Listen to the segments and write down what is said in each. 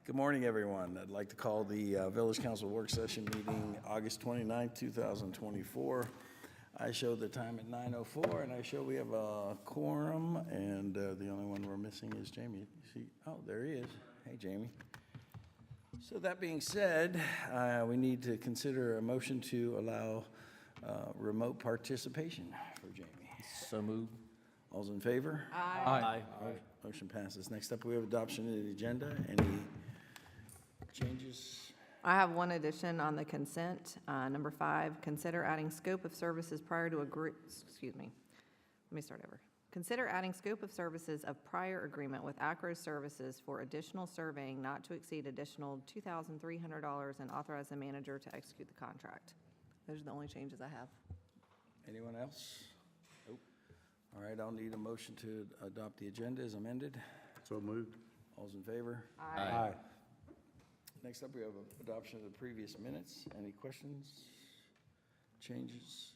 Good morning, everyone. I'd like to call the Village Council Work Session meeting August 29, 2024. I show the time at 9:04, and I show we have a quorum, and the only one we're missing is Jamie. Oh, there he is. Hey, Jamie. So that being said, we need to consider a motion to allow remote participation for Jamie. So moved. All's in favor? Aye. Motion passes. Next up, we have adoption of the agenda. Any changes? I have one addition on the consent. Number 5, consider adding scope of services prior to excuse me. Let me start over. Consider adding scope of services of prior agreement with Acro Services for additional surveying not to exceed additional $2,300 and authorize the manager to execute the contract. Those are the only changes I have. Anyone else? Nope. All right, I'll need a motion to adopt the agenda as amended. So moved. All's in favor? Aye. Next up, we have adoption of the previous minutes. Any questions, changes?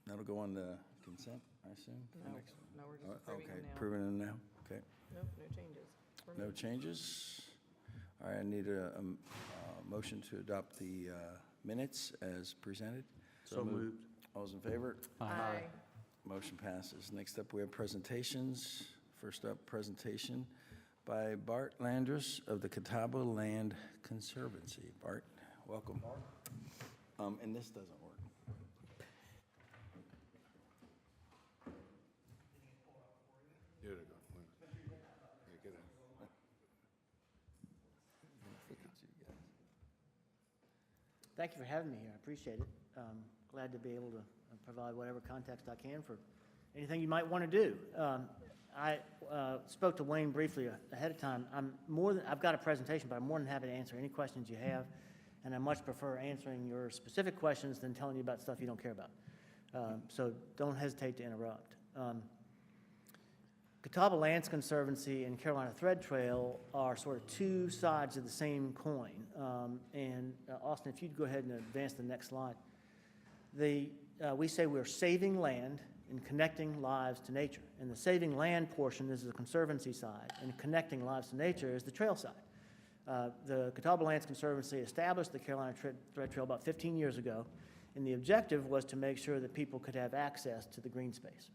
That'll go on the consent, I assume? for No, next one? no, we're just approving Okay, them now. approving them now, okay. Nope, no changes. No changes? All right, I need a motion to adopt the minutes as presented. So moved. All's in favor? Aye. Motion passes. Next up, we have presentations. First up, presentation by Bart Landris of the Catawba Land Conservancy. Bart, welcome. And this doesn't work. There you go. Yeah, get out. Look at you guys. Thank you for having me here. I appreciate it. Glad to be able to provide whatever context I can for anything you might want to do. I spoke to Wayne briefly ahead of time. I've got a presentation, but I'm more than happy to answer any questions you have, and I much prefer answering your specific questions than telling you about stuff you don't care about. So don't hesitate to interrupt. Catawba Lands Conservancy and Carolina Thread Trail are sort of two sides of the same coin. Austin, if you'd go ahead and advance the next slide. We say we're saving land and connecting lives to nature. And the saving land portion is the conservancy side, and connecting lives to nature is the trail side. The Catawba Lands Conservancy established the Carolina Thread Trail about 15 years ago, and the objective was to make sure that people could have access to the green space.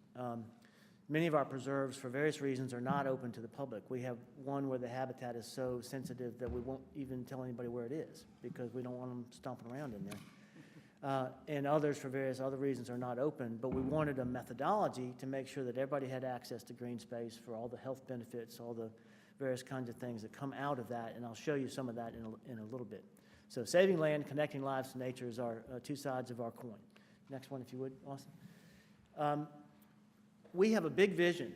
Many of our preserves, for various reasons, are not open to the public. We have one where the habitat is so sensitive that we won't even tell anybody where it is because we don't want them stomping around in there. And others, for various other reasons, are not open, but we wanted a methodology to make sure that everybody had access to green space for all the health benefits, all the various kinds of things that come out of that, and I'll show you some of that in a little bit. So saving land, connecting lives to nature is our two sides of our coin. Next one, if you would, Austin. We have a big vision,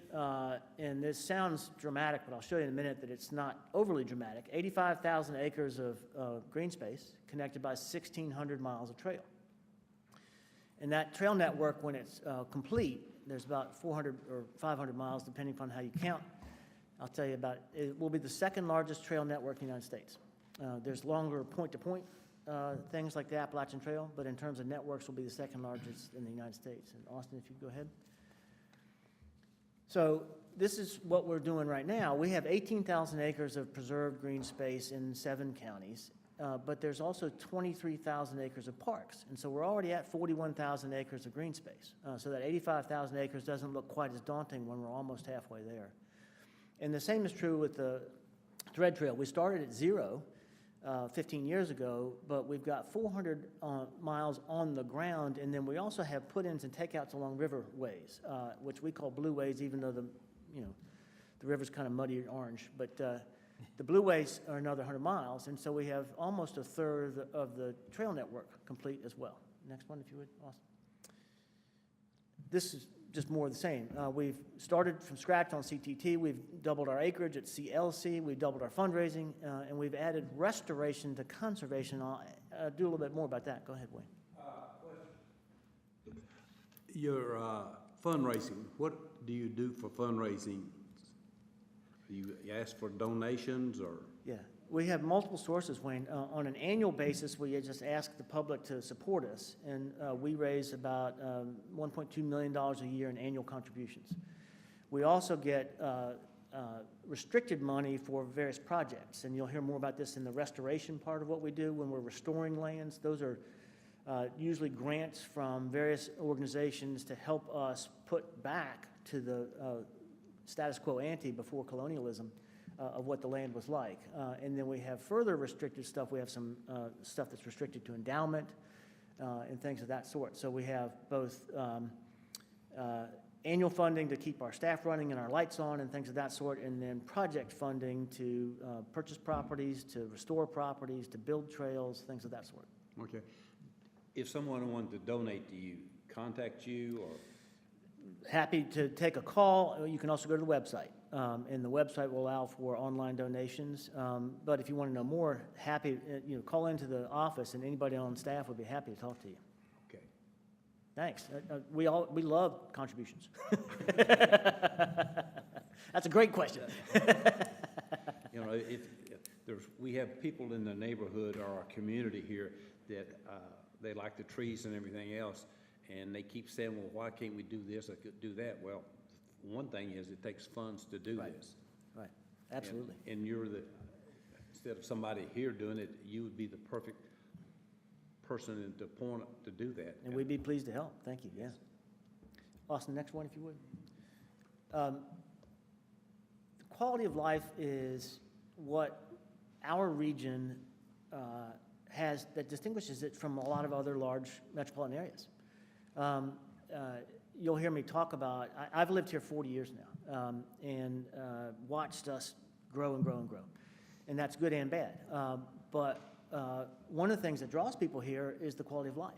and this sounds dramatic, but I'll show you in a minute that it's not overly dramatic. 85,000 acres of green space connected by 1,600 miles of trail. And that trail network, when it's complete, there's about 400 or 500 miles, depending upon how you count. I'll tell you about it. It will be the second largest trail network in the United States. There's longer point-to-point things like the Appalachian Trail, but in terms of networks, will be the second largest in the United States. And Austin, if you go ahead. So this is what we're doing right now. We have 18,000 acres of preserved green space in 7 counties, but there's also 23,000 acres of parks. And so we're already at 41,000 acres of green space. So that 85,000 acres doesn't look quite as daunting when we're almost halfway there. And the same is true with the Thread Trail. We started at 0 15 years ago, but we've got 400 miles on the ground, and then we also have put-ins and takeouts along riverways, which we call blue ways, even though the river's kind of muddy and orange. But the blue ways are another 100 miles, and so we have almost a third of the trail network complete as well. Next one, if you would, Austin. This is just more of the same. We've started from scratch on CTT. We've doubled our acreage at CLC. We've doubled our fundraising, and we've added restoration to conservation. I'll do a little bit more about that. Go ahead, Wayne. Your fundraising, what do you do for fundraising? You ask for donations or? Yeah, we have multiple sources, Wayne. On an annual basis, we just ask the public to support us, and we raise about $1.2 million a year in annual contributions. We also get restricted money for various projects, and you'll hear more about this in the restoration part of what we do when we're restoring lands. Those are usually grants from various organizations to help us put back to the status quo ante before colonialism of what the land was like. And then we have further restricted stuff. We have some stuff that's restricted to endowment and things of that sort. So we have both annual funding to keep our staff running and our lights on and things of that sort, and then project funding to purchase properties, to restore properties, to build trails, things of that sort. Okay. If someone wanted to donate to you, contact you, or? Happy to take a call. You can also go to the website, and the website will allow for online donations. But if you want to know more, happy, call into the office, and anybody on staff would be happy to talk to you. Okay. Thanks. We love contributions. That's a great question. You know, if we have people in the neighborhood or our community here that they like the trees and everything else, and they keep saying, well, why can't we do this or do that? Well, one thing is it takes funds to do Right. this. Right, absolutely. And you're instead of somebody here doing it, you would be the perfect person to point to do that. And we'd be pleased to help. Thank you, yeah. Austin, next one, if you would. The quality of life is what our region has that distinguishes it from a lot of other large metropolitan areas. You'll hear me talk about, I've lived here 40 years now, and watched us grow and grow and grow. And that's good and bad. But one of the things that draws people here is the quality of life.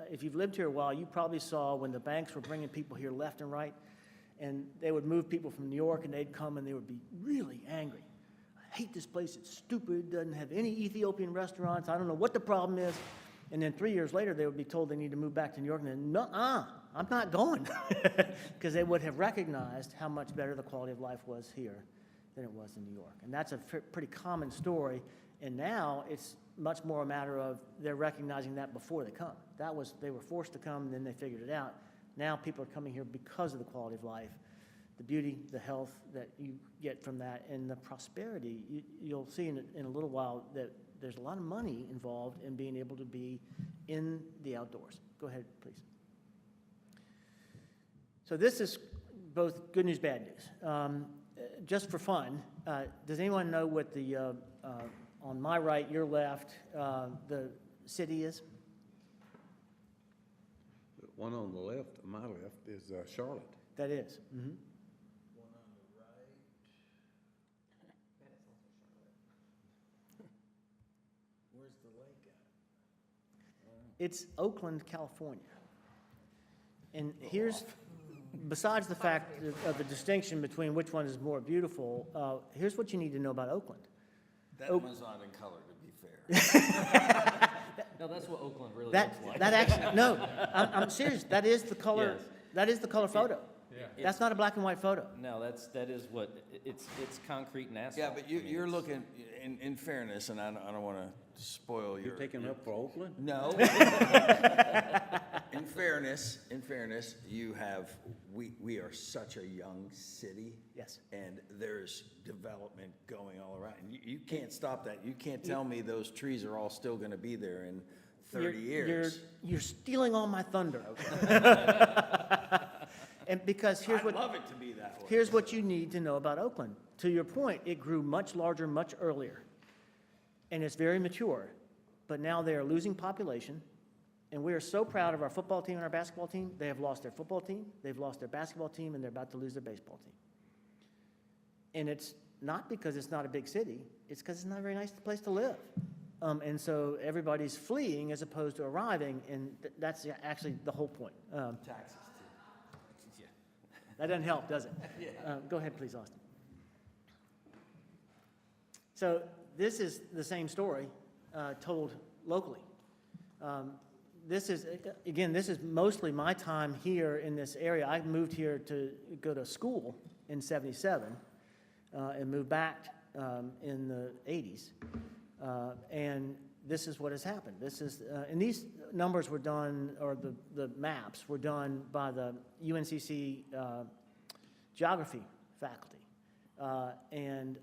If you've lived here a while, you probably saw when the banks were bringing people here left and right, and they would move people from New York, and they'd come and they would be really angry. I hate this place, it's stupid, doesn't have any Ethiopian restaurants, I don't know what the problem is. And then 3 years later, they would be told they need to move back to New York, and then, nuh-uh, I'm not going. Because they would have recognized how much better the quality of life was here than it was in New York. And that's a pretty common story. And now it's much more a matter of they're recognizing that before they come. They were forced to come, and then they figured it out. Now people are coming here because of the quality of life, the beauty, the health that you get from that, and the prosperity. You'll see in a little while that there's a lot of money involved in being able to be in the outdoors. Go ahead, please. So this is both good news, bad news. Just for fun, does anyone know what the, on my right, your left, the city is? The one on the left, my left, is Charlotte. That is. Mm-hmm. One on the right. Where's the lake at? It's Oakland, California. And here's, besides the fact of the distinction between which one is more beautiful, here's what you need to know about Oakland. That one's not in color, to be fair. No, that's what Oakland really That looks like. that actually, no, I'm serious. That is the color. Yes. That is the color photo. That's not a black and white photo. No, that is what, it's concrete and asphalt. Yeah, but I mean, you're it's- looking, in fairness, and I don't want to spoil your. You're taking up for Oakland? No. In fairness, you have, we are such a young city. Yes. And there's development going all around. You can't stop that. You can't tell me those trees are all still gonna be there in 30 years. You're stealing all my thunder. And because here's I'd what. love it to be that way. Here's what you need to know about Oakland. To your point, it grew much larger, much earlier. And it's very mature. But now they are losing population. And we are so proud of our football team and our basketball team. They have lost their football team, they've lost their basketball team, and they're about to lose their baseball team. And it's not because it's not a big city, it's because it's not a very nice place to live. And so everybody's fleeing as opposed to arriving, and that's actually the whole point. Taxes too. That doesn't help, does it? Go ahead, please, Austin. So this is the same story told locally. This is, again, this is mostly my time here in this area. I moved here to go to school in '77 and moved back in the '80s. And this is what has happened. This is, and these numbers were done, or the maps were done by the UNCC geography faculty. And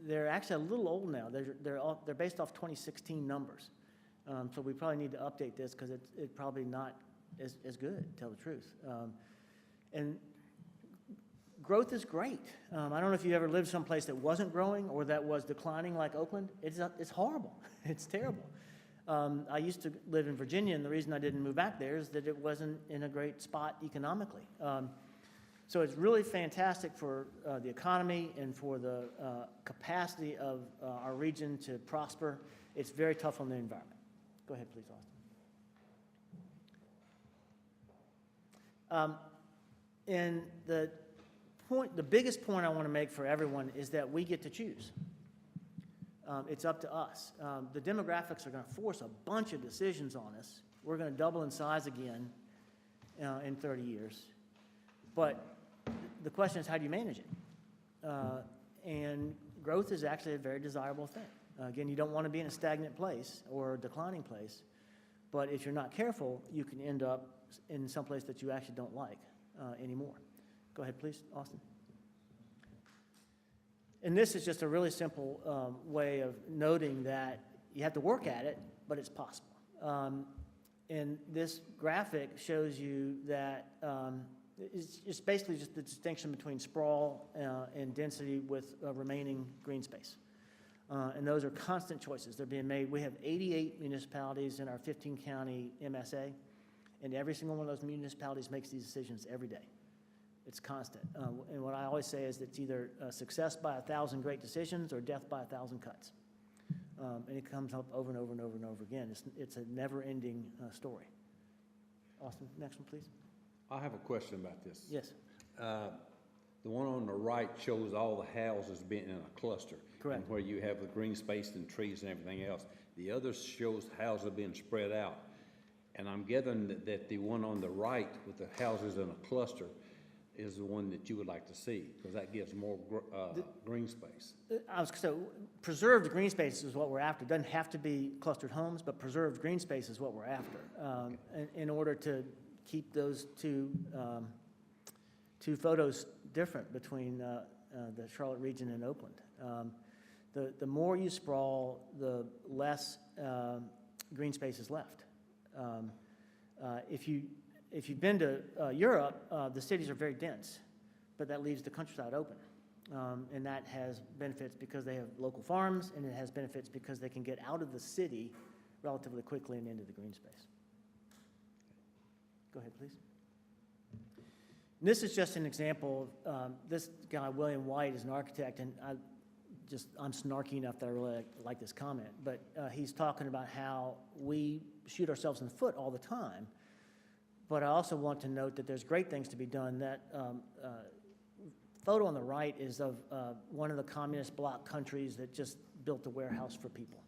they're actually a little old now. They're based off 2016 numbers. So we probably need to update this because it's probably not as good, to tell the truth. And growth is great. I don't know if you ever lived someplace that wasn't growing or that was declining like Oakland. It's horrible. It's terrible. I used to live in Virginia, and the reason I didn't move back there is that it wasn't in a great spot economically. So it's really fantastic for the economy and for the capacity of our region to prosper. It's very tough on the environment. Go ahead, please, Austin. And the biggest point I want to make for everyone is that we get to choose. It's up to us. The demographics are going to force a bunch of decisions on us. We're going to double in size again in 30 years. But the question is, how do you manage it? And growth is actually a very desirable thing. Again, you don't want to be in a stagnant place or a declining place. But if you're not careful, you can end up in some place that you actually don't like anymore. Go ahead, please, Austin. And this is just a really simple way of noting that you have to work at it, but it's possible. And this graphic shows you that it's basically just the distinction between sprawl and density with remaining green space. And those are constant choices. They're being made. We have 88 municipalities in our 15-county MSA, and every single one of those municipalities makes these decisions every day. It's constant. And what I always say is it's either success by 1,000 great decisions or death by 1,000 cuts. And it comes up over and over and over and over again. It's a never-ending story. Austin, next one, please. I have a question about this. Yes. The one on the right shows all the houses being in a cluster. Correct. And where you have the green space and trees and everything else. The other shows houses being spread out. And I'm gathering that the one on the right with the houses in a cluster is the one that you would like to see, because that gives more green space. So preserved green space is what we're after. It doesn't have to be clustered homes, but preserved green space is what we're after in order to keep those two photos different between the Charlotte region and Oakland. The more you sprawl, the less green space is left. If you've been to Europe, the cities are very dense, but that leaves the countryside open. And that has benefits because they have local farms, and it has benefits because they can get out of the city relatively quickly and into the green space. Go ahead, please. And this is just an example of, this guy, William White, is an architect, and I'm snarky enough that I really like this comment, but he's talking about how we shoot ourselves in the foot all the time. But I also want to note that there's great things to be done. That photo on the right is of one of the communist bloc countries that just built a warehouse for people.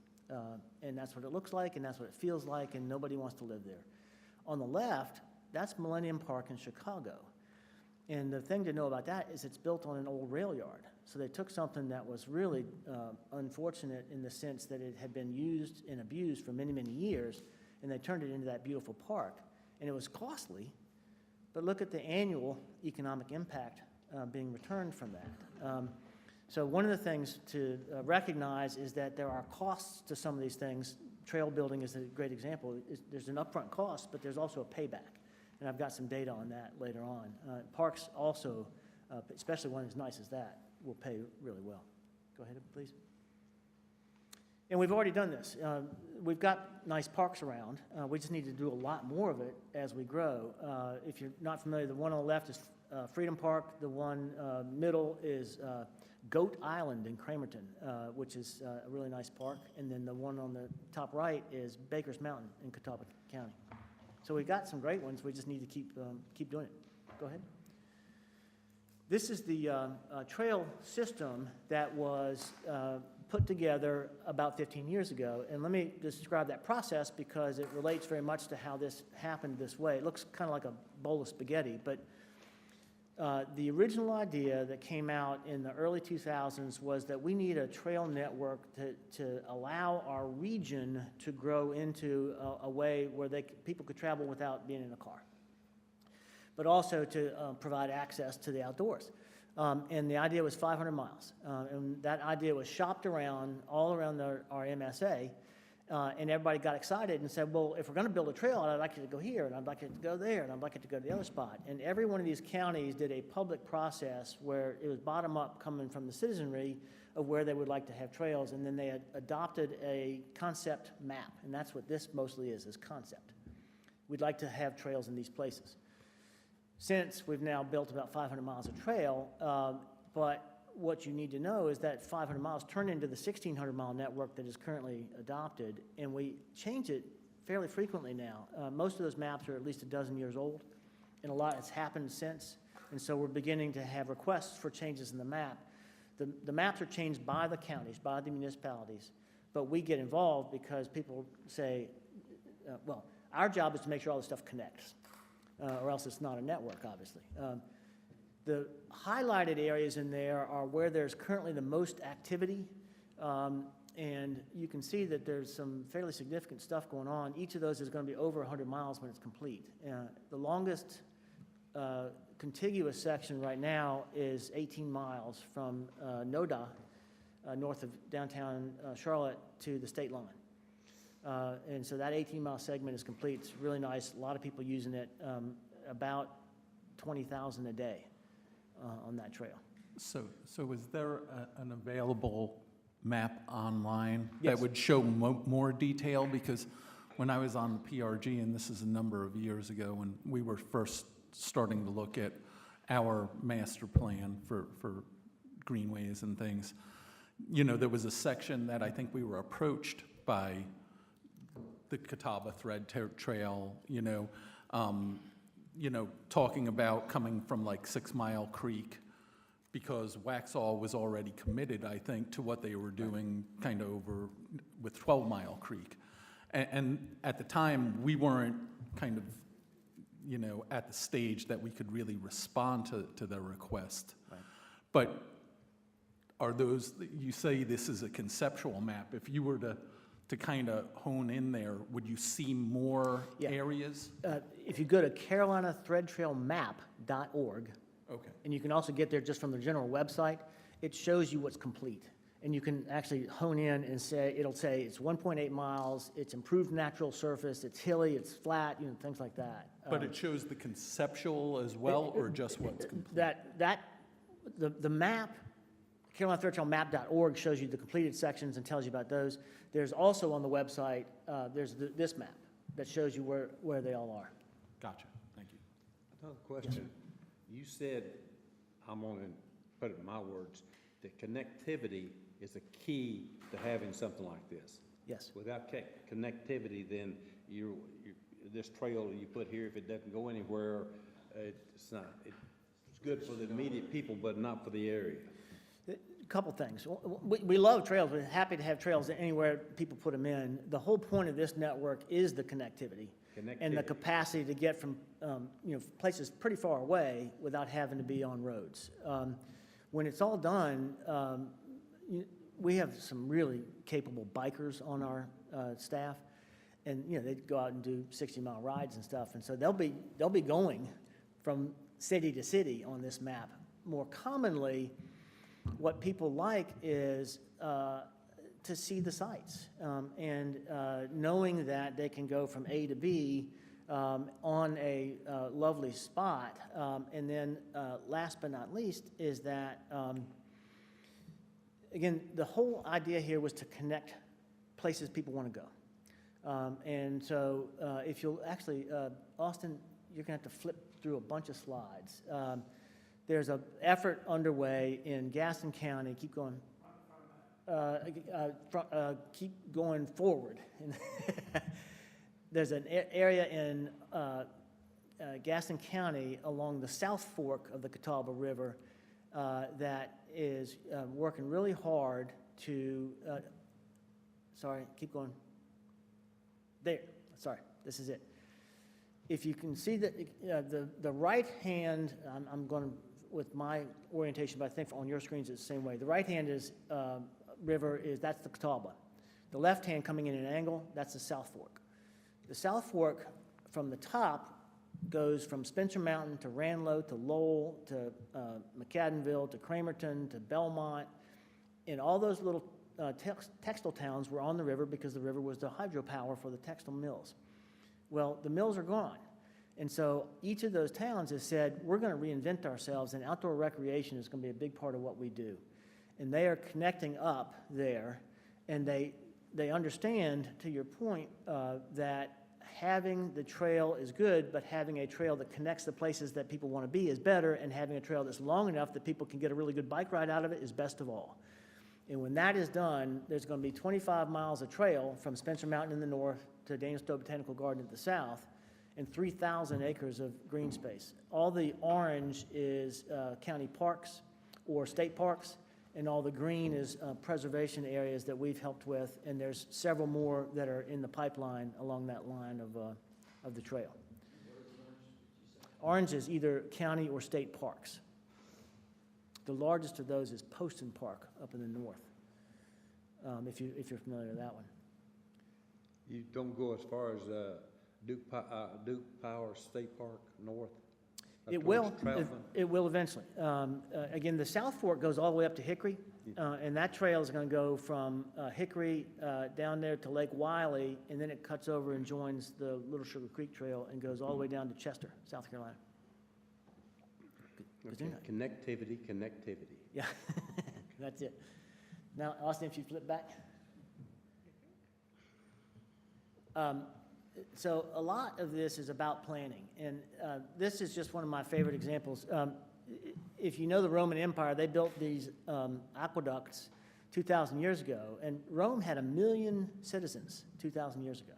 And that's what it looks like, and that's what it feels like, and nobody wants to live there. On the left, that's Millennium Park in Chicago. And the thing to know about that is it's built on an old rail yard. So they took something that was really unfortunate in the sense that it had been used and abused for many, many years, and they turned it into that beautiful park. And it was costly, but look at the annual economic impact being returned from that. So one of the things to recognize is that there are costs to some of these things. Trail building is a great example. There's an upfront cost, but there's also a payback. And I've got some data on that later on. Parks also, especially one as nice as that, will pay really well. Go ahead, please. And we've already done this. We've got nice parks around. We just need to do a lot more of it as we grow. If you're not familiar, the one on the left is Freedom Park. The one middle is Goat Island in Cramerton, which is a really nice park. And then the one on the top right is Baker's Mountain in Catawba County. So we've got some great ones. We just need to keep doing it. Go ahead. This is the trail system that was put together about 15 years ago. And let me describe that process because it relates very much to how this happened this way. It looks kind of like a bowl of spaghetti, but the original idea that came out in the early 2000s was that we need a trail network to allow our region to grow into a way where people could travel without being in a car, but also to provide access to the outdoors. And the idea was 500 miles. And that idea was shopped around, all around our MSA, and everybody got excited and said, well, if we're going to build a trail, I'd like it to go here, and I'd like it to go there, and I'd like it to go to the other spot. And every one of these counties did a public process where it was bottom-up coming from the citizenry of where they would like to have trails, and then they adopted a concept map, and that's what this mostly is concept. We'd like to have trails in these places. Since we've now built about 500 miles of trail, but what you need to know is that 500 miles turned into the 1,600-mile network that is currently adopted, and we change it fairly frequently now. Most of those maps are at least a dozen years old, and a lot has happened since, and so we're beginning to have requests for changes in the map. The maps are changed by the counties, by the municipalities, but we get involved because people say, well, our job is to make sure all this stuff connects, or else it's not a network, obviously. The highlighted areas in there are where there's currently the most activity, and you can see that there's some fairly significant stuff going on. Each of those is going to be over 100 miles when it's complete. The longest contiguous section right now is 18 miles from NODA, north of downtown Charlotte, to the state line. And so that 18-mile segment is complete. It's really nice. A lot of people using it, about 20,000 a day on that trail. So is there an available map online Yes. that would show more detail? Because when I was on the PRG, and this is a number of years ago, when we were first starting to look at our master plan for greenways and things, you know, there was a section that I think we were approached by the Catawba Thread Trail, talking about coming from like 6 Mile Creek, because Waxhaw was already committed, I think, to what they were doing kind of over with 12 Mile Creek. And at the time, we weren't kind of, at the stage that we could really respond to their request. Right. But are those, you say this is a conceptual map, if you were to kind of hone in there, would you see more Yeah. areas? If you go to carolinathreadtrailmap.org, Okay. and you can also get there just from the general website, it shows you what's complete. And you can actually hone in and say, it'll say it's 1.8 miles, it's improved natural surface, it's hilly, it's flat, things like that. But it shows the conceptual as well, or just what's complete? The map, carolinathreadtrailmap.org, shows you the completed sections and tells you about those. There's also on the website, there's this map that shows you where they all are. Gotcha, thank you. Another question. You said, I'm going to put it in my words, that connectivity is a key to having something like this. Yes. Without connectivity, then this trail you put here, if it doesn't go anywhere, it's good for the immediate people, but not for the area. A couple things. We love trails. We're happy to have trails anywhere people put them in. The whole point of this network is the connectivity. And the capacity to get from places pretty far away without having to be on roads. When it's all done, we have some really capable bikers on our staff, and they go out and do 60-mile rides and stuff, and so they'll be going from city to city on this map. More commonly, what people like is to see the sights, and knowing that they can go from A to B on a lovely spot. And then last but not least is that, again, the whole idea here was to connect places people want to go. And so if you'll actually, Austin, you're going to have to flip through a bunch of slides. There's an effort underway in Gaston County. Keep going. Keep going forward. There's an area in Gaston County along the South Fork of the Catawba River that is working really hard to, sorry, keep going. There, sorry, this is it. If you can see that the right hand, I'm going to, with my orientation, but I think on your screens it's the same way. The right hand is river that's the Catawba. The left hand coming in an angle, that's the South Fork. The South Fork from the top goes from Spencer Mountain to Ranlow to Lowell to McAdenville to Cramerton to Belmont. And all those little textile towns were on the river because the river was the hydropower for the textile mills. Well, the mills are gone. And so each of those towns has said, we're going to reinvent ourselves, and outdoor recreation is going to be a big part of what we do. And they are connecting up there, and they understand, to your point, that having the trail is good, but having a trail that connects the places that people want to be is better, and having a trail that's long enough that people can get a really good bike ride out of it is best of all. And when that is done, there's going to be 25 miles of trail from Spencer Mountain in the north to Daniel Stowe Botanical Garden at the south, and 3,000 acres of green space. All the orange is county parks or state parks, and all the green is preservation areas that we've helped with, and there's several more that are in the pipeline along that line of the trail. Orange is either county or state parks. The largest of those is Poston Park up in the north, if you're familiar with that one. You don't go as far as Duke Power State Park North? up It towards will, Troutman? it will eventually. Again, the South Fork goes all the way up to Hickory, and that trail is going to go from Hickory down there to Lake Wiley, and then it cuts over and joins the Little Sugar Creek Trail and goes all the way down to Chester, South Carolina. Okay, connectivity. Yeah, that's it. Now, Austin, if you flip back. So a lot of this is about planning, and this is just one of my favorite examples. If you know the Roman Empire, they built these aqueducts 2,000 years ago, and Rome had 1 million citizens 2,000 years ago,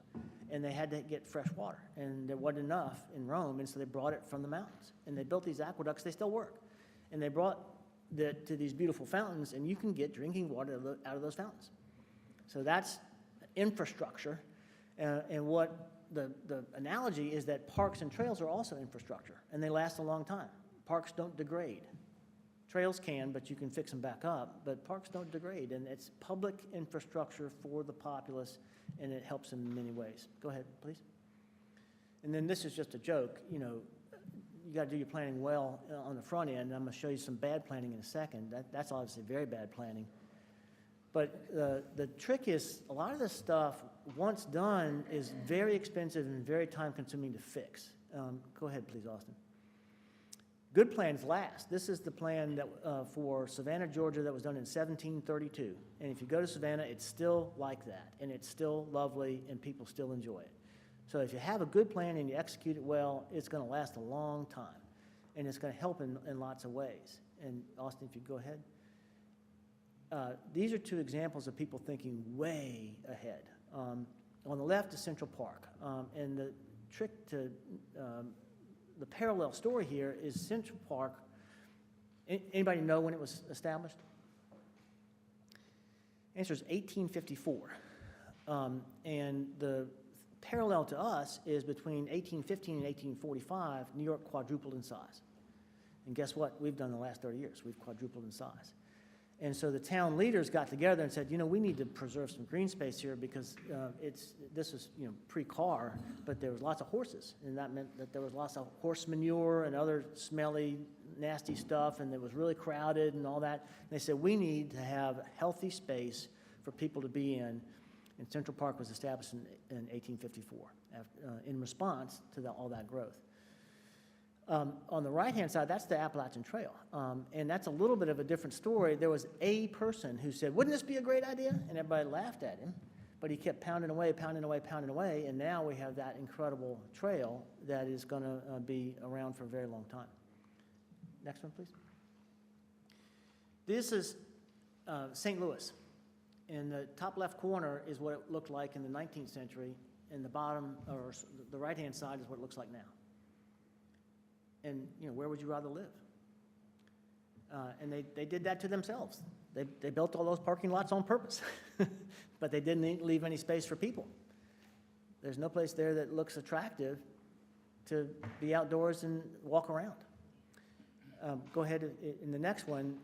and they had to get fresh water, and there wasn't enough in Rome, and so they brought it from the mountains, and they built these aqueducts. They still work, and they brought to these beautiful fountains, and you can get drinking water out of those fountains. So that's infrastructure. And what the analogy is that parks and trails are also infrastructure, and they last a long time. Parks don't degrade. Trails can, but you can fix them back up, but parks don't degrade, and it's public infrastructure for the populace, and it helps in many ways. Go ahead, please. And then this is just a joke. You know, you got to do your planning well on the front end, and I'm going to show you some bad planning in a second. That's obviously very bad planning. But the trick is a lot of this stuff, once done, is very expensive and very time-consuming to fix. Go ahead, please, Austin. Good plans last. This is the plan that for Savannah, Georgia, that was done in 1732. And if you go to Savannah, it's still like that, and it's still lovely, and people still enjoy it. So if you have a good plan and you execute it well, it's going to last a long time, and it's going to help in lots of ways. And Austin, if you go ahead. These are two examples of people thinking way ahead. On the left is Central Park, and the trick to the parallel story here is Central Park. Anybody know when it was established? Answer is 1854, and the parallel to us is between 1815 and 1845. New York quadrupled in size, and guess what? We've done the last 30 years. We've quadrupled in size. And so the town leaders got together and said, you know, we need to preserve some green space here because this was, you know, pre-car, but there was lots of horses, and that meant that there was lots of horse manure and other smelly, nasty stuff, and it was really crowded and all that. And they said, we need to have healthy space for people to be in, and Central Park was established in 1854 in response to all that growth. On the right-hand side, that's the Appalachian Trail, and that's a little bit of a different story. There was a person who said, wouldn't this be a great idea? And everybody laughed at him, but he kept pounding away, and now we have that incredible trail that is going to be around for a very long time. Next one, please. This is St. Louis. In the top left corner is what it looked like in the 19th century, and the bottom, or the right-hand side is what it looks like now. And, you know, where would you rather live? And they did that to themselves. They built all those parking lots on purpose, but they didn't leave any space for people. There's no place there that looks attractive to be outdoors and walk around. Go ahead in the next one.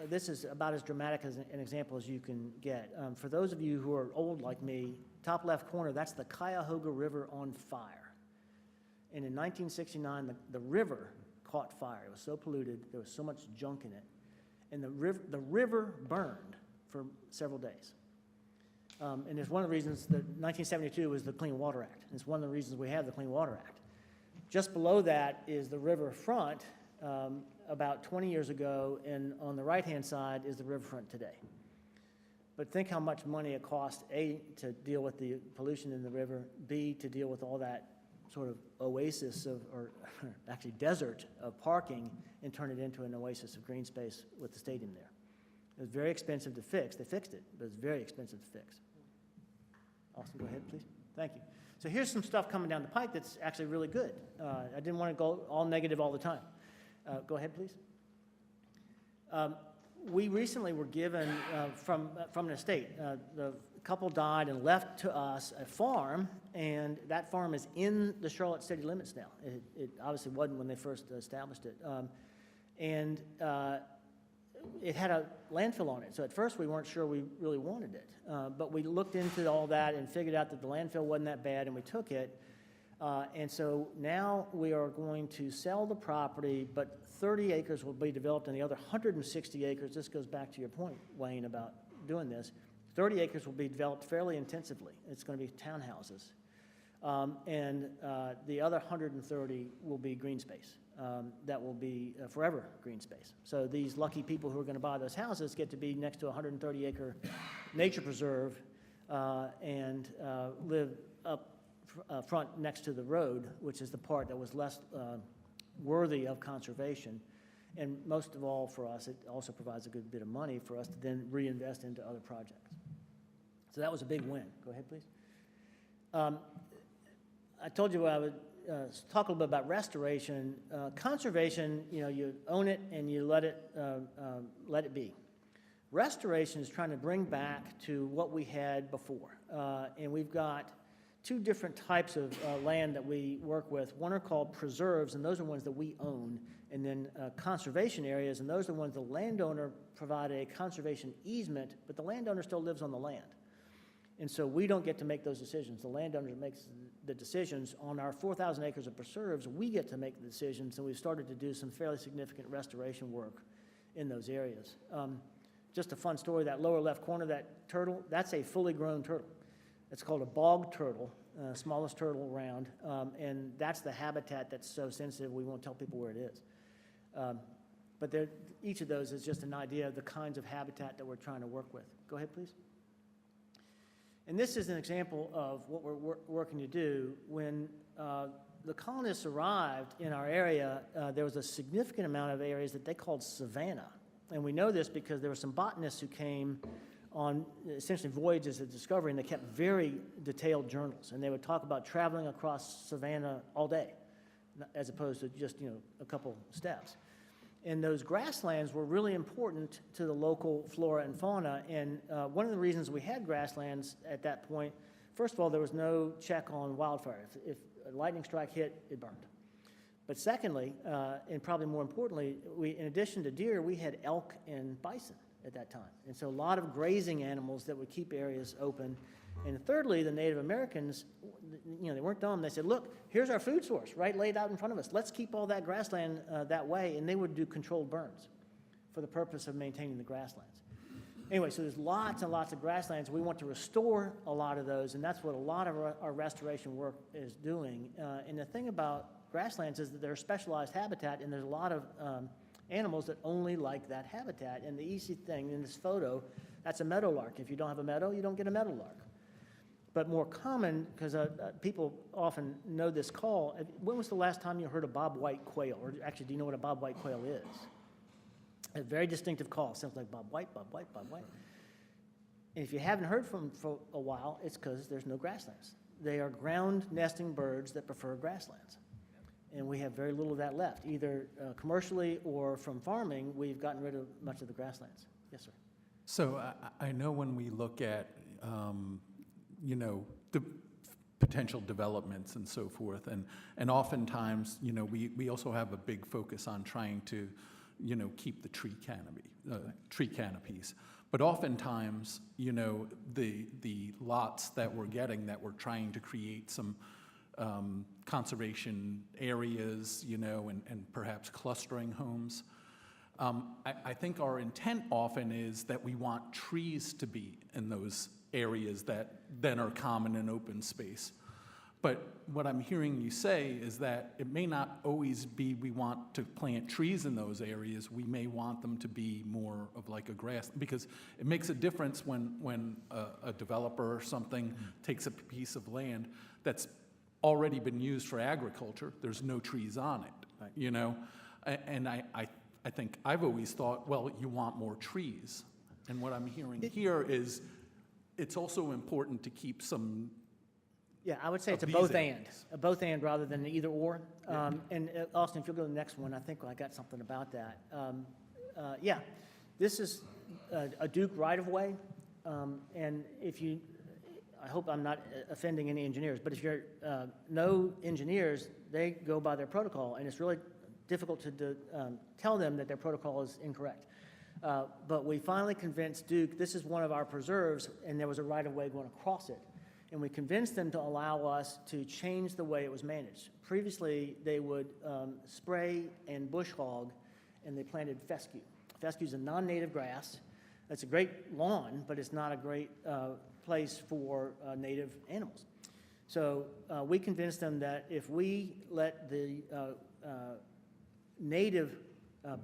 This is about as dramatic as an example as you can get. For those of you who are old like me, top left corner, that's the Cuyahoga River on fire. And in 1969, the river caught fire. It was so polluted, there was so much junk in it. And the river burned for several days. And it's one of the reasons that 1972 was the Clean Water Act. It's one of the reasons we have the Clean Water Act. Just below that is the riverfront about 20 years ago, and on the right-hand side is the riverfront today. But think how much money it cost, A, to deal with the pollution in the river, B, to deal with all that sort of oasis of, or actually desert of parking, and turn it into an oasis of green space with the stadium there. It was very expensive to fix. They fixed it, but it's very expensive to fix. Austin, go ahead, please. Thank you. So here's some stuff coming down the pike that's actually really good. I didn't want to go all negative all the time. Go ahead, please. We recently were given from an estate. The couple died and left to us a farm, and that farm is in the Charlotte city limits now. It obviously wasn't when they first established it. It had a landfill on it, so at first we weren't sure we really wanted it. But we looked into all that and figured out that the landfill wasn't that bad, and we took it. And so now we are going to sell the property, but 30 acres will be developed, and the other 160 acres, this goes back to your point, Wayne, about doing this, 30 acres will be developed fairly intensively. It's going to be townhouses. And the other 130 will be green space. That will be forever green space. So these lucky people who are going to buy those houses get to be next to a 130-acre nature preserve and live up front next to the road, which is the part that was less worthy of conservation. And most of all for us, it also provides a good bit of money for us to then reinvest into other projects. So that was a big win. Go ahead, please. I told you I would talk a little bit about restoration. Conservation, you own it and you let it be. Restoration is trying to bring back to what we had before. And we've got two different types of land that we work with. One are called preserves, and those are ones that we own. And then conservation areas, and those are the ones the landowner provided a conservation easement, but the landowner still lives on the land. And so we don't get to make those decisions. The landowner makes the decisions. On our 4,000 acres of preserves, we get to make the decisions, and we've started to do some fairly significant restoration work in those areas. Just a fun story, that lower left corner, that turtle, that's a fully grown turtle. It's called a bog turtle, smallest turtle around, and that's the habitat that's so sensitive we won't tell people where it is. But each of those is just an idea of the kinds of habitat that we're trying to work with. Go ahead, please. And this is an example of what we're working to do. When the colonists arrived in our area, there was a significant amount of areas that they called savanna. And we know this because there were some botanists who came on essentially voyages of discovery, and they kept very detailed journals. And they would talk about traveling across savanna all day, as opposed to just, a couple steps. And those grasslands were really important to the local flora and fauna. And one of the reasons we had grasslands at that point, first of all, there was no check on wildfire. If a lightning strike hit, it burned. But secondly, and probably more importantly, in addition to deer, we had elk and bison at that time. And so a lot of grazing animals that would keep areas open. And thirdly, the Native Americans, they weren't dumb. They said, look, here's our food source, right, laid out in front of us. Let's keep all that grassland that way. And they would do controlled burns for the purpose of maintaining the grasslands. Anyway, so there's lots and lots of grasslands. We want to restore a lot of those, and that's what a lot of our restoration work is doing. And the thing about grasslands is that they're specialized habitat, and there's a lot of animals that only like that habitat. And the easy thing in this photo, that's a meadowlark. If you don't have a meadow, you don't get a meadowlark. But more common, because people often know this call, when was the last time you heard a bobwhite quail? Or actually, do you know what a bobwhite quail is? A very distinctive call. Sounds like bobwhite, bobwhite, bobwhite. And if you haven't heard from them for a while, it's because there's no grasslands. They are ground nesting birds that prefer grasslands. And we have very little of that left. Either commercially or from farming, we've gotten rid of much of the grasslands. Yes, sir. So I know when we look at, the potential developments and so forth, and oftentimes, we also have a big focus on trying to, keep the tree canopies. But oftentimes, the lots that we're getting, that we're trying to create some conservation areas, you know, and perhaps clustering homes. I think our intent often is that we want trees to be in those areas that then are common in open space. But what I'm hearing you say is that it may not always be we want to plant trees in those areas. We may want them to be more of like a grass, because it makes a difference when a developer or something takes a piece of land that's already been used for agriculture. There's no trees on it, you know? And I think I've always thought, well, you want more trees. And what I'm hearing here is it's also important to keep some. Yeah, I would say it's a Of both these and, areas. a both and rather than an either or. And Austin, if you'll go to the next one, I think I got something about that. Yeah, this is a Duke right-of-way, and if you, I hope I'm not offending any engineers, but if you're, no engineers, they go by their protocol, and it's really difficult to tell them that their protocol is incorrect. But we finally convinced Duke, this is one of our preserves, and there was a right-of-way going across it. And we convinced them to allow us to change the way it was managed. Previously, they would spray and bush hog, and they planted fescue. Fescue is a non-native grass. It's a great lawn, but it's not a great place for native animals. So we convinced them that if we let the native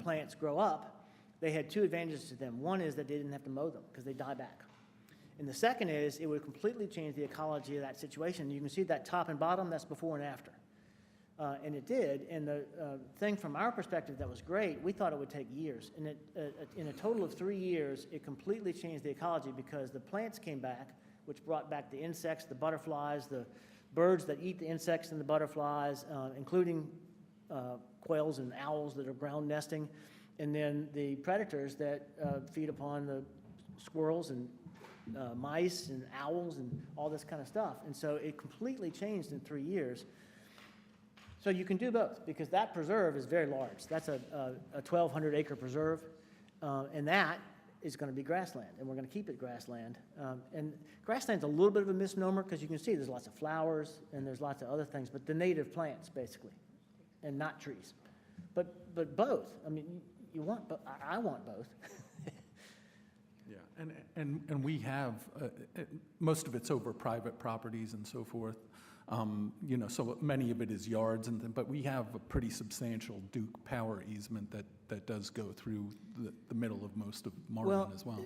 plants grow up, they had two advantages to them. One is that they didn't have to mow them because they die back. And the second is it would completely change the ecology of that situation. You can see that top and bottom, that's before and after. And it did. And the thing from our perspective that was great, we thought it would take years. And in a total of 3 years, it completely changed the ecology because the plants came back, which brought back the insects, the butterflies, the birds that eat the insects and the butterflies, including quails and owls that are ground nesting, and then the predators that feed upon the squirrels and mice and owls and all this kind of stuff. And so it completely changed in 3 years. So you can do both, because that preserve is very large. That's a 1,200 acre preserve, and that is going to be grassland, and we're going to keep it grassland. And grassland's a little bit of a misnomer, because you can see there's lots of flowers and there's lots of other things, but the native plants, basically, and not trees. But both. I mean, you want, but I want both. Yeah, and we have, most of it's over private properties and so forth. You know, so many of it is yards, but we have a pretty substantial Duke power easement that does go through the middle of most of Marvin as well.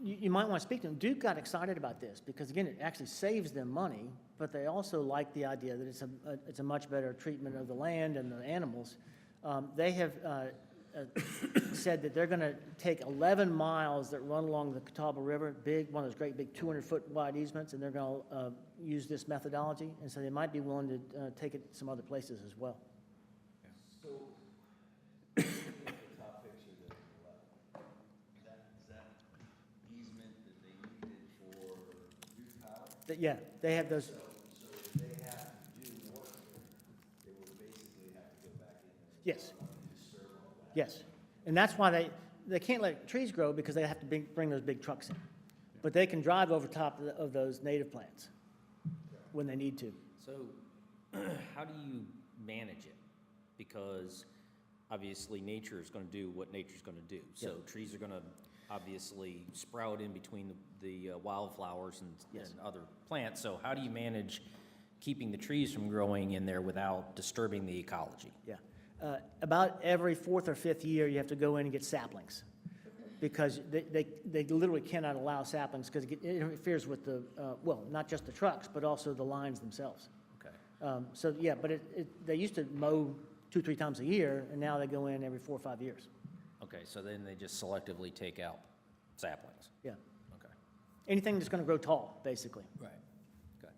You might want to speak to them. Duke got excited about this because, again, it actually saves them money, but they also like the idea that it's a much better treatment of the land and the animals. They have said that they're going to take 11 miles that run along the Catawba River, one of those great big 200-foot wide easements, and they're going to use this methodology, and so they might be willing to take it some other places as well. So, the top picture there, is that easement that they needed for Duke Power? Yeah, they have those. So if they have to do work here, they would basically have to go back in there. Yes. Yes, and that's why they can't let trees grow, because they have to bring those big trucks in. But they can drive over top of those native plants when they need to. So how do you manage it? Because obviously nature is going to do what nature's going to do. So trees are going to obviously sprout in between the wildflowers and other plants. So how do you manage keeping the trees from growing in there without disturbing the ecology? Yeah. About every 4th or 5th year, you have to go in and get saplings, because they literally cannot allow saplings, because it interferes with the, well, not just the trucks, but also the lines themselves. Okay. So, yeah, but they used to mow 2-3 times a year, and now they go in every 4 or 5 years. Okay, so then they just selectively take out saplings. Yeah. Okay. Anything that's going to grow tall, basically. Right. Okay.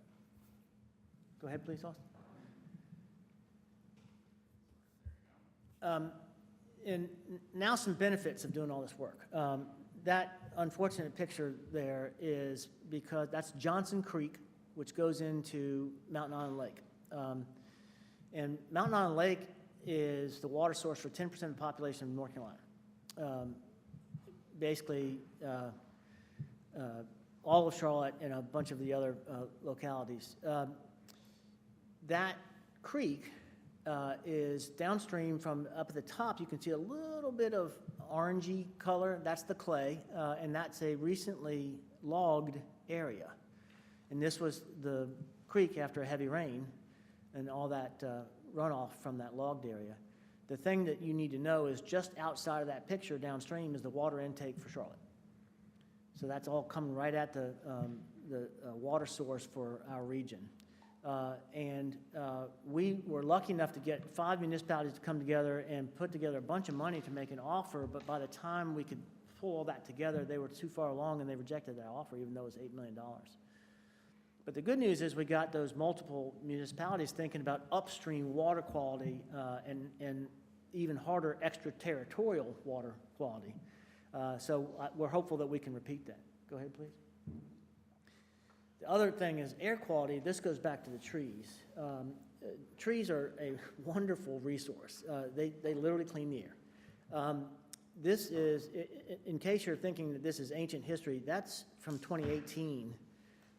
Go ahead, please, Austin. And now some benefits of doing all this work. That unfortunate picture there is because that's Johnson Creek, which goes into Mountain Island Lake. And Mountain Island Lake is the water source for 10% of the population of North Carolina. Basically, all of Charlotte and a bunch of the other localities. That creek is downstream from up at the top. You can see a little bit of orangey color. That's the clay, and that's a recently logged area. And this was the creek after a heavy rain and all that runoff from that logged area. The thing that you need to know is just outside of that picture downstream is the water intake for Charlotte. So that's all coming right at the water source for our region. We were lucky enough to get 5 municipalities to come together and put together a bunch of money to make an offer, but by the time we could pull all that together, they were too far along and they rejected that offer, even though it was $8 million. But the good news is we got those multiple municipalities thinking about upstream water quality and even harder extraterritorial water quality. So we're hopeful that we can repeat that. Go ahead, please. The other thing is air quality. This goes back to the trees. Trees are a wonderful resource. They literally clean the air. This is, in case you're thinking that this is ancient history, that's from 2018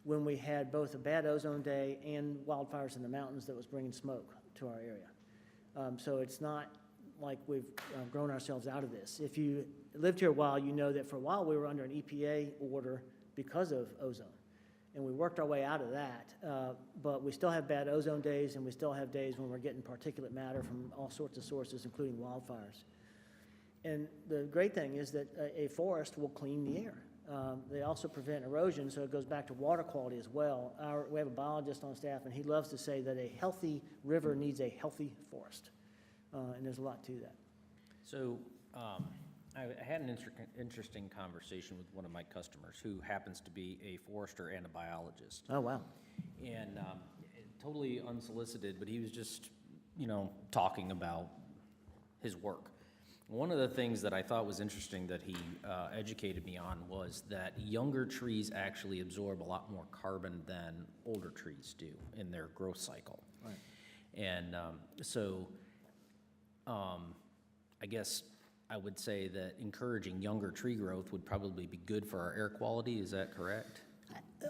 when we had both a bad ozone day and wildfires in the mountains that was bringing smoke to our area. So it's not like we've grown ourselves out of this. If you lived here a while, you know that for a while we were under an EPA order because of ozone. And we worked our way out of that, but we still have bad ozone days, and we still have days when we're getting particulate matter from all sorts of sources, including wildfires. And the great thing is that a forest will clean the air. They also prevent erosion, so it goes back to water quality as well. We have a biologist on staff, and he loves to say that a healthy river needs a healthy forest, and there's a lot to that. So I had an interesting conversation with one of my customers who happens to be a forester and a biologist. Oh, wow. And totally unsolicited, but he was just, talking about his work. One of the things that I thought was interesting that he educated me on was that younger trees actually absorb a lot more carbon than older trees do in their growth cycle. Right. And I guess I would say that encouraging younger tree growth would probably be good for our air quality. Is that correct?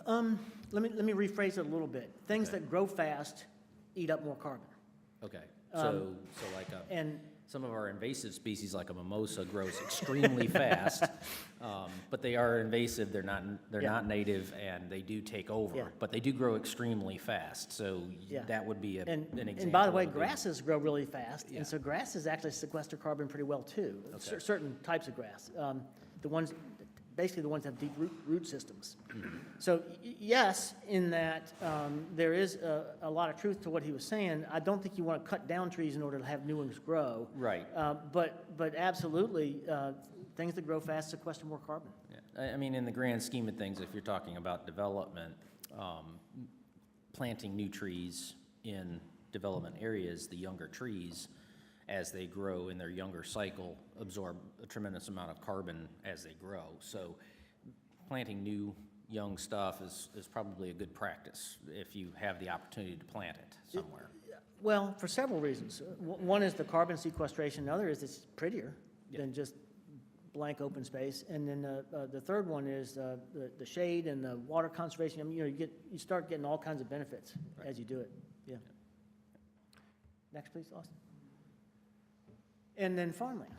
Let me rephrase it a little bit. Things that grow fast eat up more carbon. Okay. So like And some of our invasive species, like a mimosa, grows extremely fast, but they are invasive. They're not native, and they do take over. Yeah. But they do grow extremely fast. So Yeah. that would be an example. And by the way, of a big- grasses grow really fast, Yeah. and so grasses actually sequester carbon pretty well too. Okay. Certain types of grass, basically the ones that have deep root systems. So yes, in that there is a lot of truth to what he was saying. I don't think you want to cut down trees in order to have new ones grow. Right. But absolutely, things that grow fast sequester more carbon. Yeah. I mean, in the grand scheme of things, if you're talking about development, planting new trees in development areas, the younger trees, as they grow in their younger cycle, absorb a tremendous amount of carbon as they grow. So planting new young stuff is probably a good practice if you have the opportunity to plant it somewhere. Well, for several reasons. One is the carbon sequestration. Another is it's prettier than just blank open space. And then the third one is the shade and the water conservation. I mean, you start getting all kinds of benefits as you do it. Yeah. Next, please, Austin. And then farmland.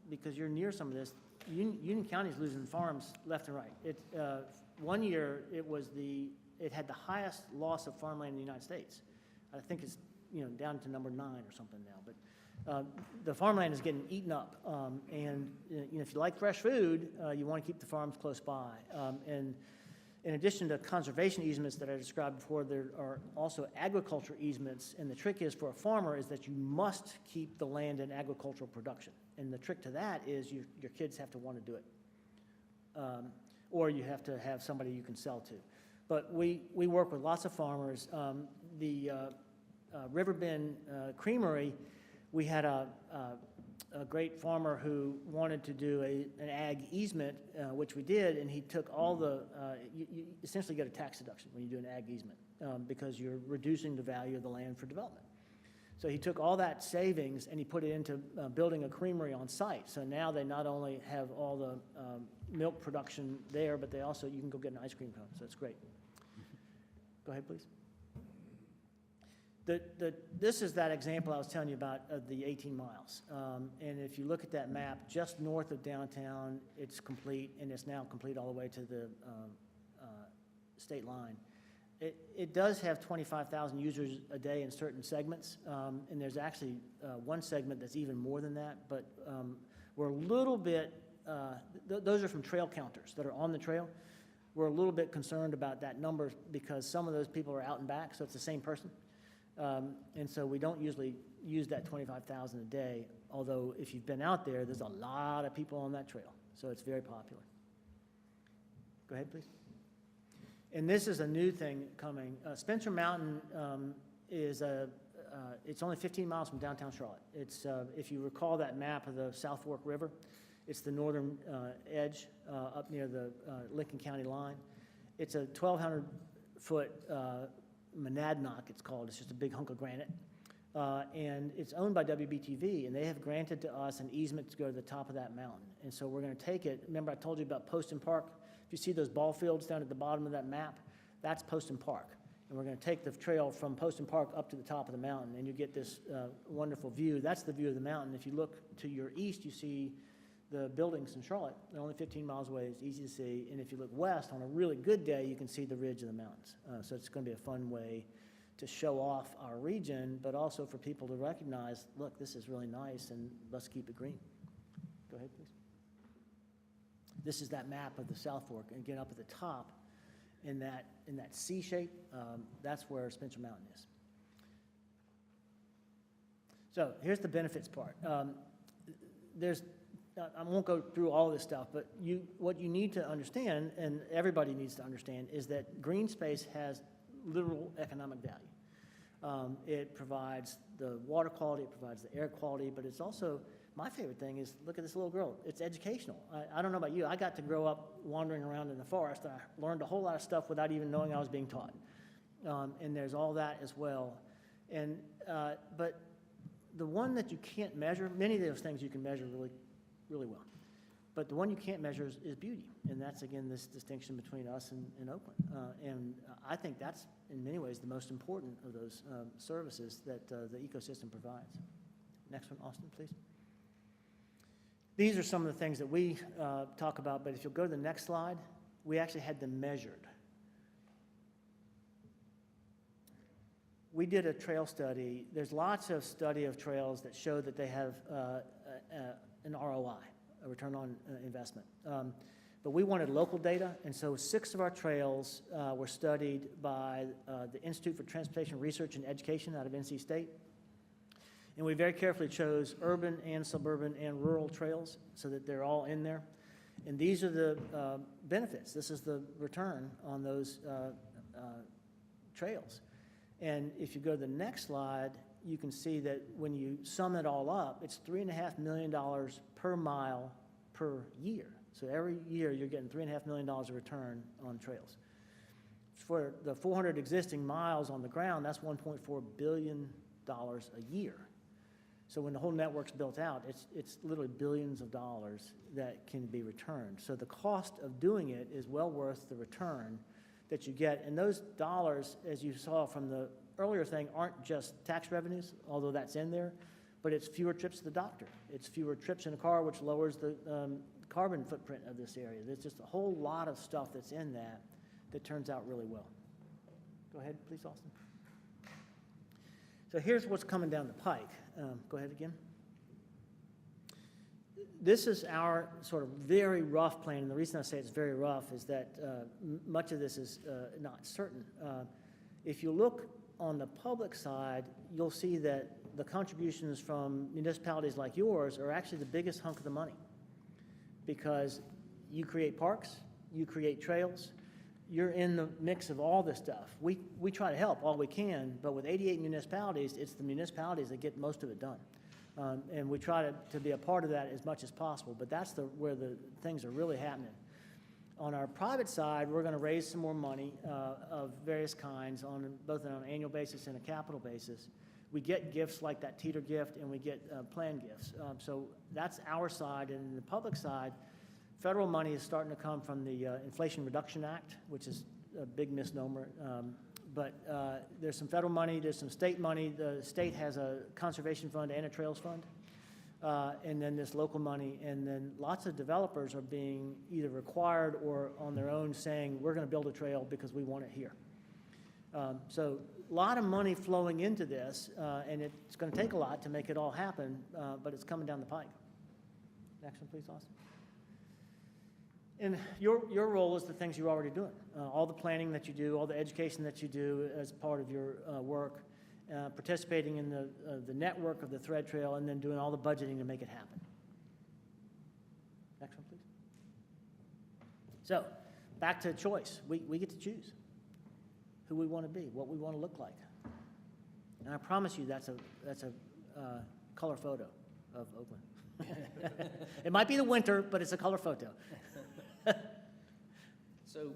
Because you're near some of this, Union County's losing farms left and right. One year it had the highest loss of farmland in the United States. I think it's down to number 9 or something now. But the farmland is getting eaten up, and if you like fresh food, you want to keep the farms close by. And in addition to conservation easements that I described before, there are also agriculture easements, and the trick is for a farmer is that you must keep the land in agricultural production. And the trick to that is your kids have to want to do it, or you have to have somebody you can sell to. But we work with lots of farmers. The Riverbend Creamery, we had a great farmer who wanted to do an ag easement, which we did, and he took all you essentially get a tax deduction when you do an ag easement because you're reducing the value of the land for development. So he took all that savings and he put it into building a creamery on site. So now they not only have all the milk production there, but you can go get an ice cream cone, so it's great. Go ahead, please. This is that example I was telling you about of the 18 miles. And if you look at that map, just north of downtown, it's complete, and it's now complete all the way to the state line. It does have 25,000 users a day in certain segments, and there's actually one segment that's even more than that, but we're a little bit, those are from trail counters that are on the trail. We're a little bit concerned about that number because some of those people are out and back, so it's the same person. And so we don't usually use that 25,000 a day, although if you've been out there, there's a lot of people on that trail, so it's very popular. Go ahead, please. And this is a new thing coming. Spencer Mountain it's only 15 miles from downtown Charlotte. It's, if you recall that map of the South Fork River, it's the northern edge up near the Lincoln County line. It's a 1,200-foot monadnock, it's called. It's just a big hunk of granite. And it's owned by WBTV, and they have granted to us an easement to go to the top of that mountain. And so we're going to take it. Remember I told you about Poston Park? If you see those ball fields down at the bottom of that map, that's Poston Park. And we're going to take the trail from Poston Park up to the top of the mountain, and you get this wonderful view. That's the view of the mountain. If you look to your east, you see the buildings in Charlotte. They're only 15 miles away. It's easy to see. And if you look west, on a really good day, you can see the ridge of the mountains. So it's going to be a fun way to show off our region, but also for people to recognize, look, this is really nice, and let's keep it green. Go ahead, please. This is that map of the South Fork, and again, up at the top, in that C shape, that's where Spencer Mountain is. So here's the benefits part. I won't go through all this stuff, but what you need to understand, and everybody needs to understand, is that green space has literal economic value. It provides the water quality, it provides the air quality, but it's also, my favorite thing is, look at this little girl. It's educational. I don't know about you. I got to grow up wandering around in the forest. I learned a whole lot of stuff without even knowing I was being taught. And there's all that as well. And but the one that you can't measure, many of those things you can measure really, really well. But the one you can't measure is beauty. And that's, again, this distinction between us and Oakland. And I think that's, in many ways, the most important of those services that the ecosystem provides. Next one, Austin, please. These are some of the things that we talk about, but if you'll go to the next slide, we actually had them measured. We did a trail study. There's lots of study of trails that show that they have an ROI, a return on investment. But we wanted local data, and so 6 of our trails were studied by the Institute for Transportation Research and Education out of NC State. And we very carefully chose urban and suburban and rural trails so that they're all in there. And these are the benefits. This is the return on those trails. And if you go to the next slide, you can see that when you sum it all up, it's $3.5 million per mile per year. So every year you're getting $3.5 million of return on trails. For the 400 existing miles on the ground, that's $1.4 billion a year. So when the whole network's built out, it's literally billions of dollars that can be returned. So the cost of doing it is well worth the return that you get. And those dollars, as you saw from the earlier thing, aren't just tax revenues, although that's in there, but it's fewer trips to the doctor. It's fewer trips in a car, which lowers the carbon footprint of this area. There's just a whole lot of stuff that's in that turns out really well. Go ahead, please, Austin. So here's what's coming down the pike. Go ahead again. This is our sort of very rough plan, and the reason I say it's very rough is that much of this is not certain. If you look on the public side, you'll see that the contributions from municipalities like yours are actually the biggest hunk of the money, because you create parks, you create trails, you're in the mix of all this stuff. We try to help all we can, but with 88 municipalities, it's the municipalities that get most of it done. And we try to be a part of that as much as possible, but that's where the things are really happening. On our private side, we're going to raise some more money of various kinds, on both on an annual basis and a capital basis. We get gifts like that Teeter gift, and we get plan gifts. So that's our side, and in the public side, federal money is starting to come from the Inflation Reduction Act, which is a big misnomer, but there's some federal money, there's some state money. The state has a conservation fund and a trails fund, and then this local money, and then lots of developers are being either required or on their own saying, we're going to build a trail because we want it here. So a lot of money flowing into this, and it's going to take a lot to make it all happen, but it's coming down the pike. Next one, please, Austin. And your role is the things you're already doing, all the planning that you do, all the education that you do as part of your work, participating in the network of the Thread Trail, and then doing all the budgeting to make it happen. Next one, please. So, back to choice. We get to choose who we want to be, what we want to look like. And I promise you that's a color photo of Oakland. It might be the winter, but it's a color photo. So,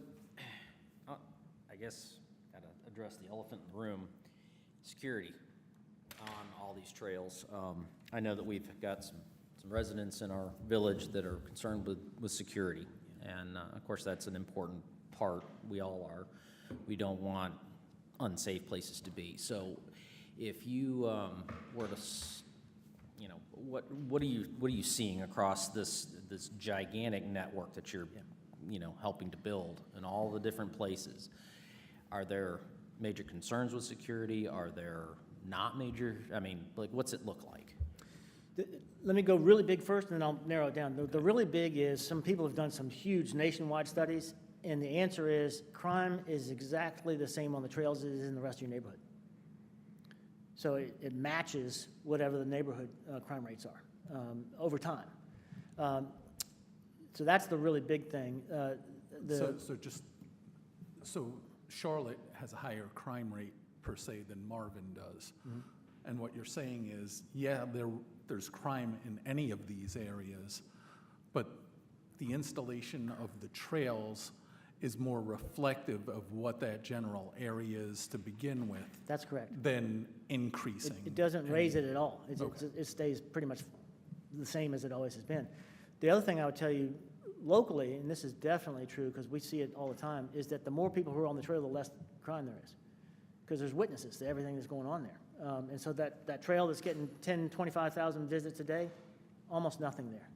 I guess, gotta address the elephant in the room, security on all these trails. I know that we've got some residents in our village that are concerned with security, and of course, that's an important part. We all are. We don't want unsafe places to be. So, if you were to, what are you seeing across this gigantic network that you're helping to build in all the different places? Are there major concerns with security? Are there not major? I mean, like, what's it look like? Let me go really big first, and then I'll narrow it down. The really big is some people have done some huge nationwide studies, and the answer is crime is exactly the same on the trails as it is in the rest of your neighborhood. So it matches whatever the neighborhood crime rates are over time. So that's the really big thing. So Charlotte has a higher crime rate per se than Marvin does. Mm-hmm. And what you're saying is, yeah, there's crime in any of these areas, but the installation of the trails is more reflective of what that general area is to begin with That's correct. than increasing. It doesn't raise it at all. Okay. It stays pretty much the same as it always has been. The other thing I would tell you locally, and this is definitely true because we see it all the time, is that the more people who are on the trail, the less crime there is. Because there's witnesses to everything that's going on there. And so that trail that's getting 10, 25,000 visits a day, almost nothing there.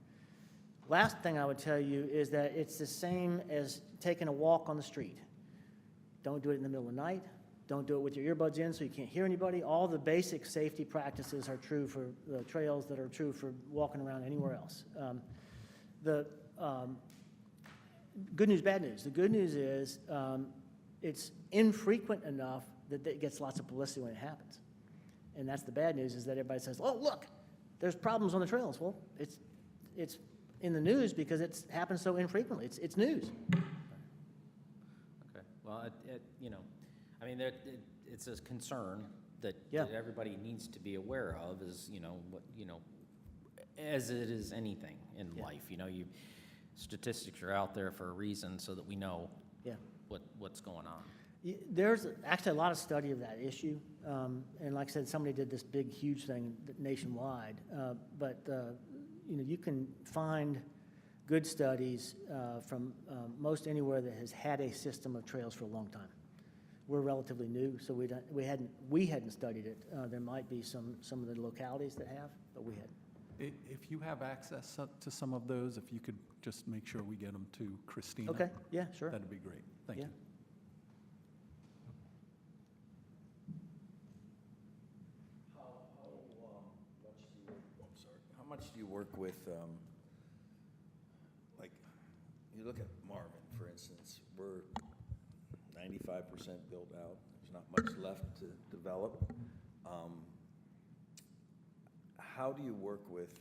Last thing I would tell you is that it's the same as taking a walk on the street. Don't do it in the middle of the night. Don't do it with your earbuds in so you can't hear anybody. All the basic safety practices are true for the trails that are true for walking around anywhere else. Good news, bad news. The good news is it's infrequent enough that it gets lots of publicity when it happens. And that's the bad news, is that everybody says, oh, look, there's problems on the trails. Well, it's in the news because it happens so infrequently. It's news. Okay, well, I mean, it's a concern that Yeah. that everybody needs to be aware of, is, as it is anything in Yeah. life, statistics are out there for a reason so that we know Yeah. what's going on. There's actually a lot of study of that issue. And like I said, somebody did this big, huge thing nationwide. But you can find good studies from most anywhere that has had a system of trails for a long time. We're relatively new, so we hadn't studied it. There might be some of the localities that have, but we hadn't. If you have access to some of those, if you could just make sure we get them to Christina. Okay, yeah, sure. That'd be great. Thank Yeah. you. How much do you work with, like, you look at Marvin, for instance, we're 95% built out. There's not much left to develop. How do you work with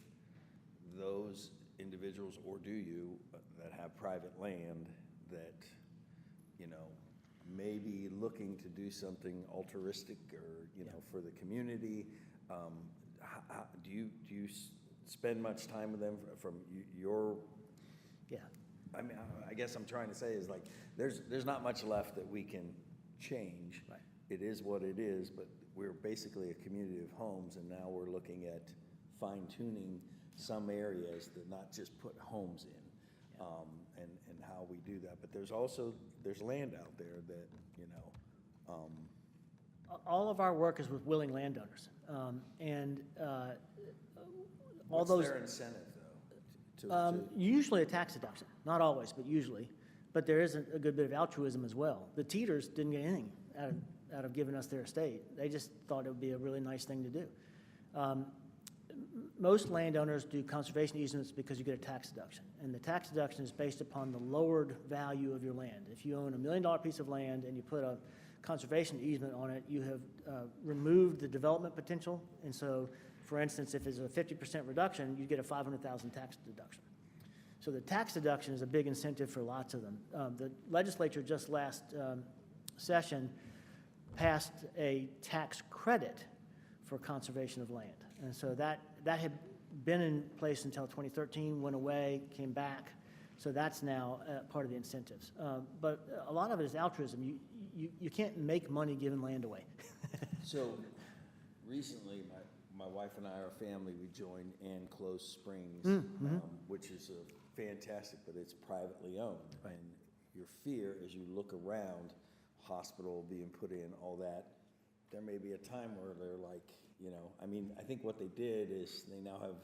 those individuals, or do you, that have private land that, may be looking to do something altruistic or, for the community? Do you spend much time with them from your? Yeah. I mean, I guess I'm trying to say is, like, there's not much left that we can change. Right. It is what it is, but we're basically a community of homes, and now we're looking at fine tuning some areas that not just put homes in, and how we do that. But there's land out there that, All of our work is with willing landowners. And all What's those. their incentive, though? Usually a tax deduction, not always, but usually. But there is a good bit of altruism as well. The Teeters didn't get anything out of giving us their estate. They just thought it would be a really nice thing to do. Most landowners do conservation easements because you get a tax deduction. And the tax deduction is based upon the lowered value of your land. If you own $1 million piece of land and you put a conservation easement on it, you have removed the development potential. And so, for instance, if it's a 50% reduction, you get a $500,000 tax deduction. So the tax deduction is a big incentive for lots of them. The legislature just last session passed a tax credit for conservation of land. And so that had been in place until 2013, went away, came back. So that's now part of the incentives. But a lot of it is altruism. You can't make money giving land away. So recently, my wife and I, our family, we joined Ann Close Springs, which is fantastic, but it's privately owned. And your fear as you look around, hospital being put in, all that, there may be a time where they're like, I mean, I think what they did is they now have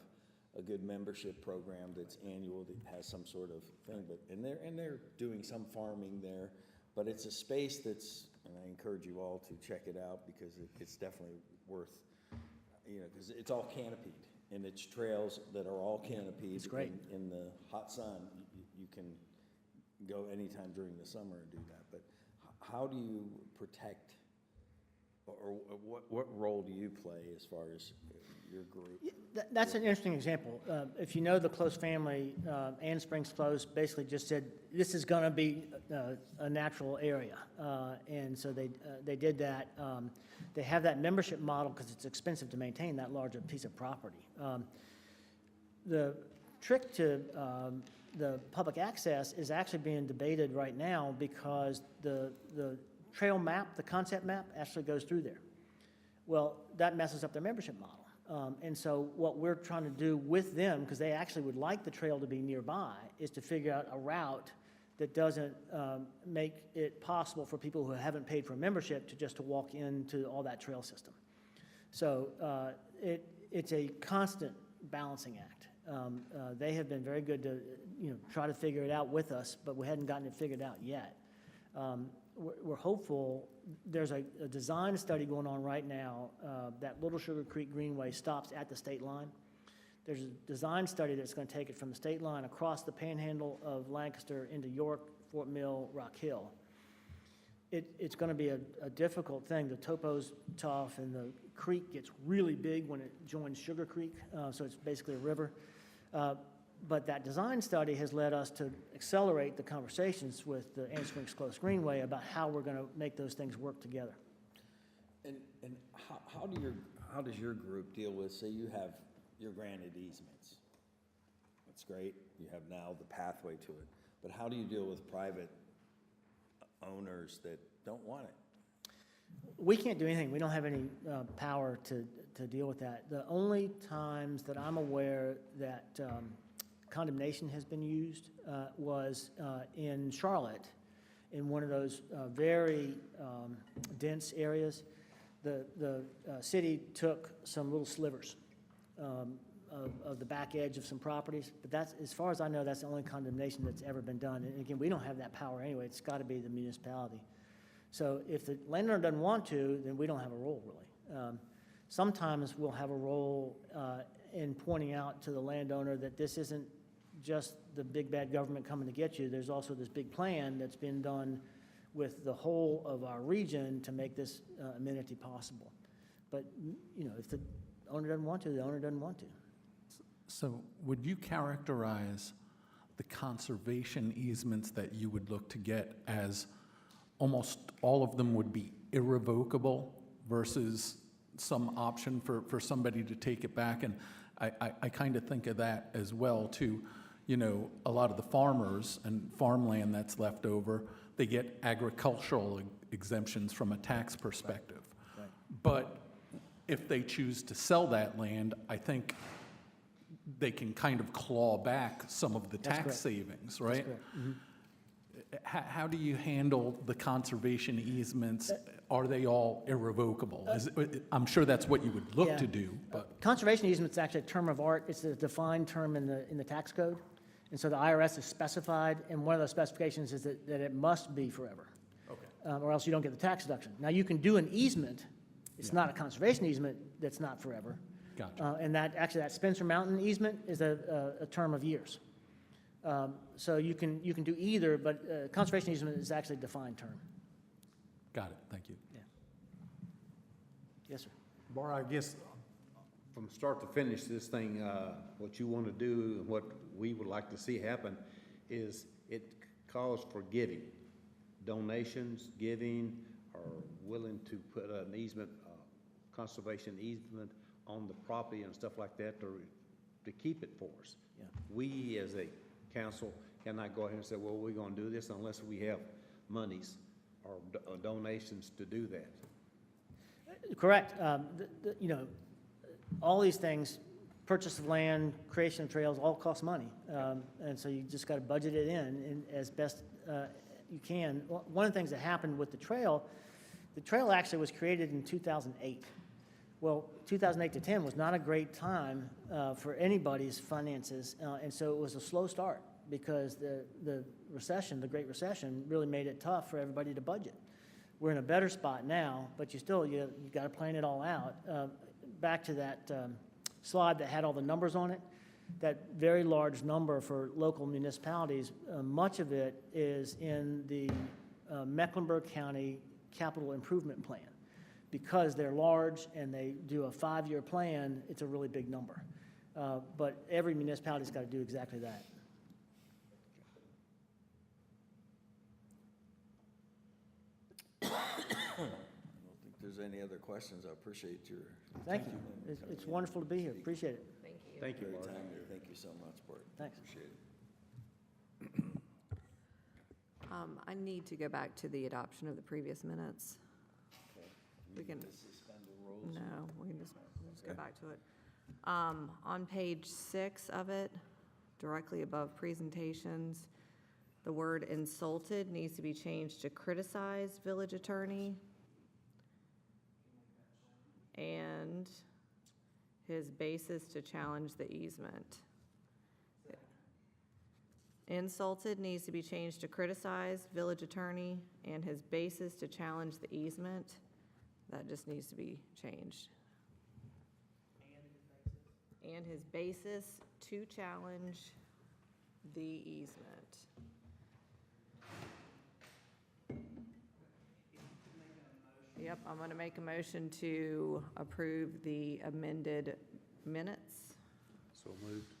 a good membership program that's annual, that has some sort of thing, and they're doing some farming there, but it's a space that's, and I encourage you all to check it out because it's definitely worth, because it's all canopied, and it's trails that are all canopied. It's great. In the hot sun, you can go anytime during the summer and do that, but how do you protect, or what role do you play as far as your group? That's an interesting example. If you know the Close family, Ann Springs Close basically just said, this is going to be a natural area. And so they did that. They have that membership model because it's expensive to maintain that large a piece of property. The trick to the public access is actually being debated right now because the trail map, the concept map, actually goes through there. Well, that messes up their membership model. And so what we're trying to do with them, because they actually would like the trail to be nearby, is to figure out a route that doesn't make it possible for people who haven't paid for a membership to just to walk into all that trail system. So it's a constant balancing act. They have been very good to try to figure it out with us, but we hadn't gotten it figured out yet. We're hopeful. There's a design study going on right now that Little Sugar Creek Greenway stops at the state line. There's a design study that's going to take it from the state line across the panhandle of Lancaster into York, Fort Mill, Rock Hill. It's going to be a difficult thing. The topo's tough, and the creek gets really big when it joins Sugar Creek, so it's basically a river. But that design study has led us to accelerate the conversations with the Ann Springs Close Greenway about how we're going to make those things work together. And how does your group deal with, say you have your granted easements? That's great, you have now the pathway to it, but how do you deal with private owners that don't want it? We can't do anything. We don't have any power to deal with that. The only times that I'm aware that condemnation has been used was in Charlotte, in one of those very dense areas. The city took some little slivers of the back edge of some properties, but that's, as far as I know, that's the only condemnation that's ever been done. And again, we don't have that power anyway. It's got to be the municipality. So if the landowner doesn't want to, then we don't have a role, really. Sometimes we'll have a role in pointing out to the landowner that this isn't just the big bad government coming to get you. There's also this big plan that's been done with the whole of our region to make this amenity possible. But, if the owner doesn't want to, the owner doesn't want to. So would you characterize the conservation easements that you would look to get as almost all of them would be irrevocable versus some option for somebody to take it back? And I kind of think of that as well too. A lot of the farmers and farmland that's left over, they get agricultural exemptions from a tax perspective. Right. But if they choose to sell that land, I think they can kind of claw back some of the That's tax correct. savings, That's right? correct. Mhm. how do you handle the conservation easements? Are they all irrevocable? I'm sure that's what you would look Yeah. to do, but, Conservation easement's actually a term of art. It's a defined term in the tax code. And so the IRS has specified, and one of those specifications is that it must be forever. okay, Or else you don't get the tax deduction. Now, you can do an easement. It's not a conservation easement that's not forever. gotcha. And that Spencer Mountain easement is a term of years. So you can do either, but conservation easement is actually a defined term. Got it, thank you. Yes, sir. Bar, I guess, from start to finish, this thing, what you want to do, and what we would like to see happen, is it calls for giving. Donations, giving, or willing to put an easement, conservation easement on the property and stuff like that to keep it for us. Yeah. We, as a council, cannot go ahead and say, well, we're gonna do this unless we have monies or donations to do that. Correct. You know, all these things, purchase of land, creation of trails, all cost money. And so you just got to budget it in as best you can. One of the things that happened with the trail actually was created in 2008. Well, 2008 to 10 was not a great time for anybody's finances, and so it was a slow start because the recession, the Great Recession, really made it tough for everybody to budget. We're in a better spot now, but you got to plan it all out. Back to that slide that had all the numbers on it, that very large number for local municipalities, much of it is in the Mecklenburg County Capital Improvement Plan. Because they're large and they do a 5-year plan, it's a really big number. But every municipality's got to do exactly that. I don't think there's any other questions. I appreciate your. Thank you. It's wonderful to be here. Appreciate it. Thank you. Thank you, Very Bart. timely. Thank you so much, Bart. Thanks. Appreciate it. I need to go back to the adoption of the previous minutes. We can, Suspend the rules. no, we can just go back to it. On page 6 of it, directly above presentations, the word insulted needs to be changed to criticize village attorney. And his basis to challenge the easement. Insulted needs to be changed to criticize village attorney, and his basis to challenge the easement. That just needs to be changed. And his basis to challenge the easement. Yep, I'm going to make a motion to approve the amended minutes. So moved.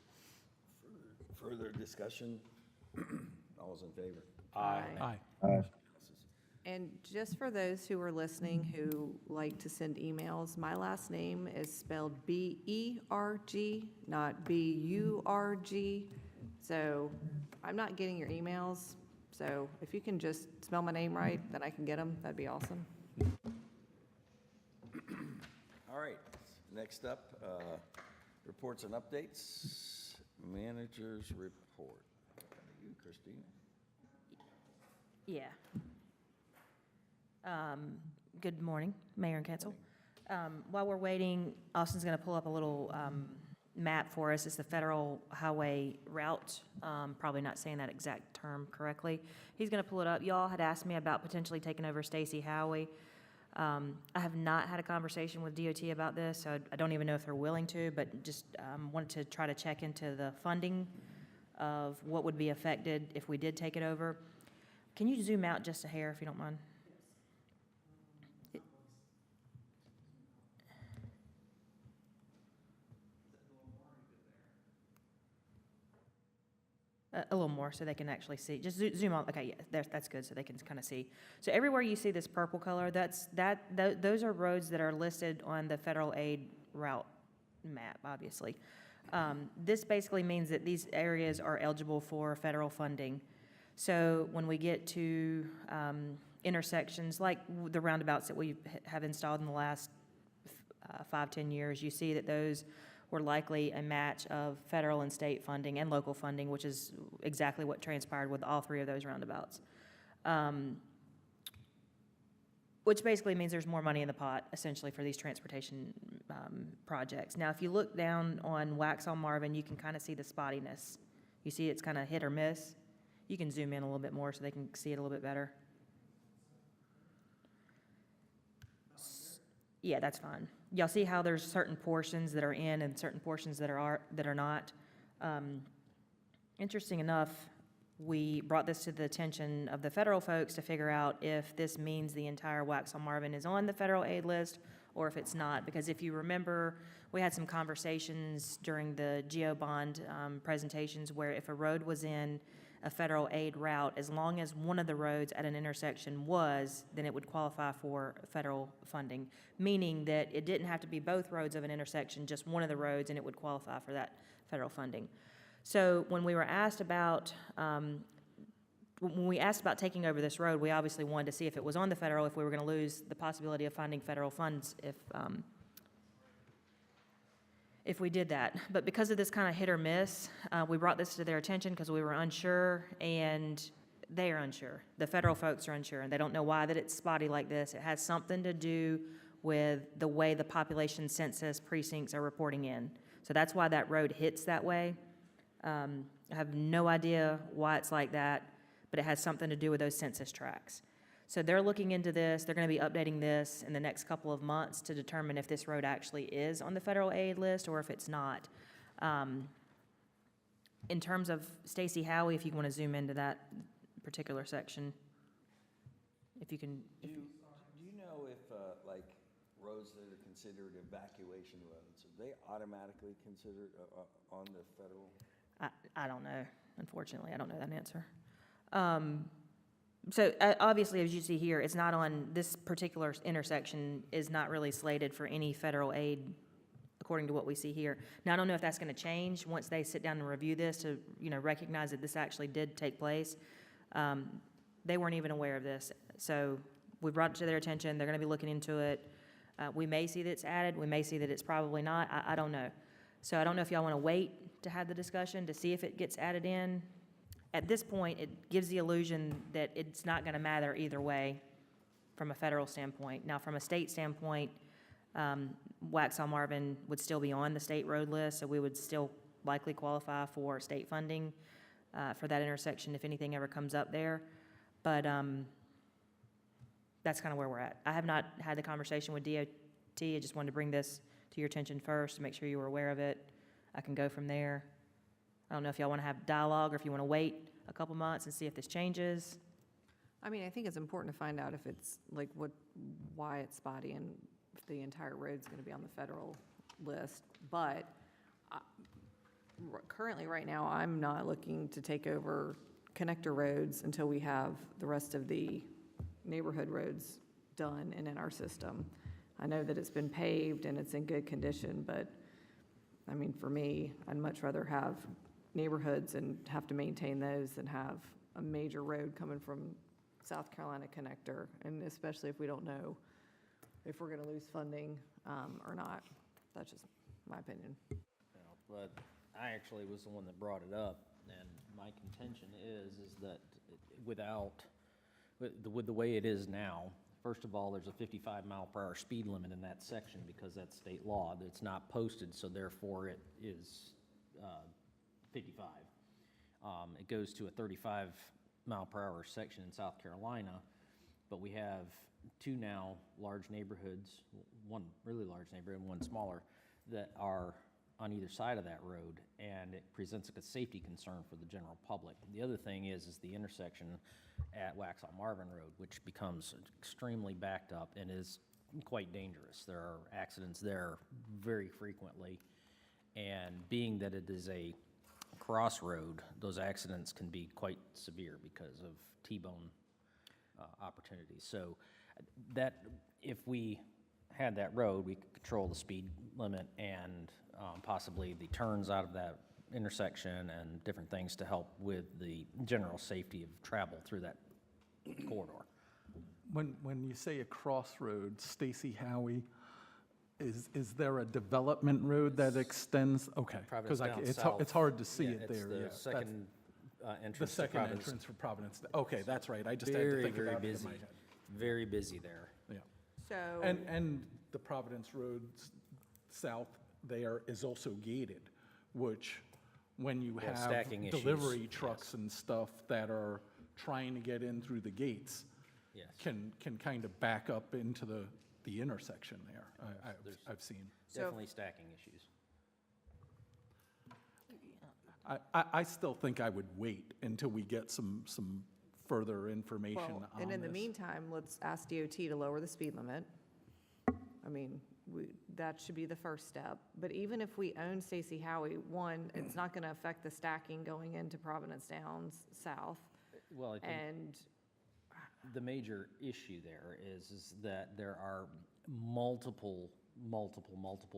Further discussion? All's in favor? Aye. Aye. And just for those who are listening who like to send emails, my last name is spelled B-E-R-G, not B-U-R-G. So I'm not getting your emails. So if you can just spell my name right, then I can get them. That'd be awesome. All right, next up, reports and updates. Managers report. You, Christina? Yeah. Good morning, Mayor and Council. While we're waiting, Austin's going to pull up a little map for us. It's the federal highway route. Probably not saying that exact term correctly. He's going to pull it up. Y'all had asked me about potentially taking over Stacy Howie. I have not had a conversation with DOT about this, so I don't even know if they're willing to, but just wanted to try to check into the funding of what would be affected if we did take it over. Can you zoom out just a hair, if you don't mind? A little more so they can actually see. Just zoom on. Okay, yeah, that's good. So they can kind of see. So everywhere you see this purple color, those are roads that are listed on the federal aid route map. Obviously, this basically means that these areas are eligible for federal funding. So when we get to intersections like the roundabouts that we have installed in the last 5-10 years, you see that those or likely a match of federal and state funding and local funding, which is exactly what transpired with all three of those roundabouts. Which basically means there's more money in the pot, essentially, for these transportation projects. Now, if you look down on Waxhaw Marvin, you can kind of see the spottiness. You see it's kind of hit or miss. You can zoom in a little bit more so they can see it a little bit better. Yeah, that's fine. Y'all see how there's certain portions that are in and certain portions that are not? Interesting enough, we brought this to the attention of the federal folks to figure out if this means the entire Waxhaw Marvin is on the federal aid list or if it's not. Because if you remember, we had some conversations during the GEO bond presentations where if a road was in a federal aid route, as long as one of the roads at an intersection was, then it would qualify for federal funding, meaning that it didn't have to be both roads of an intersection, just one of the roads, and it would qualify for that federal funding. So when we were asked about, taking over this road, we obviously wanted to see if it was on the federal, if we were going to lose the possibility of finding federal funds if we did that. But because of this kind of hit or miss, we brought this to their attention because we were unsure, and they are unsure. The federal folks are unsure, and they don't know why that it's spotty like this. It has something to do with the way the population census precincts are reporting in. So that's why that road hits that way. I have no idea why it's like that, but it has something to do with those census tracts. So they're looking into this. They're going to be updating this in the next couple of months to determine if this road actually is on the federal aid list or if it's not. In terms of Stacy Howie, if you want to zoom into that particular section, if you can. Do you know if, like, roads that are considered evacuation roads, are they automatically considered on the federal? I don't know, unfortunately. I don't know that answer. So obviously, as you see here, it's not on, this particular intersection is not really slated for any federal aid, according to what we see here. Now, I don't know if that's going to change once they sit down and review this to, recognize that this actually did take place. They weren't even aware of this. So we brought it to their attention. They're going to be looking into it. We may see that it's added. We may see that it's probably not. I don't know. So I don't know if y'all want to wait to have the discussion to see if it gets added in. At this point, it gives the illusion that it's not going to matter either way from a federal standpoint. Now, from a state standpoint, Waxhaw Marvin would still be on the state road list, so we would still likely qualify for state funding for that intersection if anything ever comes up there. But that's kind of where we're at. I have not had the conversation with DOT. I just wanted to bring this to your attention first to make sure you were aware of it. I can go from there. I don't know if y'all want to have dialogue or if you want to wait a couple months and see if this changes. I mean, I think it's important to find out if it's, like, why it's spotty and if the entire road's going to be on the federal list. But currently, right now, I'm not looking to take over connector roads until we have the rest of the neighborhood roads done and in our system. I know that it's been paved and it's in good condition, but, I mean, for me, I'd much rather have neighborhoods and have to maintain those than have a major road coming from South Carolina Connector, and especially if we don't know if we're going to lose funding or not. That's just my opinion. But I actually was the one that brought it up, and my contention is that with the way it is now, first of all, there's a 55-mile-per-hour speed limit in that section because that's state law. It's not posted, so therefore it is 55. It goes to a 35-mile-per-hour section in South Carolina, but we have two now large neighborhoods, one really large neighborhood and one smaller, that are on either side of that road, and it presents a safety concern for the general public. The other thing is the intersection at Waxhaw Marvin Road, which becomes extremely backed up and is quite dangerous. There are accidents there very frequently, and being that it is a crossroad, those accidents can be quite severe because of T-bone opportunities. So that, if we had that road, we could control the speed limit and possibly the turns out of that intersection and different things to help with the general safety of travel through that corridor. When you say a crossroad, Stacy Howie, is there a development road that extends? Okay. Providence down Because south. it's hard to see Yeah, it it's there, the yeah. That's second the entrance to second Providence. entrance for Providence. Okay, that's right. I just had to Very, think very about it in busy, my head. very busy there. Yeah. So, And the Providence Road south there is also gated, which when you Yeah, have stacking issues, delivery yes. trucks and stuff that are trying to get in through the gates, Yes. can kind of back up into the intersection there, I've seen. So- Definitely stacking issues. I still think I would wait until we get some further information on well, this. and in the meantime, let's ask DOT to lower the speed limit. I mean, that should be the first step. But even if we own Stacy Howie, one, it's not going to affect the stacking going into Providence Downs South. Well, I think And, the major issue there is that there are multiple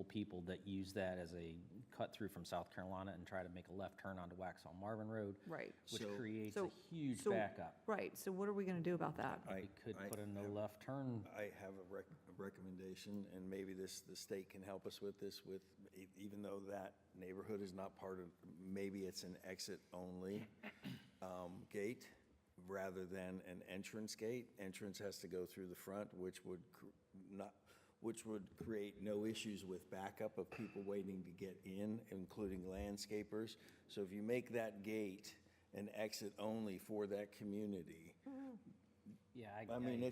people that use that as a cut through from South Carolina and try to make a left turn onto Waxhaw Marvin Road, right, which So- creates a So- huge so- backup. right. So what are we going to do about that? We could put a no left turn. I have a recommendation, and maybe the state can help us with this, even though that neighborhood is not part of, maybe it's an exit-only gate rather than an entrance gate. Entrance has to go through the front, which would create no issues with backup of people waiting to get in, including landscapers. So if you make that gate an exit only for that community, Yeah, I mean,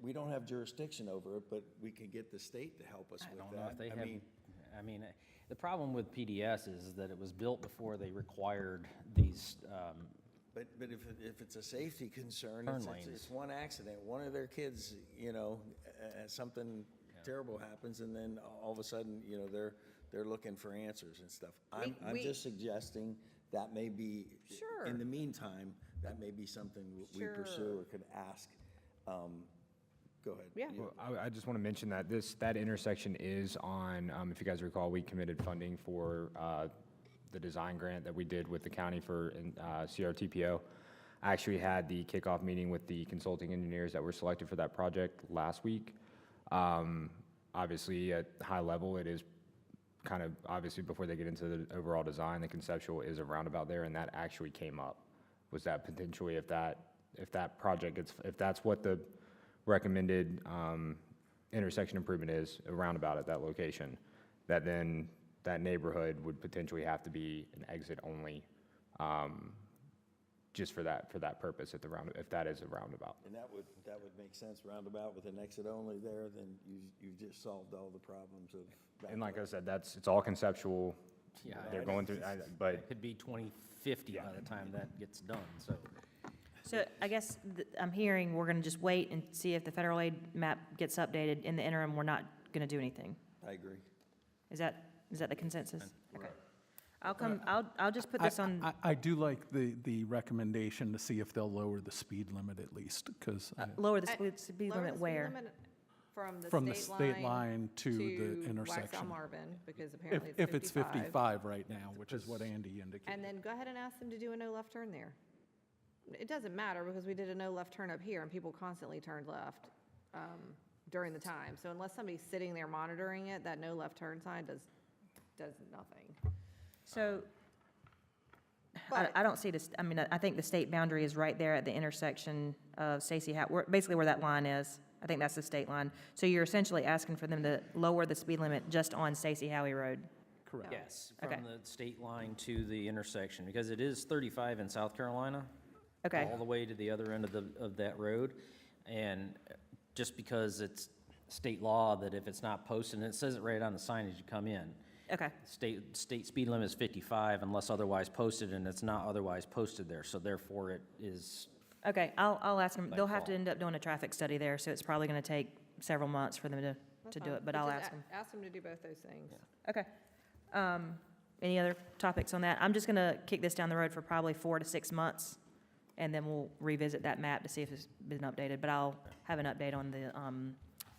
we don't have jurisdiction over it, but we can get the state to help us I with don't that. know if they I have, mean, the problem with PDS is that it was built before they required these, But if it's a safety concern, Turn it's lanes. one accident, one of their kids, something terrible happens, and then all of a sudden, they're looking for answers and stuff. I'm we- just suggesting that may be, Sure. in the meantime, that may be something we pursue Sure. or could ask. Go ahead. Yeah. You- Well, I just want to mention that that intersection is on, if you guys recall, we committed funding for the design grant that we did with the county for CRTPO. I actually had the kickoff meeting with the consulting engineers that were selected for that project last week. Obviously, at high level, it is kind of, obviously, before they get into the overall design, the conceptual is a roundabout there, and that actually came up. Was that potentially, if that project gets, if that's what the recommended intersection improvement is, a roundabout at that location, that then that neighborhood would potentially have to be an exit only, just for that purpose at the if that is a roundabout. And that would make sense, roundabout with an exit only there, then you've just solved all the problems of. And like I said, it's all conceptual. Yeah, They're going through, but it could be 2050 by the time that gets done, so. So I guess I'm hearing we're going to just wait and see if the federal aid map gets updated. In the interim, we're not going to do anything. I agree. Is that the consensus? Okay. I'll just put this on, I do like the recommendation to see if they'll lower the speed limit at least, because lower the speed Lower the speed limit where? limit from the state line to the intersection. Waxaw Marvin, because apparently If it's 55. 55 right now, which is what Andy indicated. And then go ahead and ask them to do a no left turn there. It doesn't matter, because we did a no left turn up here, and people constantly turned left during the time. So unless somebody's sitting there monitoring it, that no left turn sign does nothing. So, But- I don't see this, I mean, I think the state boundary is right there at the intersection of Stacy Howe, basically where that line is. I think that's the state line. So you're essentially asking for them to lower the speed limit just on Stacy Howie Road. Correct. Yes, Okay. from the state line to the intersection, because it is 35 in South Carolina. Okay. All the way to the other end of that road. And just because it's state law that if it's not posted, and it says it right on the sign as you come in, Okay, state speed limit is 55 unless otherwise posted, and it's not otherwise posted there, so therefore it is, okay, I'll ask them, By they'll have to default. end up doing a traffic study there, so it's probably going to take several months for them to do it, but I'll ask them. Ask them to do both those things. Okay. Any other topics on that? I'm just going to kick this down the road for probably 4 to 6 months, and then we'll revisit that map to see if it's been updated, but I'll have an update on the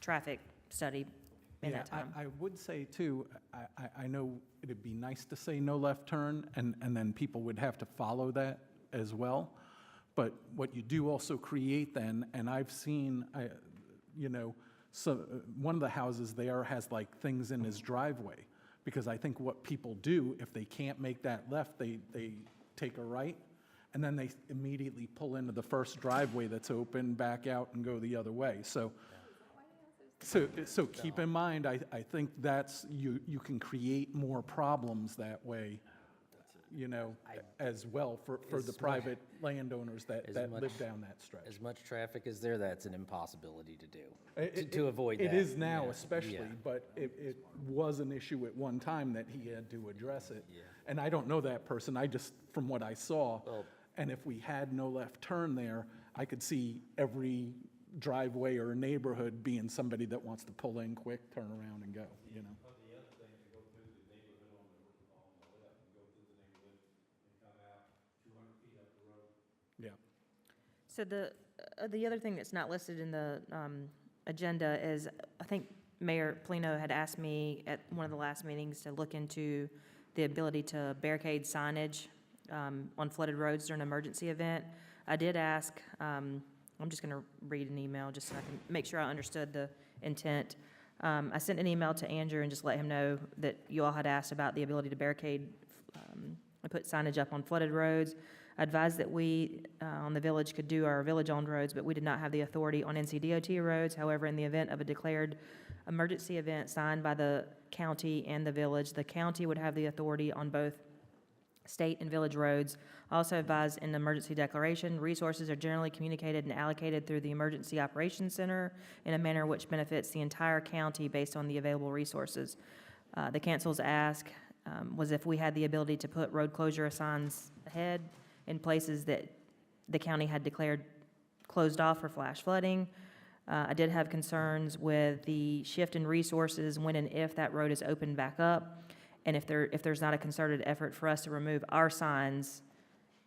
traffic study in that time. I would say too, I know it'd be nice to say no left turn, and then people would have to follow that as well. But what you do also create then, and I've seen, So one of the houses there has like things in his driveway, because I think what people do, if they can't make that left, they take a right, and then they immediately pull into the first driveway that's open, back out, and go the other way. So keep in mind, I think that's, you can create more problems that way, you know, as well for the private landowners that live down that stretch. As much traffic as there, that's an impossibility to do, to avoid that. It is now Yeah, especially, yeah. but it was an issue at one time that he had to address it. Yeah. And I don't know that person, I just, from what I saw, Well- and if we had no left turn there, I could see every driveway or neighborhood being somebody that wants to pull in quick, turn around and go, you know? Yeah. So the other thing that's not listed in the agenda is, I think Mayor Polino had asked me at one of the last meetings to look into the ability to barricade signage on flooded roads during an emergency event. I did ask, I'm just going to read an email just so I can make sure I understood the intent. I sent an email to Andrew and just let him know that you all had asked about the ability to barricade and put signage up on flooded roads. I advised that we, on the village, could do our village-owned roads, but we did not have the authority on NCDOT roads. However, in the event of a declared emergency event signed by the county and the village, the county would have the authority on both state and village roads. Also advised in the emergency declaration, resources are generally communicated and allocated through the Emergency Operations Center in a manner which benefits the entire county based on the available resources. The council's ask was if we had the ability to put road closure signs ahead in places that the county had declared closed off for flash flooding. I did have concerns with the shift in resources when and if that road is opened back up, and if there's not a concerted effort for us to remove our signs,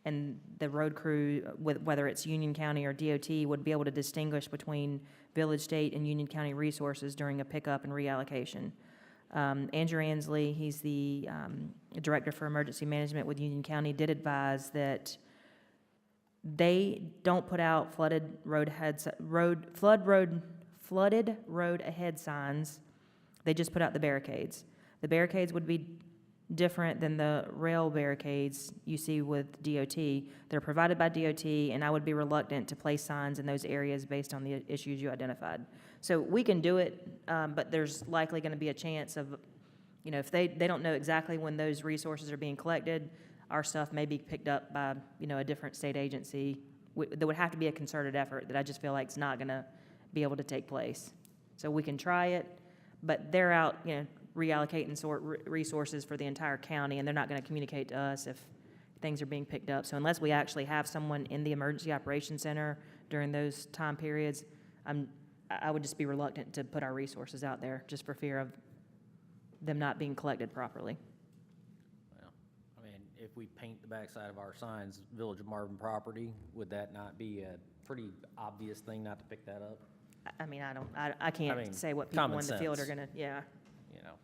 and the road crew, whether it's Union County or DOT, would be able to distinguish between village, state, and Union County resources during a pickup and reallocation. Andrew Ansley, he's the Director for Emergency Management with Union County, did advise that they don't put out flooded road ahead signs. They just put out the barricades. The barricades would be different than the rail barricades you see with DOT. They're provided by DOT, and I would be reluctant to place signs in those areas based on the issues you identified. So we can do it, but there's likely going to be a chance of, you know, if they don't know exactly when those resources are being collected, our stuff may be picked up by, you know, a different state agency. There would have to be a concerted effort that I just feel like is not going to be able to take place. So we can try it, but they're out, you know, reallocating resources for the entire county, and they're not going to communicate to us if things are being picked up. So unless we actually have someone in the Emergency Operations Center during those time periods, I would just be reluctant to put our resources out there just for fear of them not being collected properly. Well, I mean, if we paint the backside of our signs, Village of Marvin property, would that not be a pretty obvious thing not to pick that up? I mean, I can't mean, say what people common in the field are sense. gonna, yeah. You know,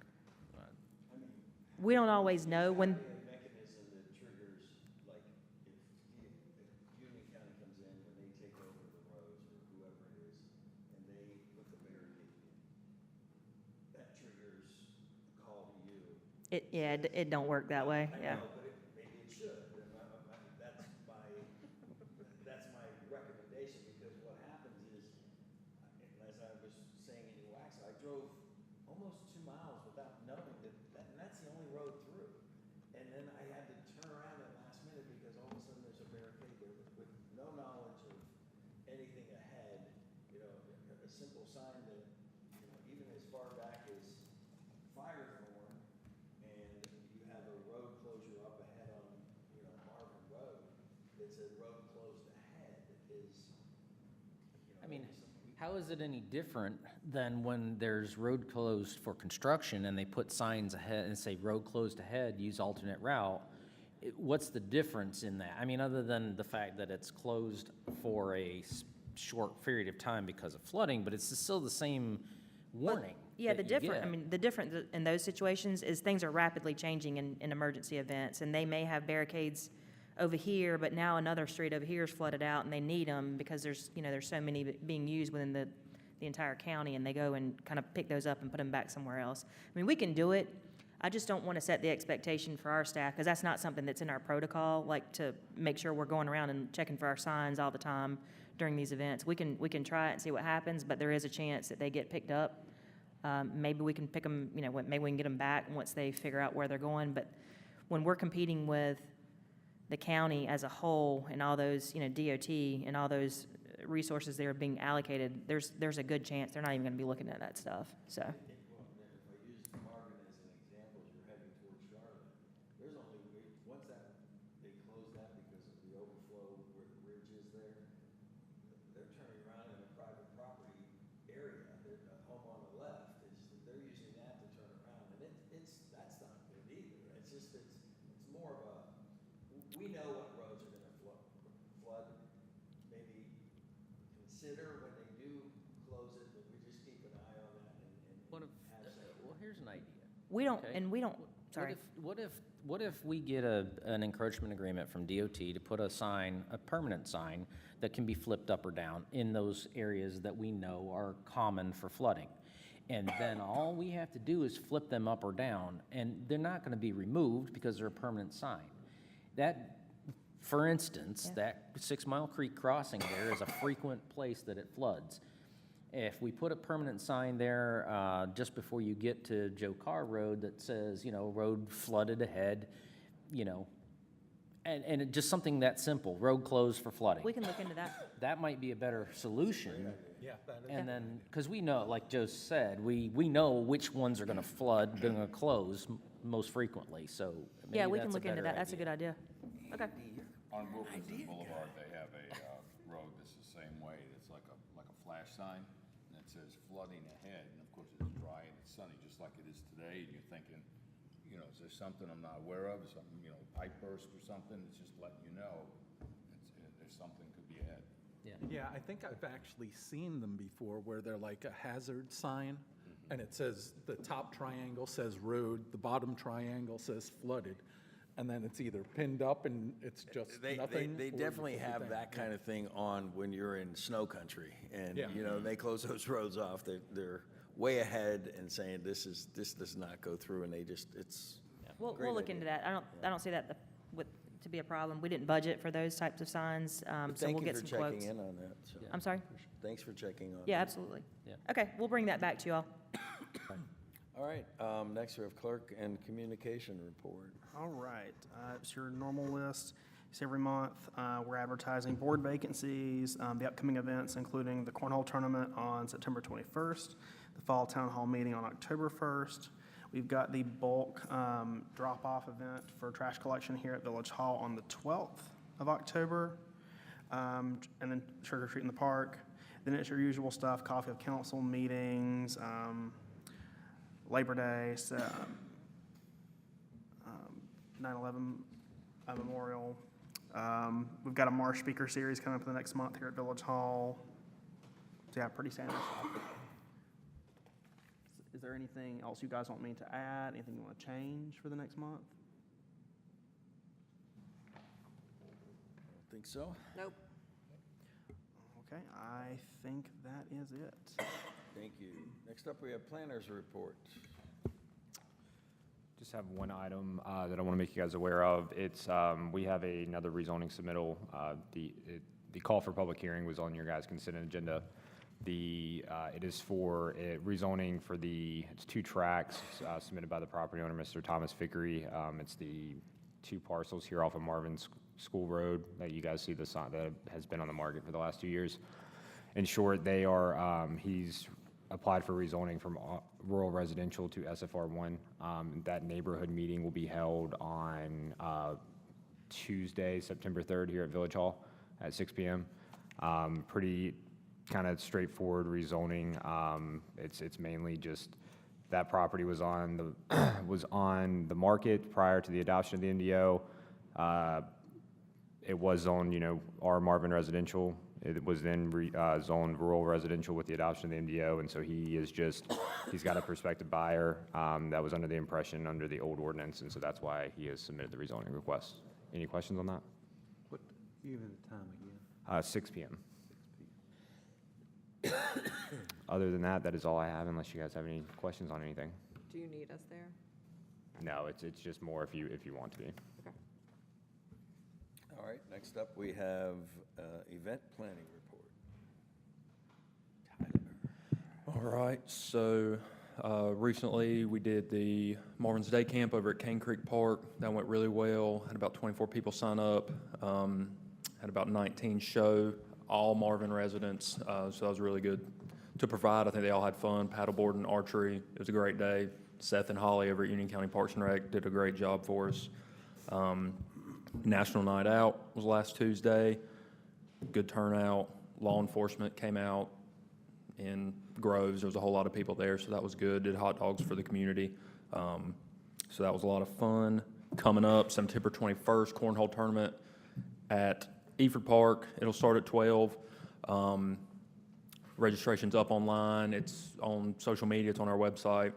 We don't always know when, Mechanism that triggers, like, if Union County comes in and they take over the roads or whoever it is, and they put the barricade in, that triggers a call to you. it don't work that way, yeah. I know, but maybe it should, and that's my recommendation, because what happens is, as I was saying in Waxaw, I drove almost 2 miles without knowing and that's the only road through. And then I had to turn around at last minute because all of a sudden there's a barricade there with no knowledge of anything ahead, you know, a simple sign that, you know, even as far back as Firethorn, and you have a road closure up ahead on, you know, Marvin Road, that said road closed ahead is, you know. I mean, maybe some- how is it any different than when there's road closed for construction and they put signs ahead and say road closed ahead, use alternate route? What's the difference in that? I mean, other than the fact that it's closed for a short period of time because of flooding, but it's still the same warning. Yeah, the that you different, I get. mean, the difference in those situations is things are rapidly changing in emergency events, and they may have barricades over here, but now another street over here is flooded out, and they need them because there's, you know, there's so many being used within the entire county, and they go and kind of pick those up and put them back somewhere else. I mean, we can do it. I just don't want to set the expectation for our staff, because that's not something that's in our protocol, like to make sure we're going around and checking for our signs all the time during these events. We can try it and see what happens, but there is a chance that they get picked up. Maybe we can pick them, you know, maybe we can get them back once they figure out where they're going. But when we're competing with the county as a whole and all those, you know, DOT and all those resources that are being allocated, there's a good chance they're not even going to be looking at that stuff, so. If I use Marvin as an example, as you're heading towards Charlotte, there's only, once they close that because of the overflow where the ridge is there, they're turning around in a private property area, the home on the left, they're using that to turn around, and that's not good either. It's just, it's more of a, we know what roads are gonna flood, maybe consider when they do close it, that we just keep an eye on that and What if, have that. well, here's an idea. We don't, Okay. and we don't, sorry. What if we get an encroachment agreement from DOT to put a sign, a permanent sign, that can be flipped up or down in those areas that we know are common for flooding? And then all we have to do is flip them up or down, and they're not gonna be removed because they're a permanent sign. That, for instance, Yeah. that 6 Mile Creek crossing there is a frequent place that it floods. If we put a permanent sign there just before you get to Joe Carr Road that says, you know, road flooded ahead, you know, and just something that simple, road closed for flooding. We can look into that. That might be a better solution. Yeah, that is. And then, because we know, like Joe said, we know which ones are gonna flood, they're gonna close most frequently, so maybe Yeah, we can that's a look into better that. That's a idea. good idea. Okay. On Wilkinson Boulevard, they have a road that's the same way. It's like a flash sign that says flooding ahead, and of course it's dry and it's sunny, just like it is today, and you're thinking, you know, is there something I'm not aware of, something, you know, pipe burst or something? It's just letting you know there's something could be ahead. Yeah, I think I've actually seen them before where they're like a hazard sign, and it says, the top triangle says road, the bottom triangle says flooded, and then it's either pinned up and it's just nothing. They or definitely the have thing. that kind of thing on when you're in snow country. And, Yeah. you know, they close those roads off. They're way ahead and saying this does not go through, and they just, it's. We'll Great look idea. into that. I don't see that to be a problem. We didn't budget for those types of signs, so we'll get some Thank you for quotes. checking in on that. so. I'm sorry? Thanks for checking on. Yeah, that. absolutely. Yeah. Okay, we'll bring that back to you all. All right, next we have clerk and communication report. All right, it's your normal list. So every month, we're advertising board vacancies, the upcoming events, including the Cornhole Tournament on September 21st, the Fall Town Hall Meeting on October 1st. We've got the bulk drop-off event for trash collection here at Village Hall on the 12th of October, and then trick or treat in the park. Then it's your usual stuff, coffee of council meetings, Labor Day, 9/11 memorial. We've got a March speaker series coming up in the next month here at Village Hall. So yeah, pretty standard stuff. Is there anything else you guys want me to add? Anything you want to change for the next month? Think so? Nope. Okay, I think that is it. Thank you. Next up, we have planners report. Just have one item that I want to make you guys aware of. It's, we have another rezoning submittal. The call for public hearing was on your guys' consent agenda. It is for rezoning for it's 2 tracks submitted by the property owner, Mr. Thomas Vickery. It's the 2 parcels here off of Marvin School Road that you guys see the sign that has been on the market for the last 2 years. In short, they are, he's applied for rezoning from rural residential to SFR1. That neighborhood meeting will be held on Tuesday, September 3rd here at Village Hall at 6 p.m. Pretty kind of straightforward rezoning. It's mainly just that property was on the market prior to the adoption of the NDO. It was zoned, you know, R Marvin residential. It was then zoned rural residential with the adoption of the MDO, and so he's got a prospective buyer that was under the impression under the old ordinance, and so that's why he has submitted the rezoning request. Any questions on that? What, even the time again? 6 p.m. Other than that, that is all I have, unless you guys have any questions on anything. Do you need us there? No, it's just more if you want to be. All right, next up, we have event planning report. All right, so recently we did the Marvin's Day Camp over at Cane Creek Park. That went really well. Had about 24 people sign up. Had about 19 show, all Marvin residents. So that was really good to provide. I think they all had fun, paddleboarding, archery. It was a great day. Seth and Holly over at Union County Parks and Rec did a great job for us. National Night Out was last Tuesday. Good turnout. Law enforcement came out in Groves. There was a whole lot of people there, so that was good. Did hot dogs for the community. So that was a lot of fun. Coming up, September 21st, Cornhole Tournament at Eford Park. It'll start at 12. Registration's up online. It's on social media. It's on our website.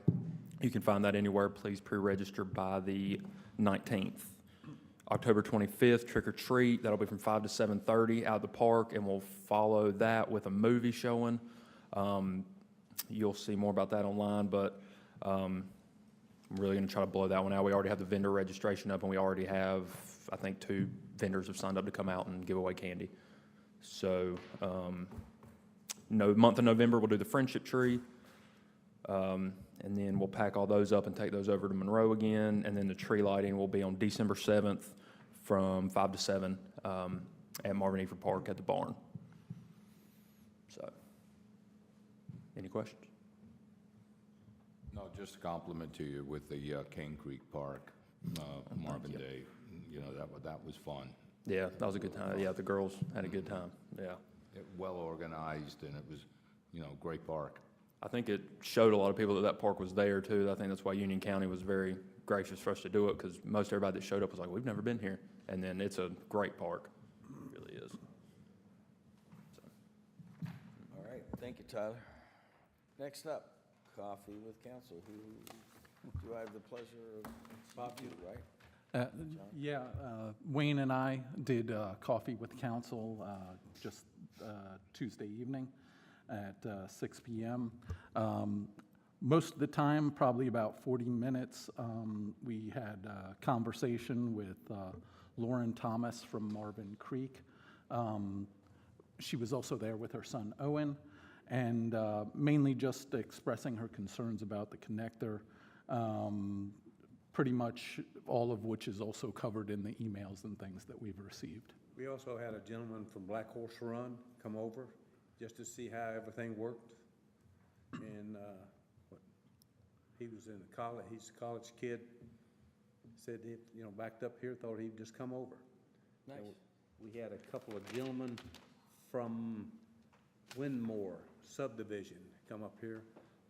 You can find that anywhere. Please pre-register by the 19th. October 25th, Trick or Treat. That'll be from 5 to 7:30 out at the park, and we'll follow that with a movie showing. You'll see more about that online, but I'm really going to try to blow that one out. We already have the vendor registration up, and we already have, I think, 2 vendors have signed up to come out and give away candy. So, month of November, we'll do the Friendship Tree. And then we'll pack all those up and take those over to Monroe again. And then the tree lighting will be on December 7th from 5 to 7 at Marvin Eford Park at the barn. So, any questions? No, just a compliment to you with the Cane Creek Park, Marvin Day. You know, that was fun. Yeah, that was a good time. Yeah, the girls had a good time. Yeah. Well organized, and it was, great park. I think it showed a lot of people that park was there too. I think that's why Union County was very gracious for us to do it, because most everybody that showed up was like, we've never been here. And then it's a great park. It really is. So. All right, thank you, Tyler. Next up, Coffee with Council. Who do I have the pleasure of Bob, you, right? Wayne and I did coffee with council just Tuesday evening at 6 p.m. Most of the time, probably about 40 minutes, we had a conversation with Lauren Thomas from Marvin Creek. She was also there with her son Owen, and mainly just expressing her concerns about the connector. Pretty much all of which is also covered in the emails and things that we've received. We also had a gentleman from Black Horse Run come over just to see how everything worked. And he was in college, he's a college kid, said he, backed up here, thought he'd just come over. Nice. And we had a couple of gentlemen from Winmore subdivision come up here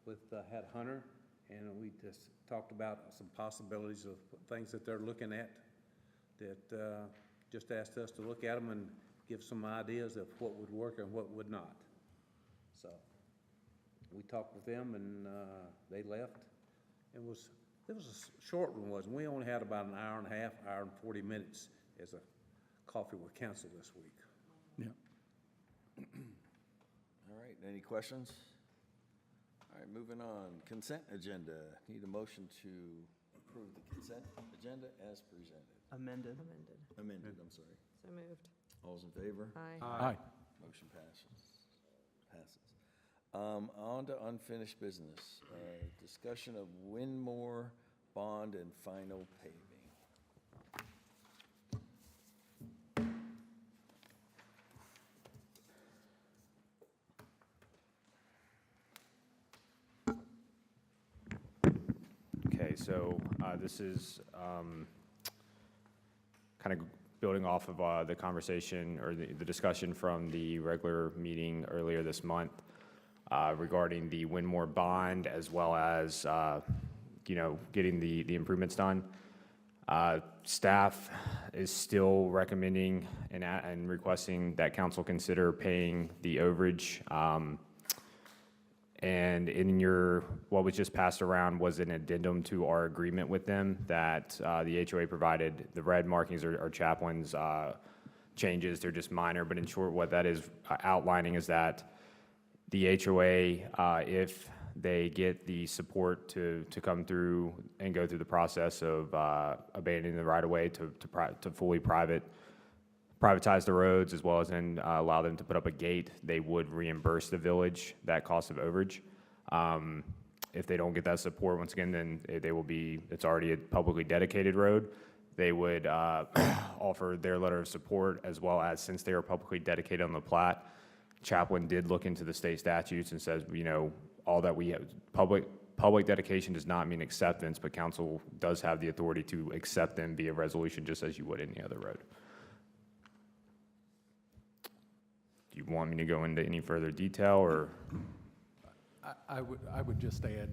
with, had Hunter, and we just talked about some possibilities of things that they're looking at, that just asked us to look at them and give some ideas of what would work and what would not. So we talked with them, and they left. It was a short one, wasn't it? We only had about an hour and a half, hour and 40 minutes as a coffee with council this week. Yeah. All right, any questions? All right, moving on. Consent agenda. Need a motion to approve the consent agenda as presented. Amended. Amended, I'm sorry. So moved. All's in favor? Aye. Aye. Motion passes. On to unfinished business. Discussion of Winmore bond and final paving. Okay, so this is kind of building off of the conversation or the discussion from the regular meeting earlier this month regarding the Winmore bond, as well as, getting the improvements done. Staff is still recommending and requesting that council consider paying the overage. And in what was just passed around was an addendum to our agreement with them that the HOA provided. The red markings are Chaplain's changes. They're just minor, but in short, what that is outlining is that The HOA, if they get the support to come through and go through the process of abandoning the right-of-way to fully privatize the roads, as well as then allow them to put up a gate, they would reimburse the village that cost of overage. If they don't get that support, once again, then they will be, it's already a publicly dedicated road. They would offer their letter of support, as well as, since they are publicly dedicated on the plat, Chaplin did look into the state statutes and says, you know, all that we have, public dedication does not mean acceptance, but council does have the authority to accept them via resolution, just as you would any other road. Do you want me to go into any further detail, or? I would just add,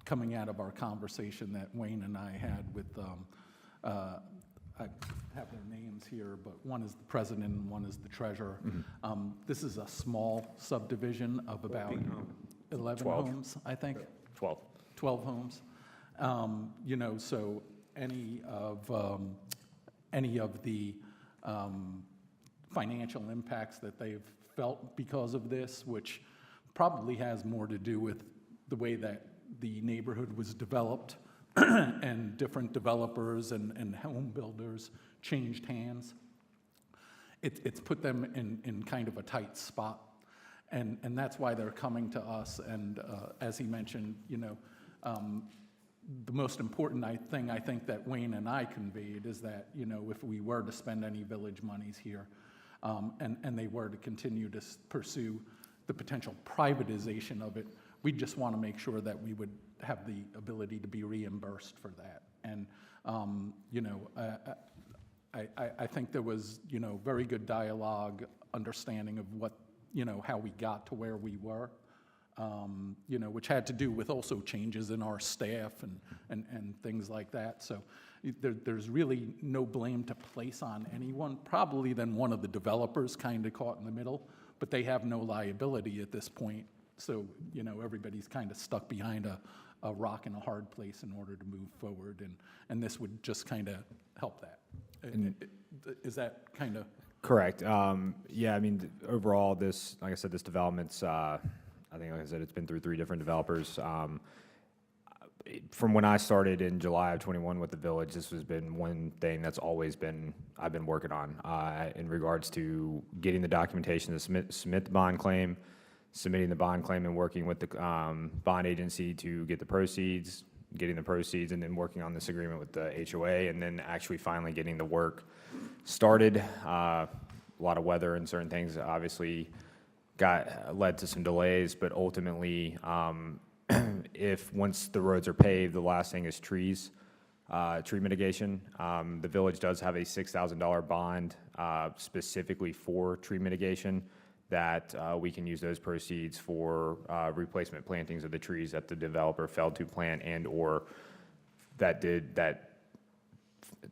coming out of our conversation that Wayne and I had with, I have their names here, but one is the president and one is the treasurer. This is a small subdivision of about 11 12. homes, I think. 12. 12 homes. You know, so any of the financial impacts that they've felt because of this, which probably has more to do with the way that the neighborhood was developed and different developers and home builders changed hands. It's put them in kind of a tight spot. And that's why they're coming to us. And as he mentioned, you know, the most important thing I think that Wayne and I conveyed is that, you know, if we were to spend any village monies here, and they were to continue to pursue the potential privatization of it, we just want to make sure that we would have the ability to be reimbursed for that. And, you know, I think there was, you know, very good dialogue, understanding of what, you know, how we got to where we were, you know, which had to do with also changes in our staff and things like that. So there's really no blame to place on anyone, probably then one of the developers kind of caught in the middle, but they have no liability at this point. So, you know, everybody's kind of stuck behind a rock and a hard place in order to move forward, and this would just kind of help that. Is that kind of? Correct. Yeah, I mean, overall, this, like I said, this development's, I think, like I said, it's been through 3 different developers. From when I started in July of 21 with the village, this has been one thing that's always been, I've been working on in regards to getting the documentation to submit the bond claim, submitting the bond claim and working with the bond agency to get the proceeds, getting the proceeds, and then working on this agreement with the HOA, and then actually finally getting the work started. A lot of weather and certain things obviously led to some delays, but ultimately, if once the roads are paved, the last thing is trees, tree mitigation. The village does have a $6,000 bond specifically for tree mitigation that we can use those proceeds for replacement plantings of the trees that the developer failed to plant and or that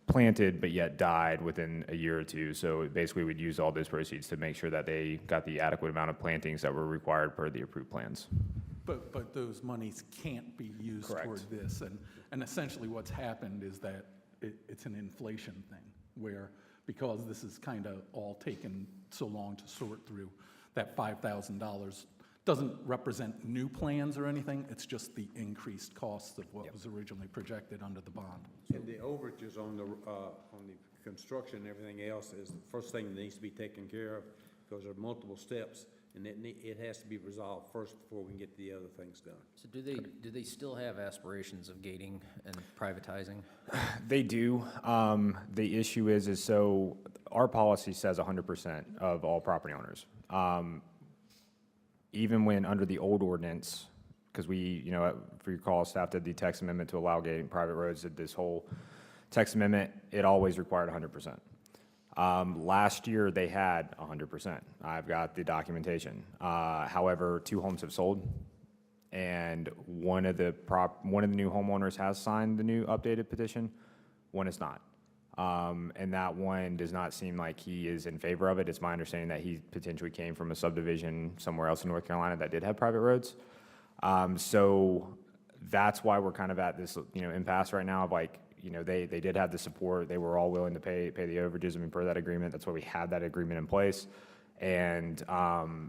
planted but yet died within a year or two. So basically we'd use all those proceeds to make sure that they got the adequate amount of plantings that were required per the approved plans. But those monies can't be used Correct. toward this, and essentially what's happened is that it's an inflation thing, where because this is kind of all taken so long to sort through, that $5,000 doesn't represent new plans or anything, it's just the increased cost of what was originally projected under the bond. And the overages on the construction and everything else is the first thing that needs to be taken care of, because there are multiple steps, and it has to be resolved first before we can get the other things done. So do they still have aspirations of gating and privatizing? They do. The issue is so our policy says 100% of all property owners. Even when under the old ordinance, because we, you know, if you recall, staff did the text amendment to allow gating private roads, did this whole text amendment, it always required 100%. Last year, they had 100%. I've got the documentation. However, 2 homes have sold, and one of the new homeowners has signed the new updated petition. One is not. And that one does not seem like he is in favor of it. It's my understanding that he potentially came from a subdivision somewhere else in North Carolina that did have private roads. So that's why we're kind of at this, you know, impasse right now of like, you know, they did have the support. They were all willing to pay the overages. I mean, per that agreement, that's why we had that agreement in place. and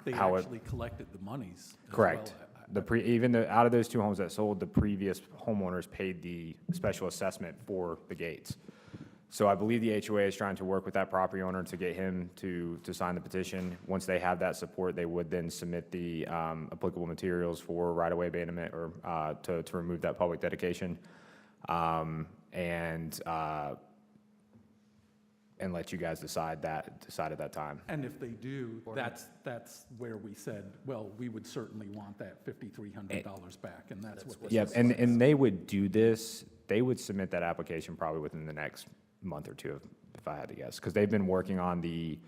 They how it, actually collected the monies as correct. well. Even out of those 2 homes that sold, the previous homeowners paid the special assessment for the gates. So I believe the HOA is trying to work with that property owner to get him to sign the petition. Once they have that support, they would then submit the applicable materials for right-of-way abandonment or to remove that public dedication. And let you guys decide at that time. And if they do, that's where we said, well, we would certainly want that $5,300 back, and that's what. Yep, and they would do this, they would submit that application probably within the next month or two, if I had to guess, because they've been working on the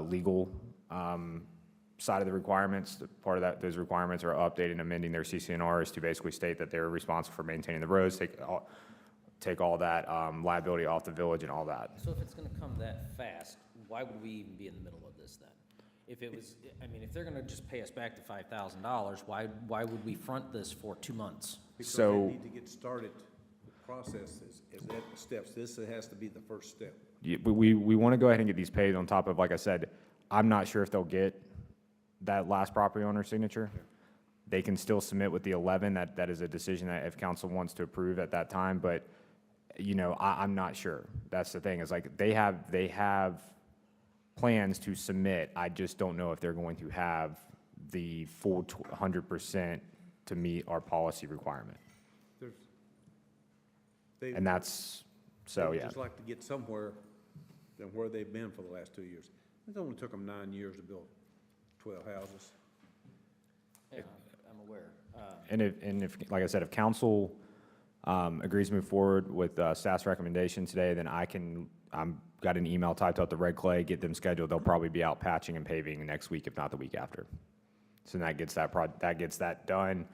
legal side of the requirements. Part of that, those requirements are updating and amending their CCNRs to basically state that they're responsible for maintaining the roads, take all that liability off the village and all that. So if it's gonna come that fast, why would we even be in the middle of this then? If it was, I mean, if they're gonna just pay us back the $5,000, why would we front this for 2 months? Because So- they need to get started, the process is at the steps. This has to be the first step. We want to go ahead and get these paid on top of, like I said, I'm not sure if they'll get that last property owner signature. They can still submit with the 11, that is a decision that if council wants to approve at that time, but, you know, I'm not sure. That's the thing, is like, they have plans to submit, I just don't know if they're going to have the full 100% to meet our policy requirement. They And that's, so, would yeah. just like to get somewhere than where they've been for the last 2 years. It only took them 9 years to build 12 houses. Yeah, I'm aware. And if, like I said, if council agrees to move forward with staff's recommendation today, then I'm got an email typed out to Red Clay, get them scheduled. They'll probably be out patching and paving next week, if not the week after. So that gets that done.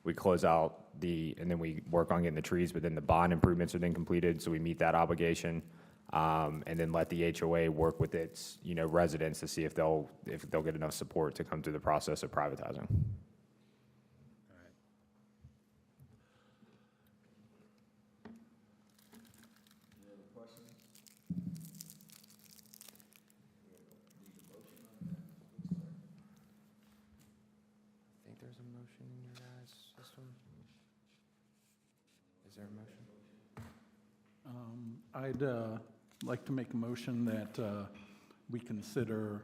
We close out and then we work on getting the trees, but then the bond improvements are then completed, so we meet that obligation. And then let the HOA work with its, residents to see if they'll get enough support to come through the process of privatizing. I think there's a motion in your guys' system. Is there a motion? I'd like to make a motion that we consider,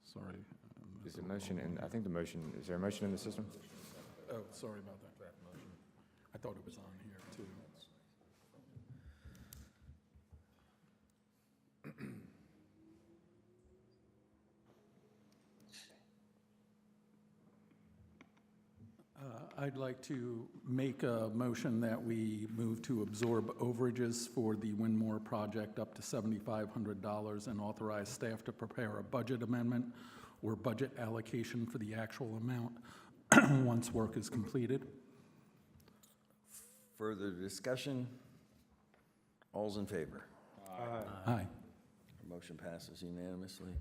sorry. Is the motion, and I think the motion, is there a motion in the system? Oh, sorry about that. I thought it was on here, too. I'd like to make a motion that we move to absorb overages for the Winmore project up to $7,500 and authorize staff to prepare a budget amendment or budget allocation for the actual amount once work is completed. Further discussion? All's in favor? Aye. Motion passes unanimously.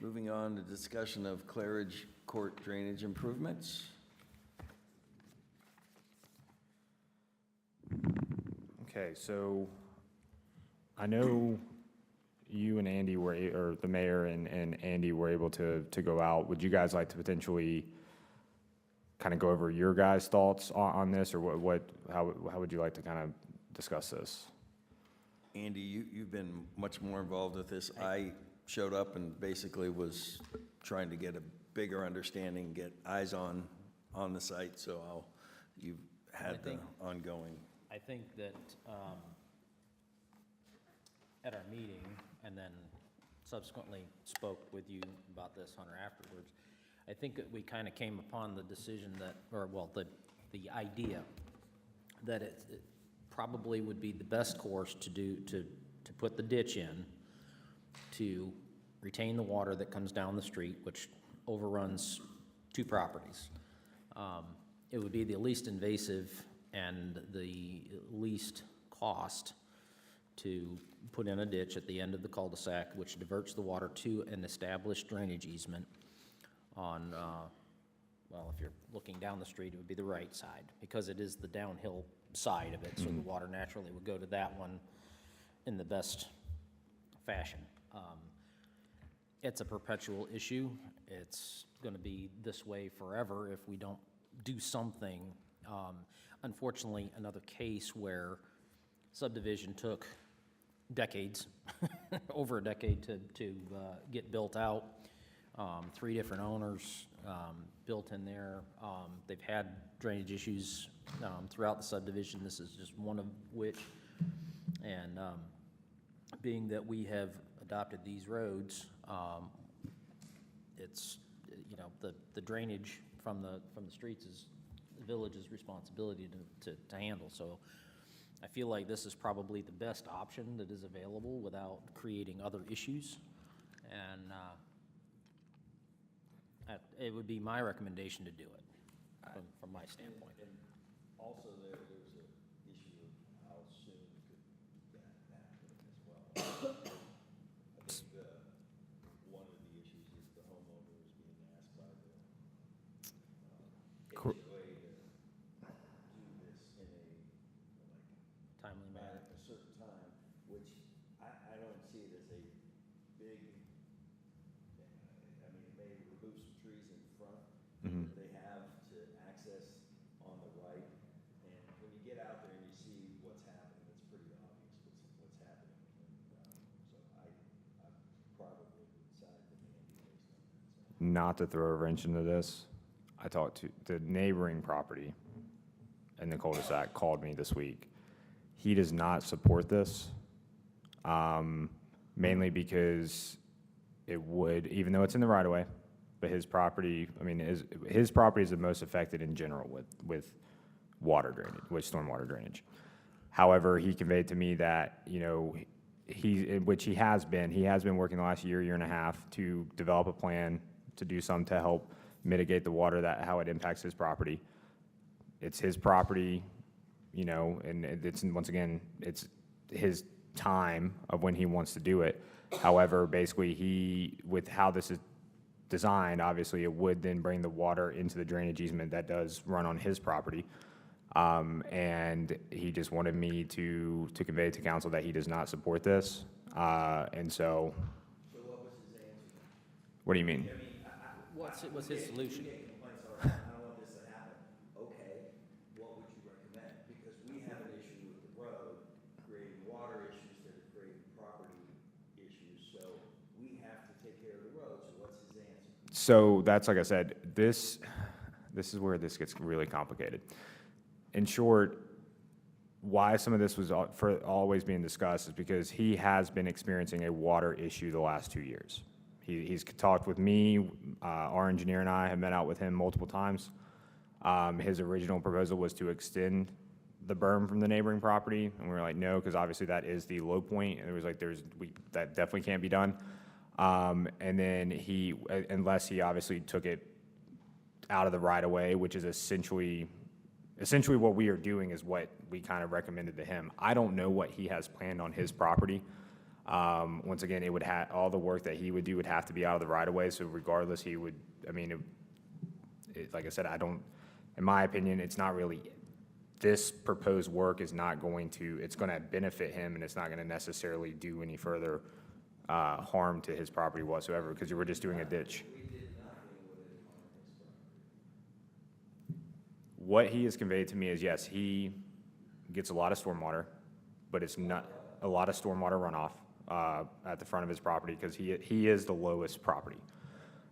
Moving on to discussion of Claridge Court drainage improvements. Okay, so I know you and Andy or the mayor and Andy were able to go out. Would you guys like to potentially kind of go over your guys' thoughts on this, or how would you like to kind of discuss this? Andy, you've been much more involved with this. I showed up and basically was trying to get a bigger understanding, get eyes on the site, so you've had the ongoing. I think that at our meeting, and then subsequently spoke with you about this, Hunter, afterwards, I think that we kind of came upon the decision the idea that it probably would be the best course to put the ditch in, to retain the water that comes down the street, which overruns 2 properties. It would be the least invasive and the least cost to put in a ditch at the end of the cul-de-sac, which diverts the water to an established drainage easement on, if you're looking down the street, it would be the right side, because it is the downhill side of it, so the water naturally would go to that one in the best fashion. it's a perpetual issue. It's going to be this way forever if we don't do something. Unfortunately, another case where subdivision took decades, over a decade to get built out. 3 different owners built in there. They've had drainage issues throughout the subdivision. This is just one of which. And being that we have adopted these roads, it's, you know, the drainage from the streets is the village's responsibility to handle. So I feel like this is probably the best option that is available without creating other issues. And it would be my recommendation to do it, from my standpoint. And also there's an issue of how soon could that happen as well. I think one of the issues is the homeowner is being asked by the HOA to do this in a, like, Timely manner. at a certain time, which I don't see it as a big, I mean, it may remove some trees in front that they have to access on the right. And when you get out there and you see what's happening, it's pretty obvious what's happening. And so I probably would side with Andy based on that. So. Not to throw a wrench into this, I talked to the neighboring property in the cul-de-sac called me this week. He does not support this, mainly because it would, even though it's in the right of way, but his property, I mean, his property is the most affected in general with water drainage, with stormwater drainage. However, he conveyed to me that, you know, which he has been working the last year and a half to develop a plan to do some to help mitigate the water, how it impacts his property. It's his property, you know, and it's, once again, it's his time of when he wants to do it. However, basically with how this is designed, obviously it would then bring the water into the drainage easement that does run on his property. And he just wanted me to convey to council that he does not support this. And so. So what was his answer? What do you mean? What's his solution? You get complaints all the time, I don't want this to happen. Okay, what would you recommend? Because we have an issue with the road, creating water issues that are creating property issues, so we have to take care of the road, so what's his answer? So that's, like I said, this is where this gets really complicated. In short, why some of this was always being discussed is because he has been experiencing a water issue the last 2 years. He's talked with me, our engineer and I have met out with him multiple times. His original proposal was to extend the berm from the neighboring property, and we were like, no, because obviously that is the low point, and it was like, that definitely can't be done. And then unless he obviously took it out of the right of way, which is essentially what we are doing is what we kind of recommended to him. I don't know what he has planned on his property. Once again, it would all the work that he would do would have to be out of the right of way. So regardless, he would, I mean, like I said, in my opinion, it's not really, this proposed work is not going to, it's going to benefit him and it's not going to necessarily do any further harm to his property whatsoever because you were just doing a ditch. What he has conveyed to me is, yes, he gets a lot of stormwater, but it's not a lot of stormwater runoff at the front of his property because he is the lowest property.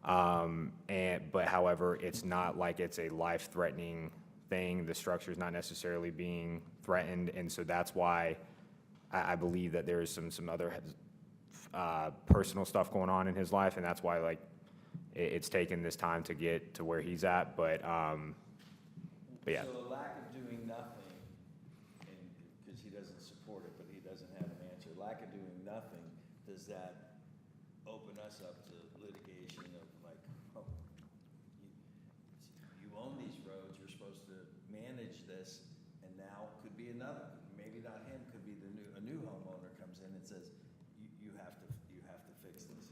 But however, it's not like it's a life-threatening thing. The structure is not necessarily being threatened, and so that's why I believe that there is some other personal stuff going on in his life, and that's why like it's taken this time to get to where he's at. But yeah. So a lack of doing nothing, and, because he doesn't support it, but he doesn't have an answer, lack of doing nothing, does that open us up to litigation of like, oh, you own these roads, you're supposed to manage this, and now could be another, maybe not him, could be a new homeowner comes in and says, you have to fix this.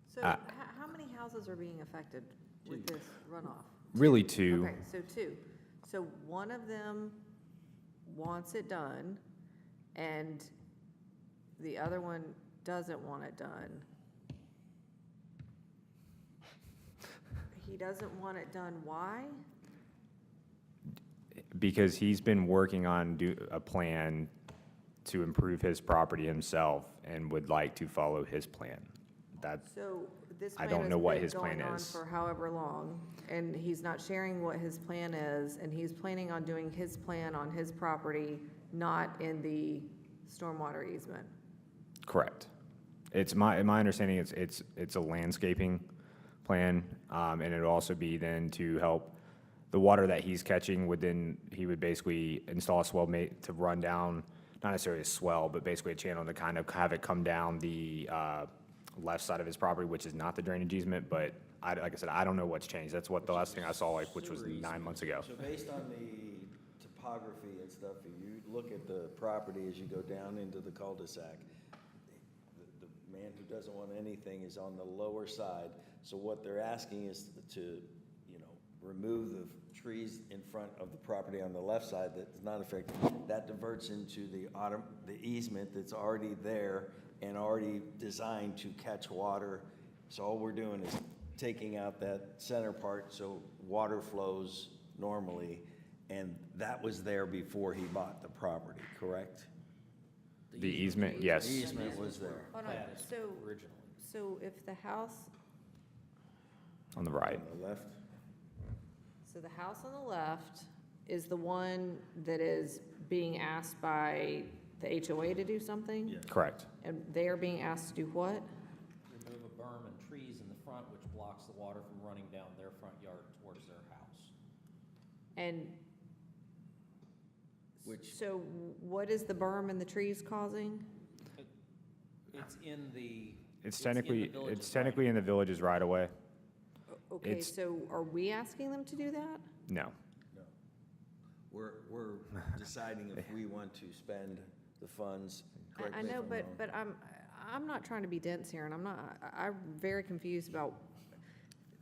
So how many houses are being affected with this runoff? Really two. Okay, so 2. So one of them wants it done, and the other one doesn't want it done. he doesn't want it done, why? Because he's been working on a plan to improve his property himself and would like to follow his plan. That's, So this I plan don't has know what been his plan going on is. for however long, and he's not sharing what his plan is, and he's planning on doing his plan on his property, not in the stormwater easement. correct. It's my understanding, it's a landscaping plan, and it'll also be then to help the water that he's catching he would basically install a swell to run down, not necessarily a swell, but basically a channel to kind of have it come down the left side of his property, which is not the drainage easement, but like I said, I don't know what's changed. That's what the last thing I saw, which was 9 months ago. So based on the topography and stuff, if you look at the property as you go down into the cul-de-sac, the man who doesn't want anything is on the lower side. So what they're asking is to, remove the trees in front of the property on the left side that's not affected. That diverts into the easement that's already there and already designed to catch water. So all we're doing is taking out that center part so water flows normally. And that was there before he bought the property, correct? The easement, yes. The easement was there. Hold on, so if the house, On the right. On the left? so the house on the left is the one that is being asked by the HOA to do something? Yeah. Correct. And they are being asked to do what? Remove a berm and trees in the front, which blocks the water from running down their front yard towards their house. And Which- so what is the berm and the trees causing? It's in the. It's in the technically, village's it's technically in the village's right of way. Okay, It's- so are we asking them to do that? No. No. We're deciding if we want to spend the funds. Correct I me if know, I'm but wrong. I'm not trying to be dense here, and I'm very confused about,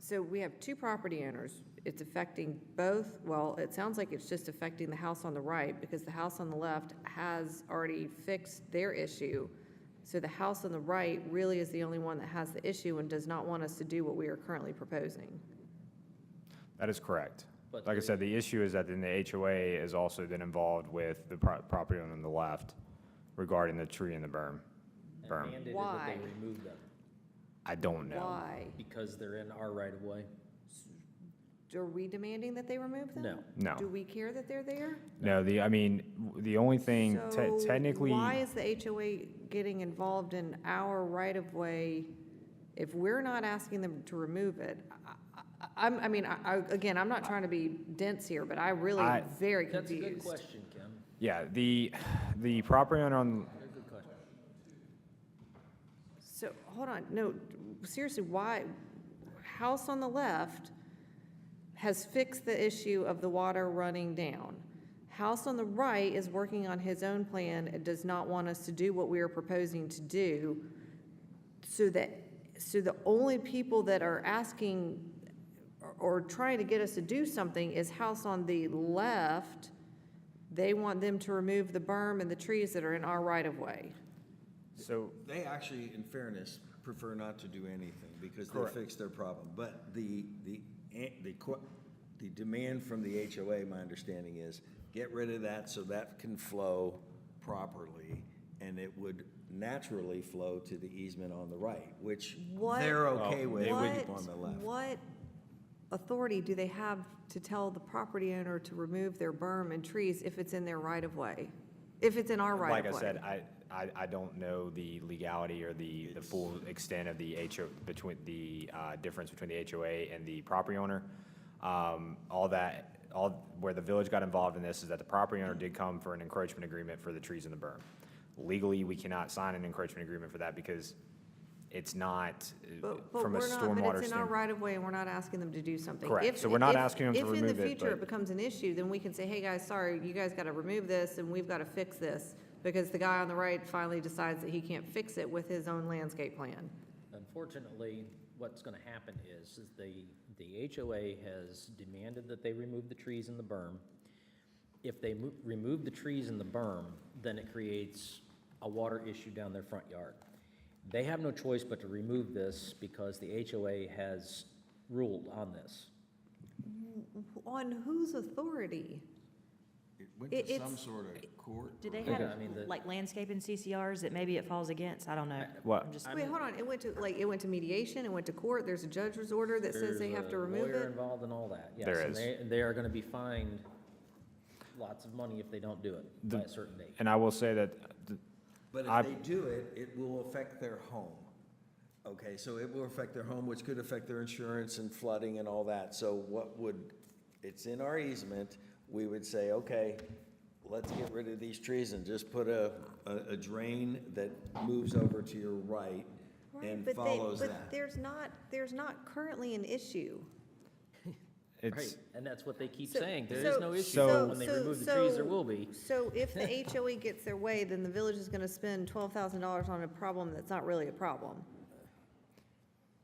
so we have two property owners. It's affecting both, well, it sounds like it's just affecting the house on the right, because the house on the left has already fixed their issue. So the house on the right really is the only one that has the issue and does not want us to do what we are currently proposing. That is correct. But Like I said, the issue is that then the HOA has also been involved with the property owner on the left regarding the tree and the berm. And Berm. mandated that Why? they remove them I don't know. Why? because they're in our right of way. Are we demanding that they remove them? No. No. Do we care that they're there? No, the only thing So technically. why is the HOA getting involved in our right-of-way if we're not asking them to remove it? Again, I'm not trying to be dense here, but I really am very That's a good confused. question, Kim. Yeah, the property owner on, Very good question. So, hold on, no, seriously, why, house on the left has fixed the issue of the water running down. House on the right is working on his own plan and does not want us to do what we are proposing to do. So the only people that are asking or trying to get us to do something is house on the left. They want them to remove the berm and the trees that are in our right-of-way. so, They actually, in fairness, prefer not to do anything because they Correct. fixed their problem. But the demand from the HOA, my understanding is, get rid of that so that can flow properly, and it would naturally flow to the easement on the right, which What- they're okay with What- on the left. What authority do they have to tell the property owner to remove their berm and trees if it's in their right-of-way? If it's in our like right-of-way? I said, I don't know the legality or the full extent of the between the difference between the HOA and the property owner. Where the village got involved in this is that the property owner did come for an encroachment agreement for the trees in the berm. Legally, we cannot sign an encroachment agreement for that because it's not, But from a we're not, stormwater but it's in our standpoint. right-of-way, and we're not asking them to do something. Correct. If- So we're not if- asking them to remove If in it, the future it but- becomes an issue, then we can say, hey, guys, sorry, you guys gotta remove this, and we've gotta fix this, because the guy on the right finally decides that he can't fix it with his own landscape plan. Unfortunately, what's gonna happen is the HOA has demanded that they remove the trees in the berm. If they remove the trees in the berm, then it creates a water issue down their front yard. They have no choice but to remove this because the HOA has ruled on this? On whose authority? It went to some It's- sort of court. Do they or- have, I mean, like, landscaping CCRs that maybe it falls against? I don't know. What? I'm just- Wait, hold on, it went to mediation, it went to court, there's a judge's order that says they have to remove There's a lawyer it? involved in all that, yes. There and is. they are gonna be fined lots of money if they don't do it by a certain date. And I will say that, But I- if they do it, it will affect their home. Okay, so it will affect their home, which could affect their insurance and flooding and all that. So what would, it's in our easement, we would say, okay, let's get rid of these trees and just put a drain that moves over to your right and follows But that. there's not currently an issue. it's, Right, and that's what they keep So- saying, there so- is no issue, So- but when they remove the trees, there will be. So if the HOA gets their way, then the village is gonna spend $12,000 on a problem that's not really a problem.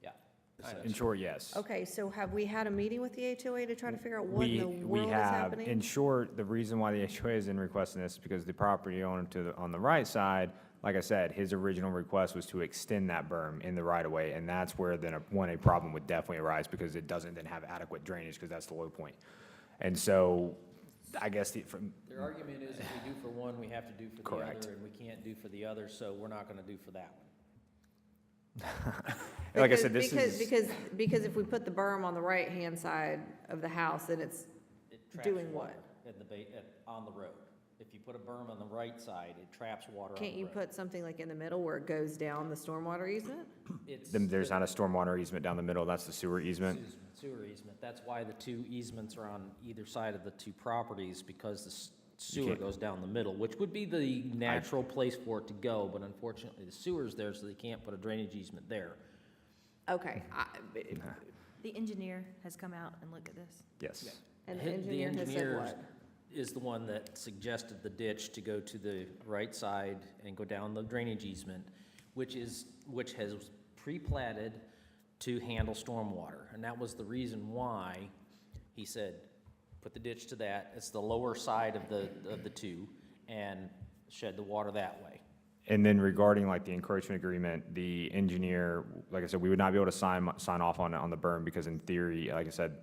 Yeah. in short, yes. Okay, so have we had a meeting with the HOA to try to figure out what in the We world is have, happening? in short, the reason why the HOA is in requesting this is because the property owner on the right side, like I said, his original request was to extend that berm in the right of way, and that's where then a problem would definitely arise, because it doesn't then have adequate drainage, because that's the low point. And so, I guess from, Their argument is if we do for one, we have to do for the Correct. other, and we can't do for the other, so we're not gonna do for that one. like I said, this Because- is, Because if we put the berm on the right-hand side of the house, then it's, It traps Doing water what? at on the road. If you put a berm on the right side, it traps water on the road. can't you put something like in the middle where it goes down the stormwater easement? It's then there's the not a stormwater easement down the middle, that's the sewer easement. sewer easement, that's why the two easements are on either side of the two properties, because the sewer can't- goes down the middle, which would be the natural place for it to go, but unfortunately, the sewer's there, so they can't put a drainage easement there. Okay, The engineer has come out and looked at this. Yes. and the The engineer has said engineer what? is the one that suggested the ditch to go to the right side and go down the drainage easement, which has pre-platted to handle stormwater. And that was the reason why he said, put the ditch to that, it's the lower side of the two, and shed the water that way. And then regarding like the encroachment agreement, the engineer, like I said, we would not be able to sign off on the berm, because in theory, like I said,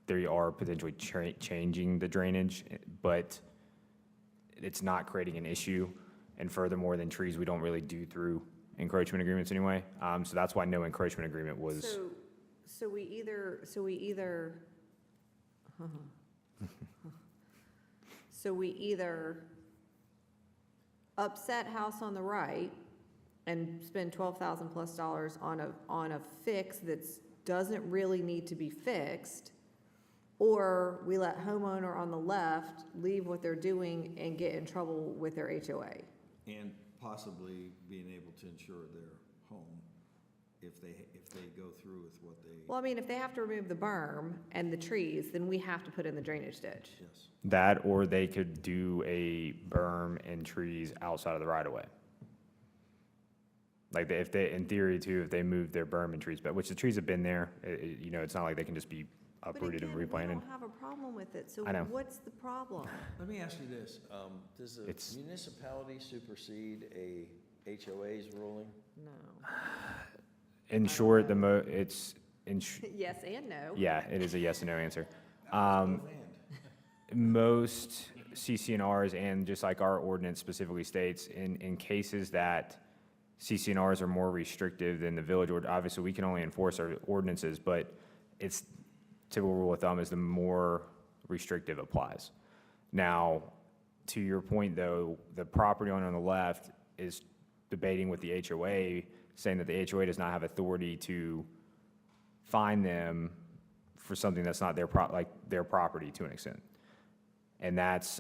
they are potentially changing the drainage, but it's not creating an issue. And furthermore, than trees, we don't really do through encroachment agreements anyway. So that's why no encroachment agreement was, So we either, so we either upset house on the right and spend $12,000+ on a fix that's doesn't really need to be fixed, or we let homeowner on the left leave what they're doing and get in trouble with their HOA. And possibly being able to insure their home if they go through with what they, Well, I mean, if they have to remove the berm and the trees, then we have to put in the drainage ditch. yes. that, or they could do a berm and trees outside of the right of way. Like if they, in theory too, if they moved their berm and trees, but which the trees have been there, it's not like they can just be uprooted and But replanted. again, we don't have a problem with it, so I know. what's the problem? Let me ask you this, does a It's- municipality supersede a HOA's ruling? No. In short, Yes and no. yeah, it is a yes and no answer. Land. Most CCNRs, and just like our ordinance specifically states, in cases that CCNRs are more restrictive than the village, obviously, we can only enforce our ordinances, but it's, typical rule of thumb is the more restrictive applies. Now, to your point, though, the property owner on the left is debating with the HOA, saying that the HOA does not have authority to fine them for something that's not their property to an extent. And that's,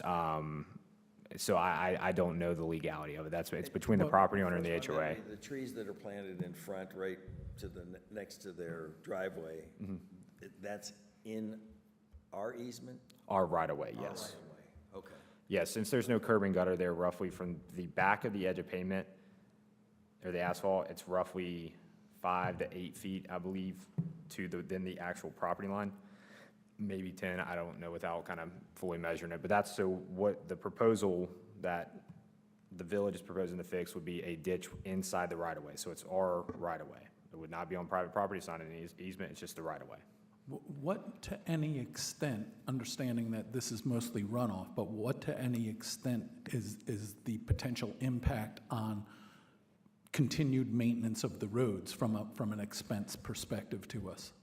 so I don't know the legality of it. It's between the property owner and the First one, HOA. The trees that are planted in front, right to the, next to their driveway, that's in our easement? Are right away, Our yes. right-of-way. Okay. Yes, since there's no curb and gutter there, roughly from the back of the edge of pavement, or the asphalt, it's roughly 5 to 8 feet, I believe, to then the actual property line. Maybe 10, I don't know without kind of fully measuring it. But that's, so what the proposal that the village is proposing to fix would be a ditch inside the right-of-way. So it's our right-of-way. It would not be on private property, it's not an easement, it's just the right-of-way. What, to any extent, understanding that this is mostly runoff, but what to any extent is the potential impact on continued maintenance of the roads from an expense perspective to us?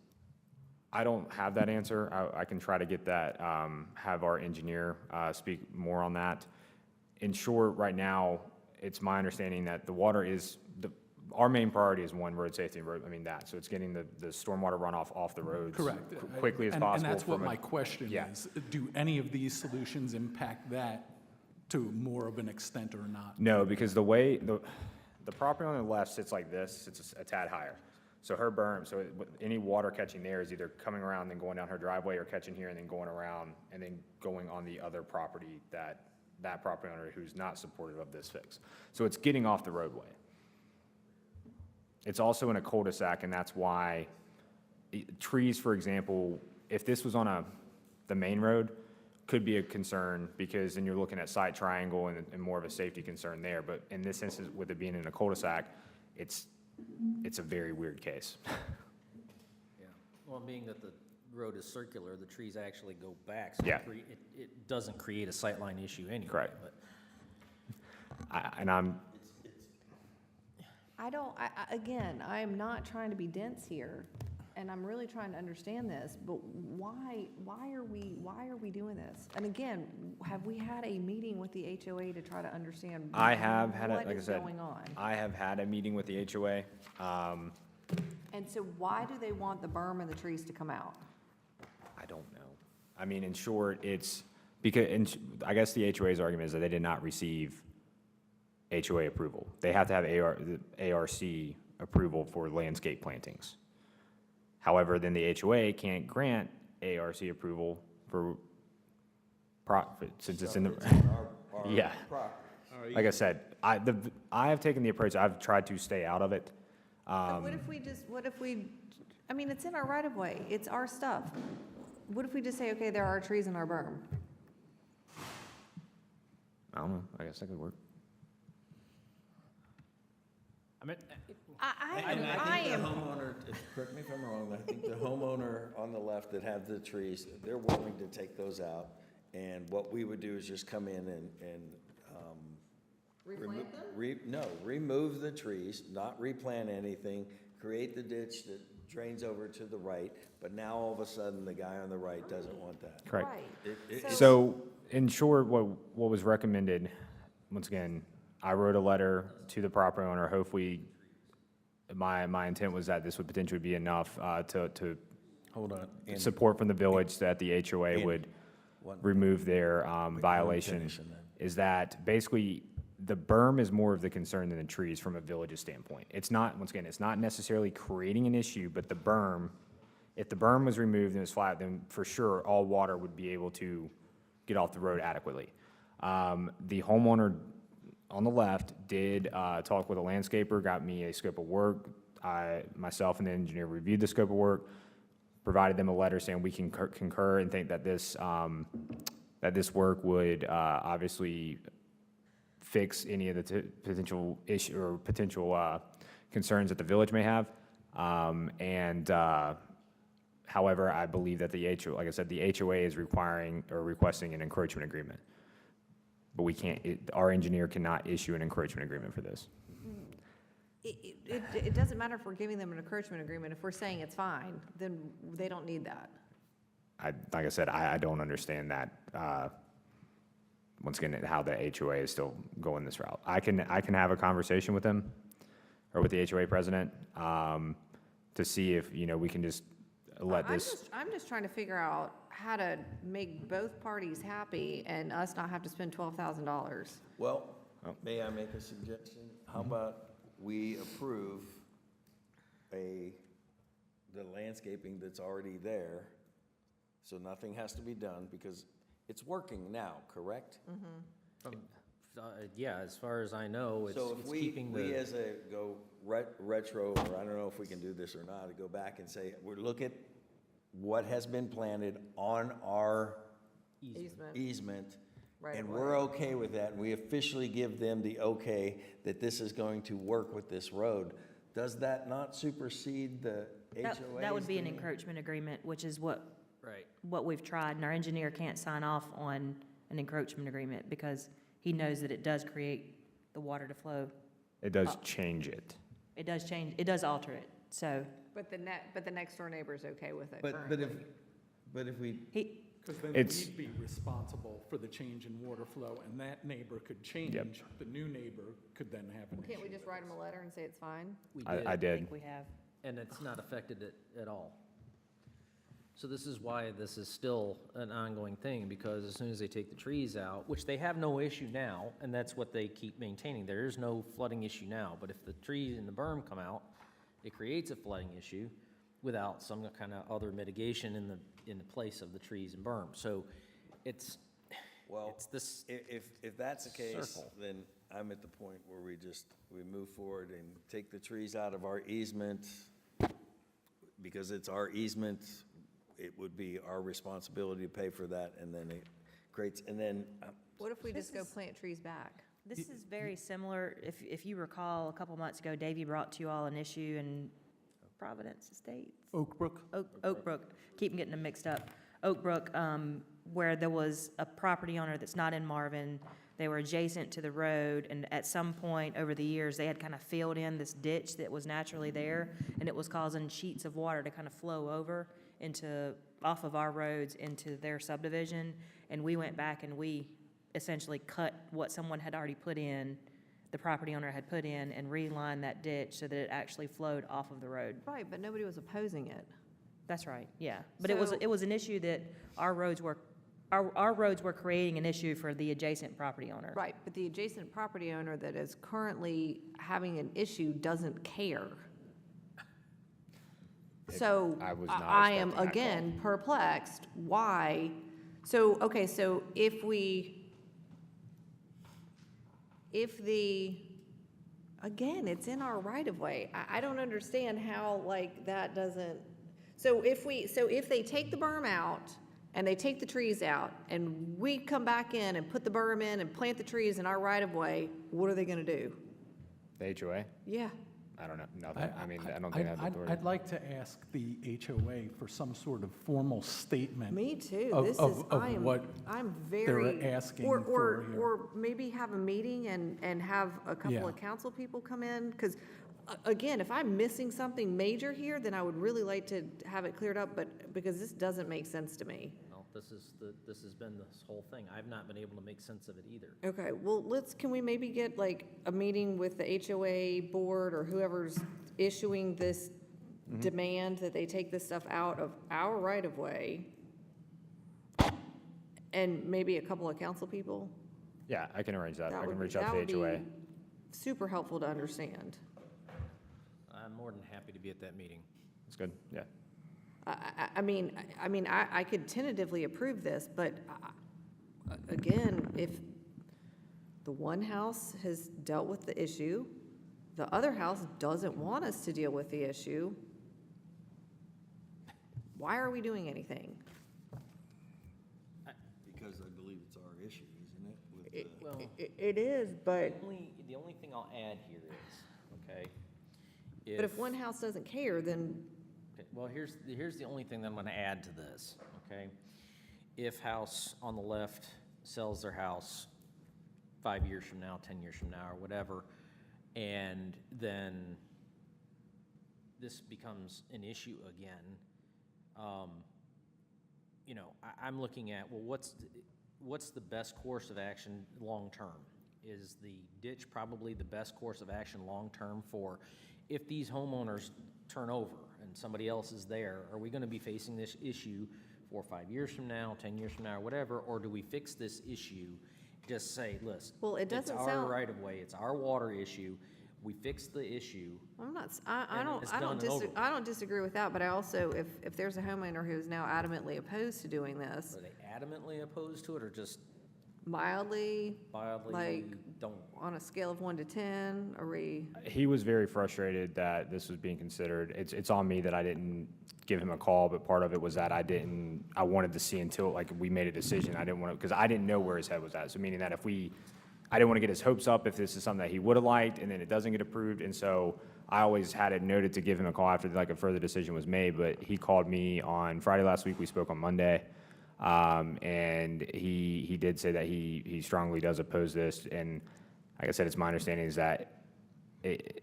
I don't have that answer. I can try to get that, have our engineer speak more on that. In short, right now, it's my understanding that the water is, our main priority is one, road safety, so it's getting the stormwater runoff off the roads. Correct. Quickly as And possible. that's what from a- my question Yeah. is. Do any of these solutions impact that to more of an extent or not? No, because the way, the property on the left sits like this, it's a tad higher. So her berm, so any water catching there is either coming around and then going down her driveway, or catching here and then going around and then going on the other property that property owner who's not supportive of this fix. So it's getting off the roadway. It's also in a cul-de-sac, and that's why trees, for example, if this was on the main road, could be a concern, because then you're looking at site triangle and more of a safety concern there. But in this instance, with it being in a cul-de-sac, it's a very weird case. Yeah, well, being that the road is circular, the trees actually go back, so Yeah. it doesn't create a sightline issue anyway. Correct. But Again, I am not trying to be dense here, and I'm really trying to understand this, but why are we doing this? And again, have we had a meeting with the HOA to try to understand I have had, what like I is said, going on? I have had a meeting with the HOA. And so why do they want the berm and the trees to come out? I don't know. I mean, in short, it's because, I guess the HOA's argument is that they did not receive HOA approval. They have to have ARC approval for landscape plantings. However, then the HOA can't grant ARC approval for since it's in the, yeah. Like I said, I have taken the approach, I've tried to stay out of it. But I mean, it's in our right of way, it's our stuff. What if we just say, okay, there are trees in our berm? I don't know, I guess that could work. I mean, I I think am, the homeowner, correct me if I'm wrong, I think the homeowner on the left that have the trees, they're willing to take those out. And what we would do is just come in and replant them? remove the trees, not replant anything, create the ditch that drains over to the right, but now all of a sudden, the guy on the right doesn't want that. Correct. Right. So, in short, what was recommended, once again, I wrote a letter to the property owner. Hopefully, my intent was that this would potentially be enough to Hold on. Andy. support from the village that the HOA Andy, would one- remove their violation. finish and then- Is that basically the berm is more of the concern than the trees from a village's standpoint. It's not, once again, it's not necessarily creating an issue, but the berm, if the berm was removed and it was flat, then for sure, all water would be able to get off the road adequately. The homeowner on the left did talk with a landscaper, got me a scope of work. Myself and the engineer reviewed the scope of work, provided them a letter saying we can concur and think that this work would obviously fix any of the potential issue or potential concerns that the village may have. However, I believe that the HOA, like I said, the HOA is requiring or requesting an encroachment agreement. But we can't, our engineer cannot issue an encroachment agreement for this. It doesn't matter if we're giving them an encroachment agreement. If we're saying it's fine, then they don't need that. Like I said, I don't understand that, once again, how the HOA is still going this route. I can have a conversation with them, or with the HOA president, to see if, we can just let this. I'm just trying to figure out how to make both parties happy and us not have to spend $12,000. Well, may I make a suggestion? How about we approve the landscaping that's already there, so nothing has to be done, because it's working now, correct? Yeah, as far as I know, So it's if we keeping the. as a go retro, or I don't know if we can do this or not, to go back and say, we're look at what has been planted on our easement, Right and of we're way. okay with that, and we officially give them the okay that this is going to work with this road, does that not supersede the HOAs? That would be an to me? encroachment agreement, which is what Right. we've tried, and our engineer can't sign off on an encroachment agreement because he knows that it does create the water to flow. It does change it. It does change, it does alter it, so But the next door neighbor's okay with it But currently. if we, he, Because then It's- we'd be responsible for the change in water flow, and that neighbor could change. The new neighbor could then have an issue. Can't we just write him a letter and say it's fine? We I I did. think we have. And it's not affected it at all. So this is why this is still an ongoing thing, because as soon as they take the trees out, which they have no issue now, and that's what they keep maintaining, there is no flooding issue now, but if the trees and the berm come out, it creates a flooding issue without some kind of other mitigation in the place of the trees and berm. So it's, well, it's this, if that's the case, circle. then I'm at the point where we move forward and take the trees out of our easement. Because it's our easement, it would be our responsibility to pay for that, and then it creates, and then, What if we This just go is- plant trees back? This is very similar, if you recall, a couple months ago, Davey brought to you all an issue in Providence Estates. Oak Brook? Oak Brook, keep getting them mixed up. Oak Brook, where there was a property owner that's not in Marvin. They were adjacent to the road, and at some point over the years, they had kind of filled in this ditch that was naturally there, and it was causing sheets of water to kind of flow over off of our roads into their subdivision. And we went back and we essentially cut what someone had already put in, the property owner had put in, and relined that ditch so that it actually flowed off of the road. Right, but nobody was opposing it. That's right, yeah. But So- it was an issue that our roads were creating an issue for the adjacent property owner. Right, but the adjacent property owner that is currently having an issue doesn't care. So I was not I am expecting that call. again perplexed, why? So, okay, so if again, it's in our right of way. I don't understand how, like, that doesn't, so if they take the berm out and they take the trees out and we come back in and put the berm in and plant the trees in our right of way, what are they gonna do? The HOA? Yeah, I don't know, nothing. I mean, I don't think I have the authority. I'd like to ask the HOA for some sort of formal statement. me too. Of- This is, of what I'm very. asking or- for here. Or maybe have a meeting and have a couple Yeah. of council people come in, because, again, if I'm missing something major here, then I would really like to have it cleared up, but, because this doesn't make sense to me. no, this has been this whole thing. I've not been able to make sense of it either. Okay, well, can we maybe get like a meeting with the HOA board or whoever's issuing this demand that they take this stuff out of our right of way? And maybe a couple of council people? Yeah, I can arrange that. I That can would reach be- out that to would the HOA. be super helpful to understand. I'm more than happy to be at that meeting. It's good, yeah. I mean, I could tentatively approve this, but again, if the one house has dealt with the issue, the other house doesn't want us to deal with the issue, why are we doing anything? because I believe it's our issue, isn't it? With the- Well, It is, but the only thing I'll add here is, okay? if one house doesn't care, then, Okay, well, here's the only thing that I'm gonna add to this, okay? If house on the left sells their house 5 years from now, 10 years from now, or whatever, and then this becomes an issue again, you know, I'm looking at, well, what's the best course of action long-term? Is the ditch probably the best course of action long-term for, if these homeowners turn over and somebody else is there, are we gonna be facing this issue 4 or 5 years from now, 10 years from now, or whatever? Or do we fix this issue, just say, listen, Well, it it's doesn't our sound- right-of-way, it's our water issue, we fix the issue, I'm not, I And it's done and over with. I don't disagree with that, but I also, if there's a homeowner who's now adamantly opposed to doing this, are they adamantly opposed to it, or just mildly, mildly Like- don't? on a scale of 1 to 10, are we? He was very frustrated that this was being considered. It's on me that I didn't give him a call, but part of it was that I wanted to see until, like, we made a decision. I didn't want to, because I didn't know where his head was at. So meaning that I didn't want to get his hopes up if this is something that he would have liked and then it doesn't get approved. And so I always had it noted to give him a call after like a further decision was made, but he called me on Friday last week. We spoke on Monday. And he did say that he strongly does oppose this. And like I said, it's my understanding is that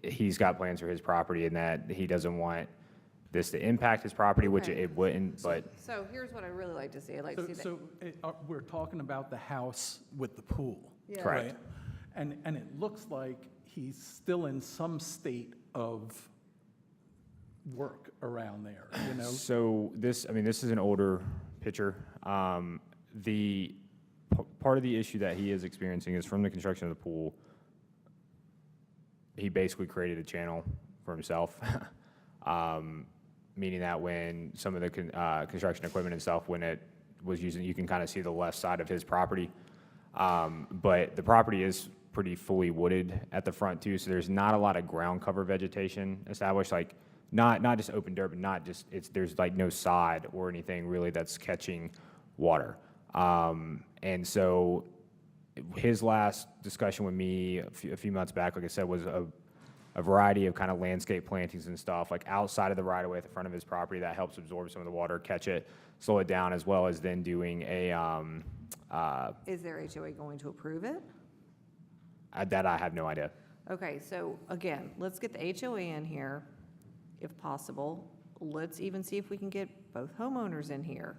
he's got plans for his property and that he doesn't want this to impact his property, which Okay. it wouldn't, but So here's what I'd really like to see. I'd like to see that. So we're talking about the house with the pool. Yeah. Correct. right? And it looks like he's still in some state of work around there, you know? So this, I mean, this is an older picture. The part of the issue that he is experiencing is from the construction of the pool. He basically created a channel for himself, meaning that when some of the construction equipment and stuff, when it was using, you can kind of see the left side of his property. But the property is pretty fully wooded at the front too, so there's not a lot of ground cover vegetation established, like not just open dirt, but not just, there's like no sod or anything really that's catching water. And so his last discussion with me a few months back, like I said, was a variety of kind of landscape plantings and stuff, like outside of the right of way at the front of his property that helps absorb some of the water, catch it, slow it down, as well as then doing a, Is their HOA going to approve it? that I have no idea. Okay, so again, let's get the HOA in here, if possible. Let's even see if we can get both homeowners in here.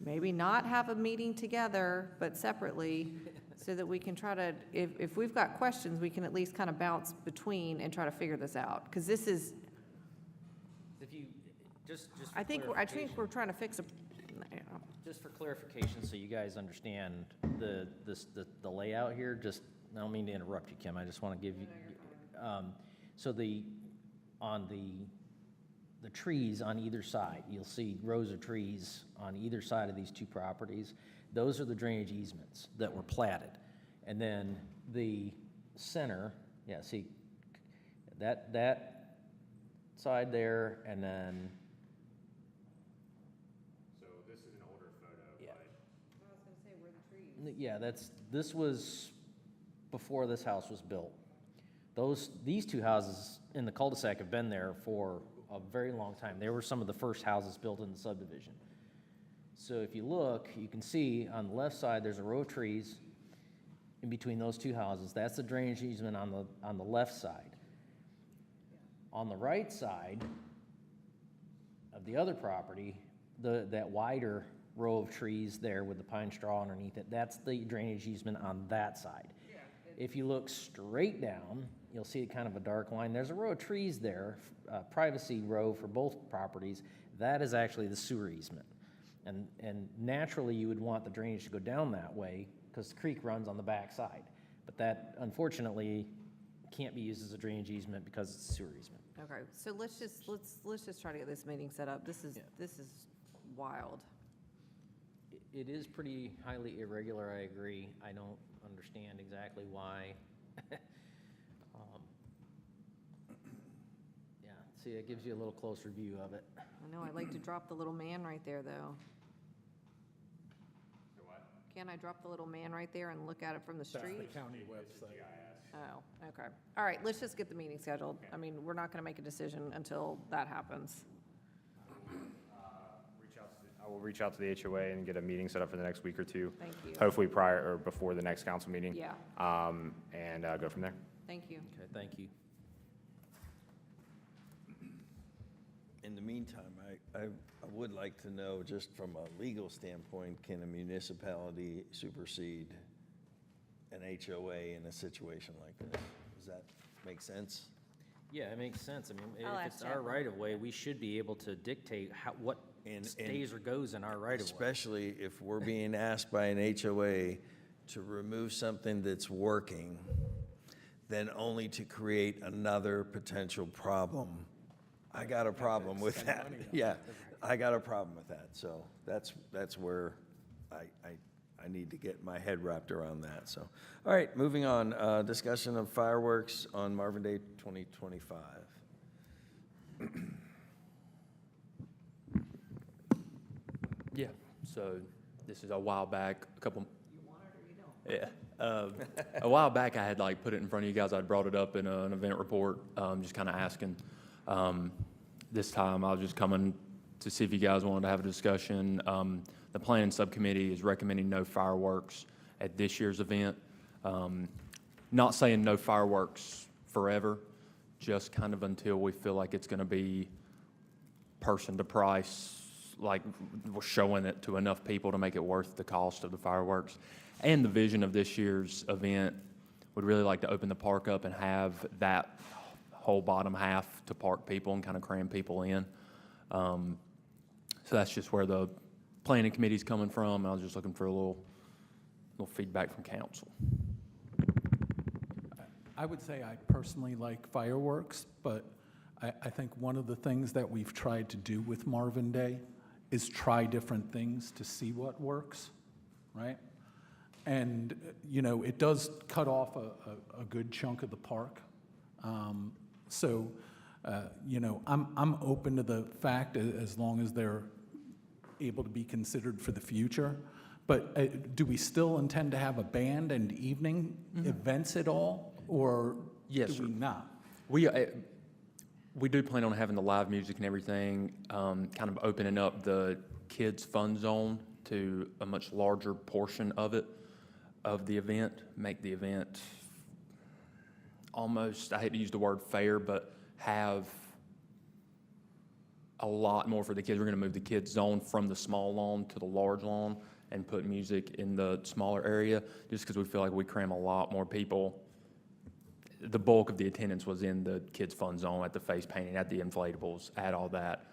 Maybe not have a meeting together, but separately, so that we can try to, if we've got questions, we can at least kind of bounce between and try to figure this out. Because this is, If you, just for I think we're trying to fix a, you know. Just for clarification, so you guys understand the layout here, just, I don't mean to interrupt you, Kim, I just want to give you, so on the trees on either side, you'll see rows of trees on either side of these two properties. Those are the drainage easements that were platted. And then the center, yeah, see, that side there, and then. So this is an older photo, but. Yeah, this was before this house was built. These two houses in the cul-de-sac have been there for a very long time. They were some of the first houses built in the subdivision. So if you look, you can see on the left side, there's a row of trees in between those two houses. That's the drainage easement on the left side. On the right side of the other property, that wider row of trees there with the pine straw underneath it, that's the drainage easement on that side. If you look straight down, you'll see kind of a dark line. There's a row of trees there, privacy row for both properties. That is actually the sewer easement. And naturally, you would want the drainage to go down that way because the creek runs on the back side. But that, unfortunately, can't be used as a drainage easement because it's a sewer easement. Okay, so let's just try to get this meeting set up. This is wild. It is pretty highly irregular, I agree. I don't understand exactly why. Yeah, see, it gives you a little closer view of it. I know, I'd like to drop the little man right there, though. Can I drop the little man right there and look at it from the street? county website. Oh, okay. All right, let's just get the meeting scheduled. I mean, we're not going to make a decision until that happens. I will reach out to the HOA and get a meeting set up for the next week or two. Thank you. Hopefully prior or before the next council meeting. Yeah. And go from there. Thank you. Okay, thank you. In the meantime, I would like to know, just from a legal standpoint, can a municipality supersede an HOA in a situation like this? Does that make sense? Yeah, it makes sense. I mean, I'll if ask it's our Chad. right-of-way, we should be able to dictate what And- stays or goes in our right-of-way. Especially if we're being asked by an HOA to remove something that's working, then only to create another potential problem. I got a problem with that. Yeah, I got a problem with that. So that's where I need to get my head wrapped around that, so. All right, moving on, discussion of fireworks on Marvin Day 2025. Yeah, so this is a while back, a couple. Yeah. A while back, I had like put it in front of you guys. I'd brought it up in an event report, just kind of asking. This time, I was just coming to see if you guys wanted to have a discussion. The planning subcommittee is recommending no fireworks at this year's event. Not saying no fireworks forever, just kind of until we feel like it's going to be person to price, like we're showing it to enough people to make it worth the cost of the fireworks. And the vision of this year's event would really like to open the park up and have that whole bottom half to park people and kind of cram people in. So that's just where the planning committee's coming from. I was just looking for a little feedback from council. I would say I personally like fireworks, but I think one of the things that we've tried to do with Marvin Day is try different things to see what works, right? And, you know, it does cut off a good chunk of the park. So, you know, I'm open to the fact as long as they're able to be considered for the future. But do we still intend to have a band and evening events at all, or Yes, do we sir. not? We do plan on having the live music and everything, kind of opening up the kids' fun zone to a much larger portion of it, of the event, make the event almost, I hate to use the word fair, but have a lot more for the kids. We're going to move the kids' zone from the small lawn to the large lawn and put music in the smaller area, just because we feel like we cram a lot more people. The bulk of the attendance was in the kids' fun zone, at the face painting, at the inflatables, at all that.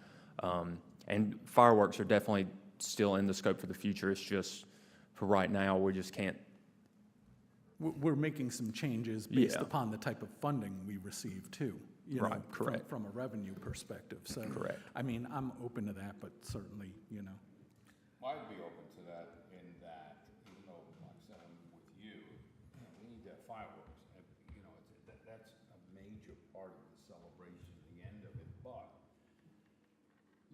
And fireworks are definitely still in the scope for the future. It's just, for right now, we just can't. We're making some changes based Yeah. upon the type of funding we receive too. You know, Right, correct. From a revenue perspective, so. Correct. I mean, I'm open to that, but certainly, you know. Well, I'd be open to that in that, even though, like I said, I'm with you, you know, we need to have fireworks. You know, that's a major part of the celebration, the end of it, but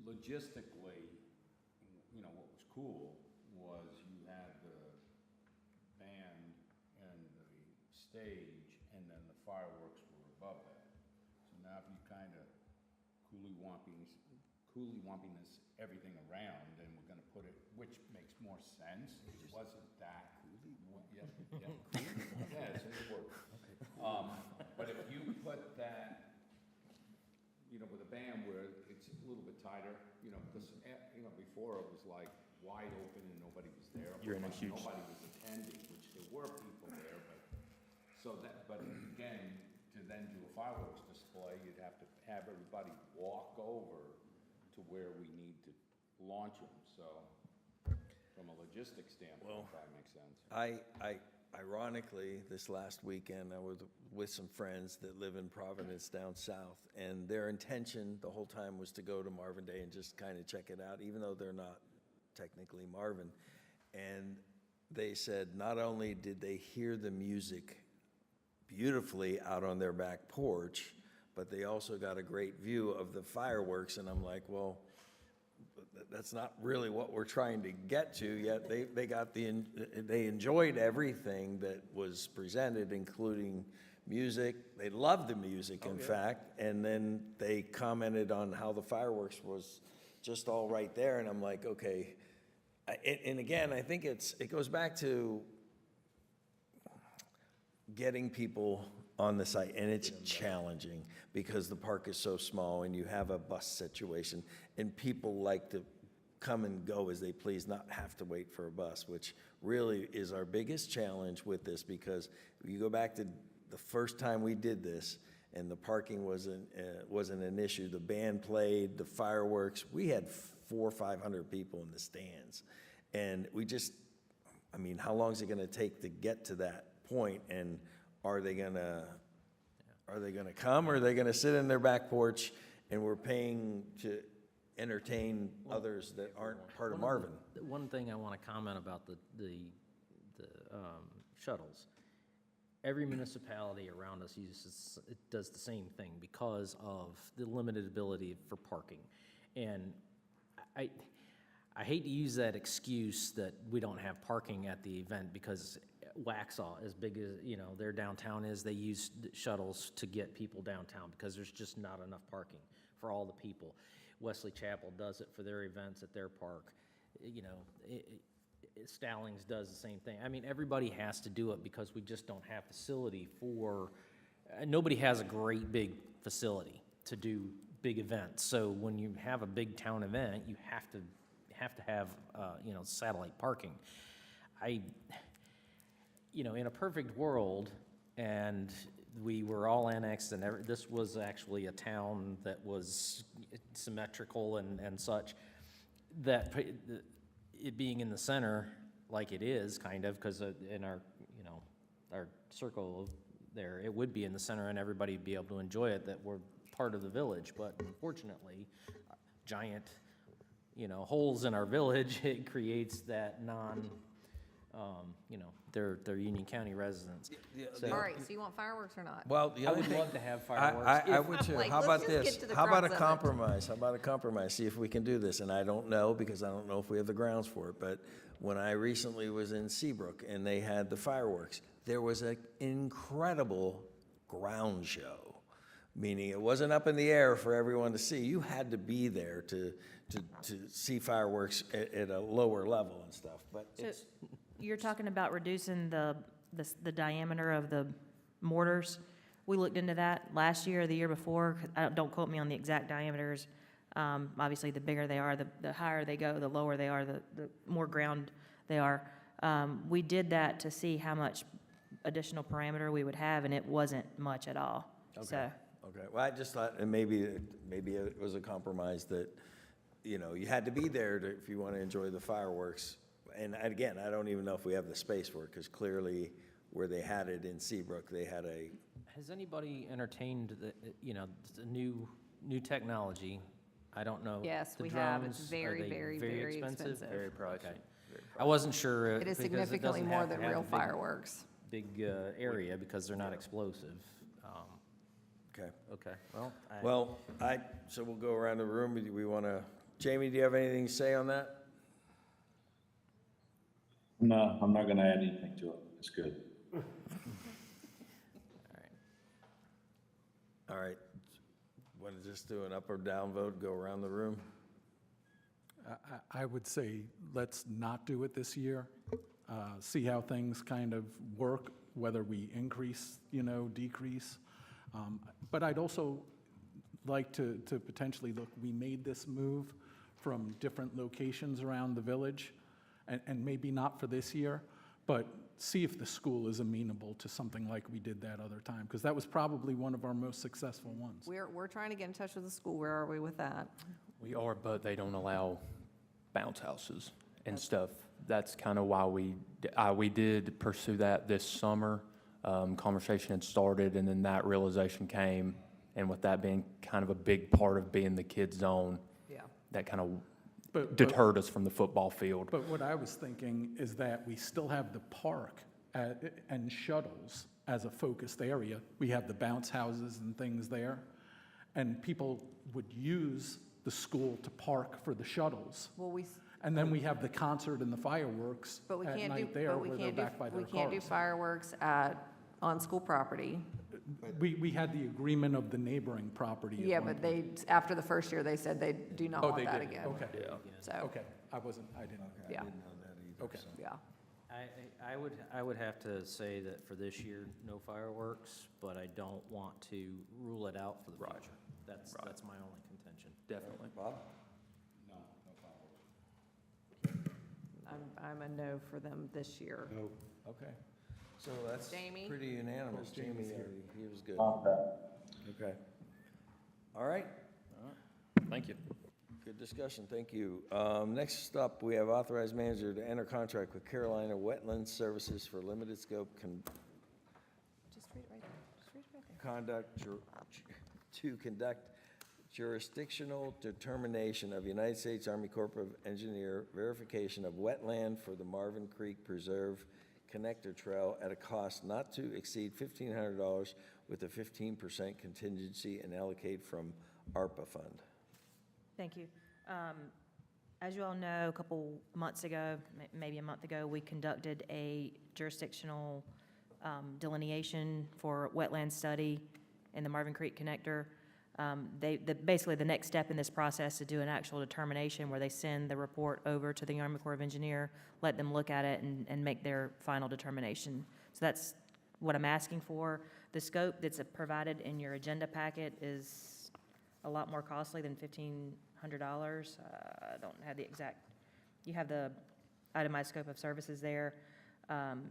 logistically, you know, what was cool was you had the band and the stage, and then the fireworks were above that. So now if you kind of cooley-wompiness everything around, and we're gonna put it, which makes more sense, it wasn't that yeah, it's a good word. But if you put that, you know, with a band where it's a little bit tighter, you know, because, you know, before it was like wide open and nobody was there. You're in a Like, huge- Nobody was attending, which there were people there, but again, to then do a fireworks display, you'd have to have everybody walk over to where we need to launch them, so, from a logistics standpoint, if that makes sense. Ironically, this last weekend, I was with some friends that live in Providence down south, and their intention the whole time was to go to Marvin Day and just kind of check it out, even though they're not technically Marvin. And they said not only did they hear the music beautifully out on their back porch, but they also got a great view of the fireworks, and I'm like, well, that's not really what we're trying to get to yet. They enjoyed everything that was presented, including music. They loved the music, in fact, and then they commented on how the fireworks was just all right there, and I'm like, okay. And again, I think it goes back to getting people on the site, and it's challenging because the park is so small and you have a bus situation, and people like to come and go as they please, not have to wait for a bus, which really is our biggest challenge with this, because if you go back to the first time we did this and the parking wasn't an issue, the band played, the fireworks, we had 400 or 500 people in the stands. And we just, I mean, how long is it gonna take to get to that point? And are they gonna come, or are they gonna sit in their back porch and we're paying to entertain others that aren't part of Marvin? One thing I want to comment about the shuttles. Every municipality around us does the same thing because of the limited ability for parking. And I hate to use that excuse that we don't have parking at the event, because Waxhaw, as big as, you know, their downtown is, they use shuttles to get people downtown because there's just not enough parking for all the people. Wesley Chapel does it for their events at their park. You know, Stallings does the same thing. I mean, everybody has to do it because we just don't have facility for, nobody has a great big facility to do big events. So when you have a big town event, you have to have, you know, satellite parking. You know, in a perfect world, and we were all annexed, and this was actually a town that was symmetrical and such, that it being in the center like it is, kind of, because in our, you know, our circle there, it would be in the center and everybody would be able to enjoy it, that we're part of the village. But unfortunately, giant, you know, holes in our village, it creates that you know, they're Union County residents. So All right, so you want fireworks or not? Well, the I other would thing. love to have fireworks. I would too. Like, How let's about just get this? to the How about a crux of it. compromise? How about a compromise? See if we can do this. And I don't know, because I don't know if we have the grounds for it, but when I recently was in Seabrook and they had the fireworks, there was an incredible ground show, meaning it wasn't up in the air for everyone to see. You had to be there to see fireworks at a lower level and stuff, but So it's, you're talking about reducing the diameter of the mortars. We looked into that last year or the year before. Don't quote me on the exact diameters. Obviously, the bigger they are, the higher they go, the lower they are, the more ground they are. We did that to see how much additional parameter we would have, and it wasn't much at all. So, okay. Well, I just thought, and maybe it was a compromise that, you know, you had to be there if you want to enjoy the fireworks. And again, I don't even know if we have the space for it, because clearly where they had it in Seabrook, they had a, Has anybody entertained the, you know, the new technology? I don't know. Yes, The we have. It's drones, very, are they very, very expensive. Very pricey. Okay. I wasn't sure. It is because significantly doesn't more have to than have real a big- fireworks. Big area because they're not explosive. okay. Okay, well. Well, so we'll go around the room. Do we want to, Jamie, do you have anything to say on that? No, I'm not gonna add anything to it. It's good. All right. Want to just do an up or down vote, go around the room? I would say, let's not do it this year. See how things kind of work, whether we increase, you know, decrease. But I'd also like to potentially look, we made this move from different locations around the village, and maybe not for this year, but see if the school is amenable to something like we did that other time, because that was probably one of our most successful ones. We're trying to get in touch with the school. Where are we with that? We are, but they don't allow bounce houses and stuff. That's kind of why we did pursue that this summer. Conversation had started, and then that realization came, and with that being kind of a big part of being the kid zone, Yeah. that kind of But- deterred us from the football field. But what I was thinking is that we still have the park and shuttles as a focused area. We have the bounce houses and things there, and people would use the school to park for the shuttles. Well, And then we have the concert and the fireworks but we at can't do, night there but we where they're can't do, back by their we can't do cars. fireworks on school property. We had the agreement of the neighboring property. at Yeah, one but point. after the first year, they said they do not Oh, want they that did, again. okay, So, okay. I didn't. yeah, Okay. yeah. I would have to say that for this year, no fireworks, but I don't want to rule it out for the future. That's my only contention. Definitely. Bob? I'm a no for them this year. Okay. So that's Jamie? pretty unanimous. Jamie, he was good. Okay. Okay. All right. Thank you. Good discussion, thank you. Next up, we have authorized manager to enter contract with Carolina Wetlands Services for limited scope Just read it right there. Just read it right there. to conduct jurisdictional determination of United States Army Corps of Engineer verification of wetland for the Marvin Creek Preserve Connector Trail at a cost not to exceed $1,500 with a 15% contingency and allocate from ARPA fund. thank you. As you all know, a couple months ago, maybe a month ago, we conducted a jurisdictional delineation for wetland study in the Marvin Creek Connector. Basically, the next step in this process is to do an actual determination where they send the report over to the Army Corps of Engineer, let them look at it and make their final determination. So that's what I'm asking for. The scope that's provided in your agenda packet is a lot more costly than $1,500. I don't have the exact, you have the itemized scope of services there.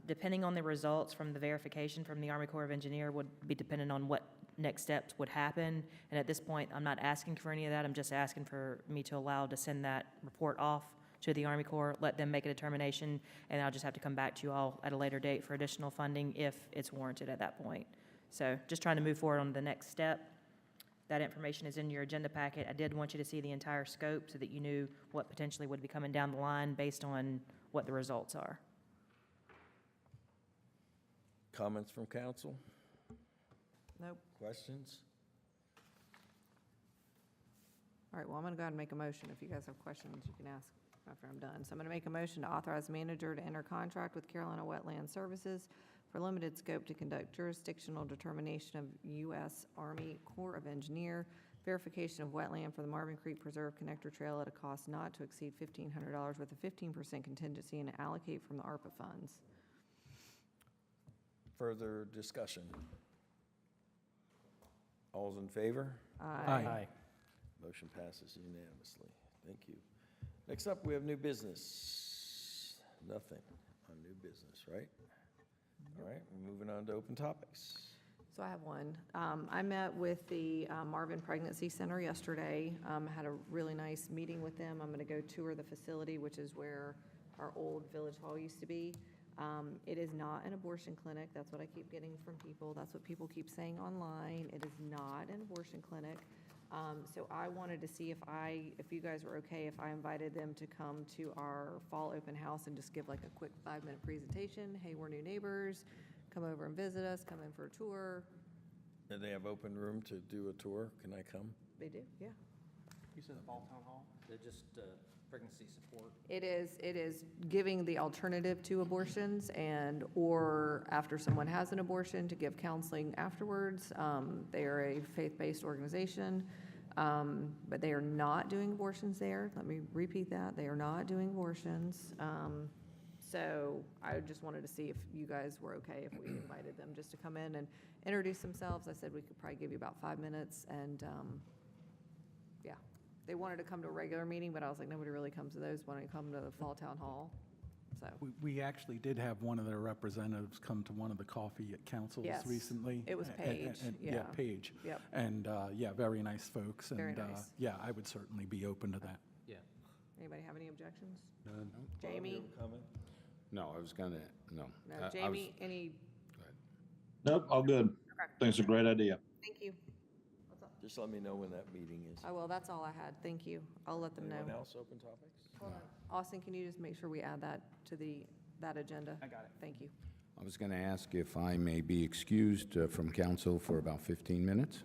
Depending on the results from the verification from the Army Corps of Engineer would be dependent on what next steps would happen. And at this point, I'm not asking for any of that. I'm just asking for me to allow to send that report off to the Army Corps, let them make a determination, and I'll just have to come back to you all at a later date for additional funding if it's warranted at that point. So just trying to move forward on the next step. That information is in your agenda packet. I did want you to see the entire scope so that you knew what potentially would be coming down the line based on what the results are. Comments from council? Nope. Questions? All right, well, I'm going to go ahead and make a motion. If you guys have questions, you can ask after I'm done. So I'm going to make a motion to authorize manager to enter contract with Carolina Wetland Services for limited scope to conduct jurisdictional determination of U.S. Army Corps of Engineer verification of wetland for the Marvin Creek Preserve Connector Trail at a cost not to exceed $1,500 with a 15% contingency and allocate from the ARPA funds. Further discussion? All's in favor? Aye. Motion passes unanimously. Thank you. Next up, we have new business. Nothing on new business, right? All right, we're moving on to open topics. So I have one. I met with the Marvin Pregnancy Center yesterday, had a really nice meeting with them. I'm going to go tour the facility, which is where our old village hall used to be. It is not an abortion clinic. That's what I keep getting from people. That's what people keep saying online. It is not an abortion clinic. So I wanted to see if you guys were okay if I invited them to come to our fall open house and just give like a quick 5-minute presentation. Hey, we're new neighbors. Come over and visit us. Come in for a tour. Do they have open room to do a tour? Can I come? They do, yeah. You said Fall Town Hall? They're just pregnancy support. It is giving the alternative to abortions or after someone has an abortion to give counseling afterwards. They are a faith-based organization, but they are not doing abortions there. Let me repeat that. They are not doing abortions. So I just wanted to see if you guys were okay if we invited them just to come in and introduce themselves. I said we could probably give you about 5 minutes and, yeah. They wanted to come to a regular meeting, but I was like, nobody really comes to those. Why don't you come to the Fall Town Hall? So, We actually did have one of their representatives come to one of the coffee at councils Yes, recently. it was Paige, Yeah, yeah. Paige. Yep. And, yeah, very nice folks. Very and, nice. Yeah, I would certainly be open to that. Yeah. anybody have any objections? None. Jamie? Comment? No, I was gonna, no. No, I was- Jamie, any, Nope, all good. Okay. Think it's a great idea. thank you. Just let me know when that meeting is. Oh, well, that's all I had. Thank you. I'll let them know. Anyone else open topics? Hold on. Austin, can you just make sure we add that to that agenda? I got it. Thank you. I was gonna ask if I may be excused from council for about 15 minutes?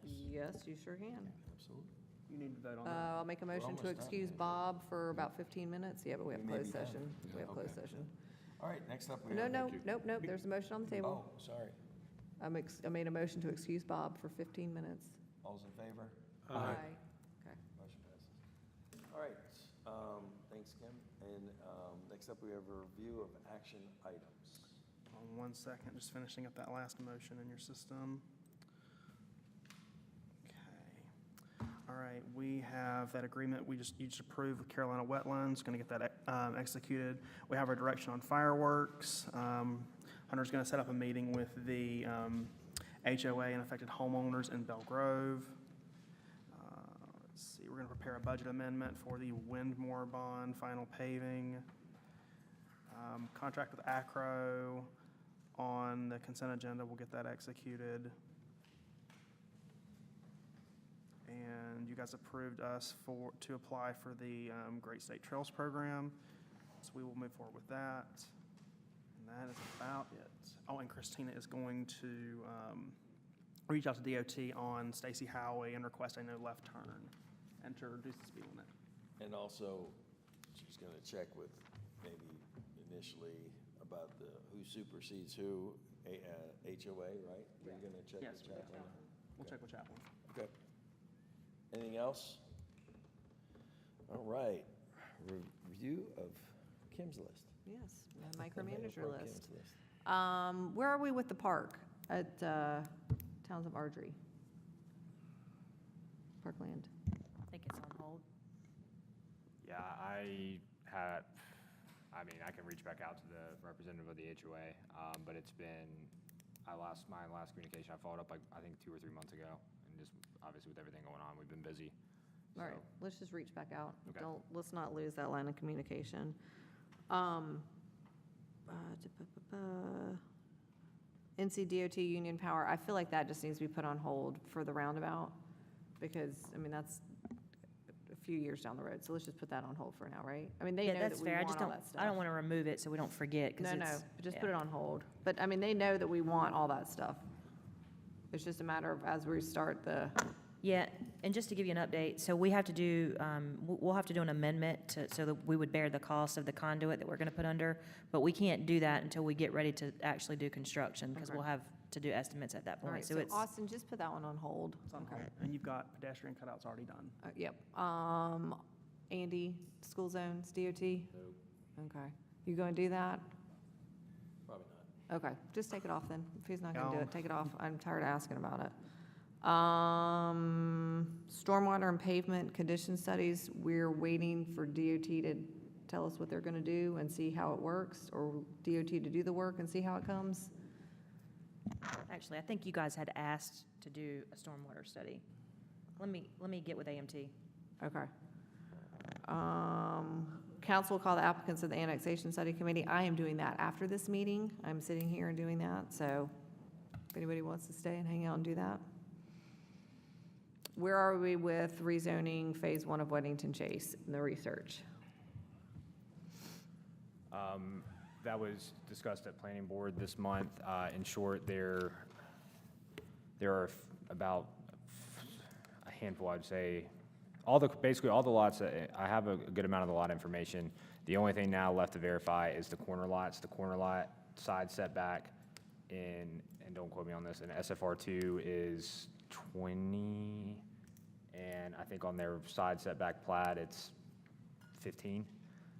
Yes, you sure can. Absolutely. You need to vote on that. I'll make a motion to almost done, excuse yeah. Bob for about 15 minutes. Yeah, but we have We may be closed done. session. We have closed Okay. session. All right, next up we No, have. nope. There's a motion on the table. Oh, sorry. I made a motion to excuse Bob for 15 minutes. All's in favor? Okay. Motion passes. All right, thanks, Kim. And next up, we have a review of action items. Hold on 1 second, just finishing up that last motion in your system. Okay. All right, we have that agreement you just approved with Carolina Wetlands, going to get that executed. We have our direction on fireworks. Hunter's going to set up a meeting with the HOA and affected homeowners in Belle Grove. Let's see, we're going to prepare a budget amendment for the Windmore bond, final paving. Contract with Acro on the consent agenda, we'll get that executed. And you guys approved us to apply for the Great State Trails Program, so we will move forward with that. And that is about it. Oh, and Christina is going to reach out to DOT on Stacy Howie and request a no left turn and to reduce the speed limit. And also, she's gonna check with maybe initially about the, who supersedes who, HOA, right? You're gonna check Yes, with Chaplin? we'll check with Chaplin. Okay. Anything else? All right, review of Kim's list. Yes, the micromanager Pro list. Kim's list. Where are we with the park at Towns of Ardrey? Parkland. I think it's on hold. Yeah, I can reach back out to the representative of the HOA, but it's been, my last communication, I followed up like, I think 2 or 3 months ago, and just, obviously with everything going on, we've been busy. All right, So, let's just reach back out. Okay. Let's not lose that line of communication. NCDOT Union Power, I feel like that just needs to be put on hold for the roundabout, because, I mean, that's a few years down the road, so let's just put that on hold for now, right? I mean, they Yeah, know that that's we fair. I want just all don't, that stuff. I don't want to remove it so we don't forget, because No, it's. no, just yeah. put it on hold. But, I mean, they know that we want all that stuff. It's just a matter of, as we start the, Yeah, and just to give you an update, so we have to do, we'll have to do an amendment to, so that we would bear the cost of the conduit that we're going to put under, but we can't do that until we get ready to actually do construction, because Okay. we'll have to do estimates at that all right, point. so So it's, Austin, just put that one on hold. It's on Okay. hold. And you've got pedestrian cutouts already done. Yep. Andy, school zones, DOT? Okay. You going to do that? Probably not. Okay, just take it off then. If he's not going to do No. it, take it off. I'm tired of asking about it. Stormwater and pavement condition studies, we're waiting for DOT to tell us what they're going to do and see how it works, or DOT to do the work and see how it comes. actually, I think you guys had asked to do a stormwater study. Let me get with AMT. Okay. Council will call the applicants of the annexation study committee. I am doing that after this meeting. I'm sitting here and doing that, so if anybody wants to stay and hang out and do that. Where are we with rezoning Phase 1 of Weddington Chase and the research? That was discussed at planning board this month. In short, there are about a handful, I'd say, basically all the lots, I have a good amount of the lot information. The only thing now left to verify is the corner lots. The corner lot side setback and don't quote me on this, in SFR2 is 20, and I think on their side setback plat, it's 15.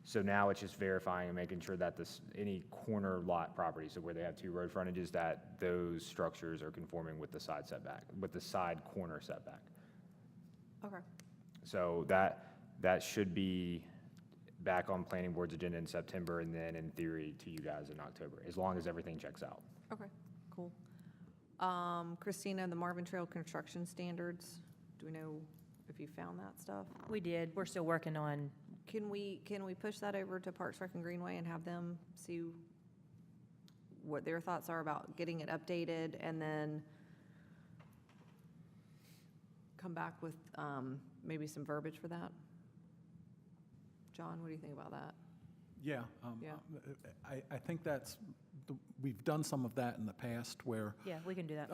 So now it's just verifying and making sure that any corner lot properties, so where they have 2 road frontages, that those structures are conforming with the side setback, with the side corner setback. Okay. So that should be back on planning board's agenda in September, and then in theory to you guys in October, as long as everything checks out. Okay, cool. Christina, the Marvin Trail construction standards, do we know if you found that stuff? We did. We're still working on, Can we push that over to Parks Rec and Greenway and have them see what their thoughts are about getting it updated, and then come back with maybe some verbiage for that? John, what do you think about that? Yeah. Yeah. I think we've done some of that in the past where yeah, we can do that.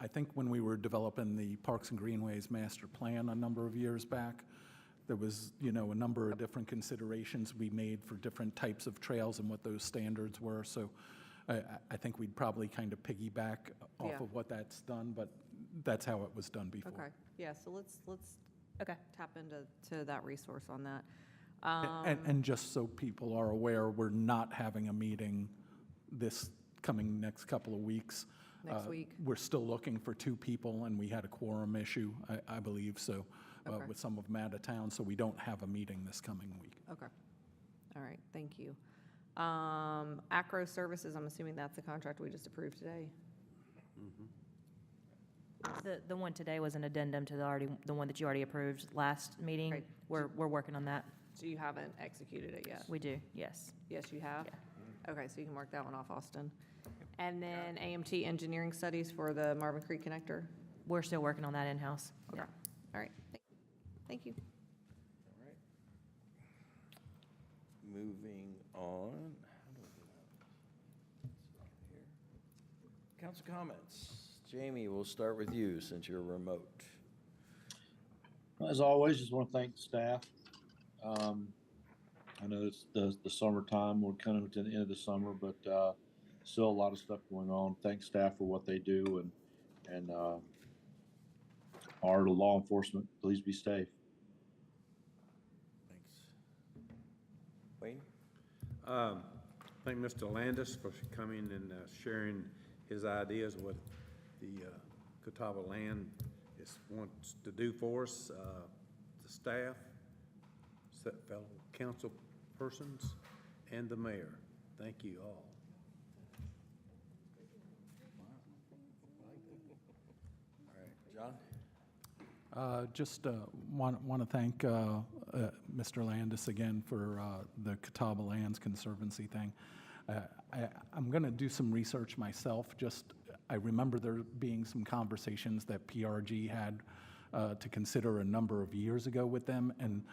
I think when we were developing the Parks and Greenways master plan a number of years back, there was, a number of different considerations we made for different types of trails and what those standards were. So I think we'd probably kind of piggyback off Yeah. of what that's done, but that's how it was done before. Okay, yeah, so let's Okay. tap into that resource on that. And just so people are aware, we're not having a meeting this coming next couple of weeks. Next week? We're still looking for 2 people, and we had a quorum issue, I believe, so, Okay. with some of them out of town, so we don't have a meeting this coming week. Okay, all right, thank you. Acro Services, I'm assuming that's the contract we just approved today? The one today was an addendum to the one that you already approved last meeting. Right. We're working on that. So you haven't executed it yet? We do, yes. Yes, you have? Yeah. Okay, so you can mark that one off, Austin. And then AMT Engineering Studies for the Marvin Creek Connector? We're still working on that in-house. Okay, all right, thank you. All right. Moving on. How do I do that? Here. Council comments. Jamie, we'll start with you since you're remote. As always, just want to thank the staff I know it's the summertime, we're kind of to the end of the summer, but still a lot of stuff going on. Thanks staff for what they do, and our law enforcement, please be safe. Thanks. Wayne? Thank Mr. Landis for coming and sharing his ideas of what the Catawba Land wants to do for us, the staff, fellow council persons, and the mayor. Thank you all. All right, John? Just want to thank Mr. Landis again for the Catawba Lands Conservancy thing. I'm going to do some research myself. I remember there being some conversations that PRG had to consider a number of years ago with them, and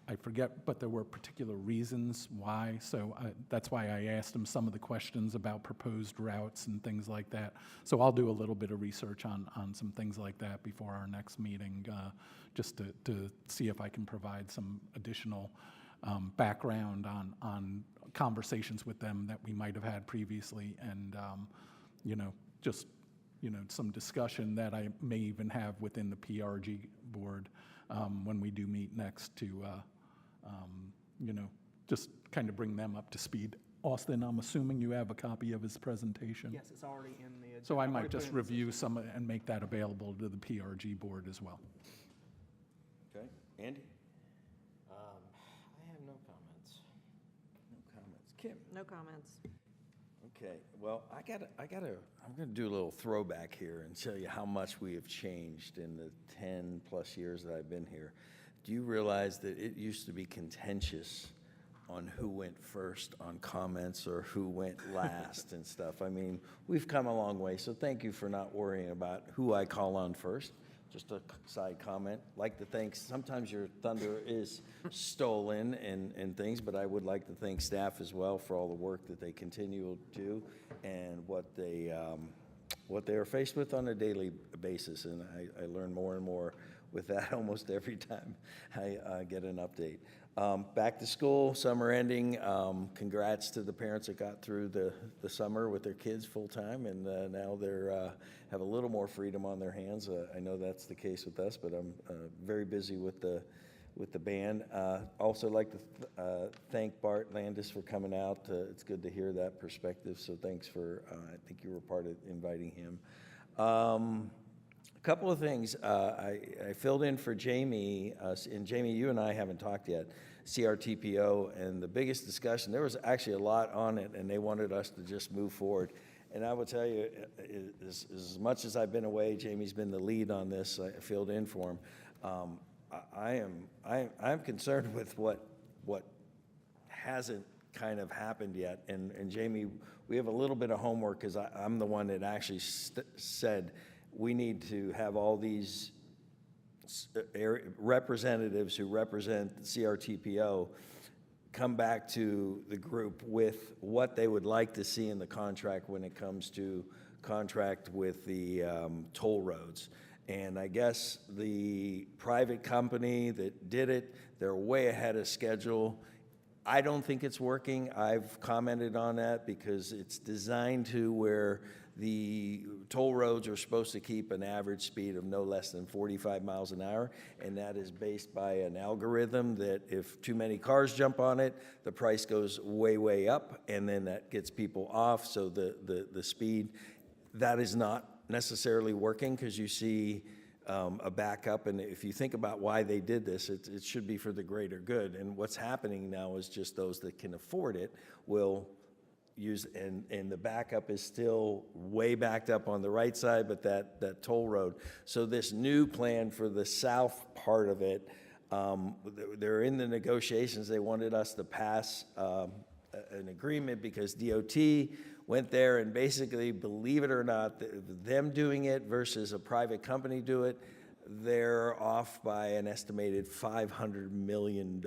I forget, but there were particular reasons why. So that's why I asked him some of the questions about proposed routes and things like that. So I'll do a little bit of research on some things like that before our next meeting, just to see if I can provide some additional background on conversations with them that we might have had previously, and some discussion that I may even have within the PRG board when we do meet next to, just kind of bring them up to speed. Austin, I'm assuming you have a copy of his presentation? Yes, it's already in the agenda. So I I've might already put just it in the review some and make that available to the PRG board as well. Okay, Andy? I have no comments. No comments. Kim? No comments. Okay, well, I'm gonna do a little throwback here and show you how much we have changed in the 10-plus years that I've been here. Do you realize that it used to be contentious on who went first on comments or who went last and stuff? I mean, we've come a long way, so thank you for not worrying about who I call on first. Just a side comment, like to thank, sometimes your thunder is stolen and things, but I would like to thank staff as well for all the work that they continue to do and what they are faced with on a daily basis. And I learn more and more with that almost every time I get an update. Back to school, summer ending. Congrats to the parents that got through the summer with their kids full-time, and now they're have a little more freedom on their hands. I know that's the case with us, but I'm very busy with the band. Also like to thank Bart Landis for coming out. It's good to hear that perspective, so thanks for, I think you were part of inviting him. A couple of things. I filled in for Jamie, and Jamie, you and I haven't talked yet, CRTPO, and the biggest discussion, there was actually a lot on it, and they wanted us to just move forward. And I will tell you, as much as I've been away, Jamie's been the lead on this. I filled in for him. I'm concerned with what hasn't kind of happened yet. And Jamie, we have a little bit of homework because I'm the one that actually said we need to have all these representatives who represent CRTPO come back to the group with what they would like to see in the contract when it comes to contract with the toll roads. And I guess the private company that did it, they're way ahead of schedule. I don't think it's working. I've commented on that because it's designed to where the toll roads are supposed to keep an average speed of no less than 45 miles an hour, and that is based by an algorithm that if too many cars jump on it, the price goes way, way up, and then that gets people off, so the speed, that is not necessarily working because you see a backup, and if you think about why they did this, it should be for the greater good, and what's happening now is just those that can afford it will use, and the backup is still way backed up on the right side, but that toll road. So this new plan for the south part of it, they're in the negotiations. They wanted us to pass an agreement because DOT went there and basically, believe it or not, them doing it versus a private company do it, they're off by an estimated $500 million,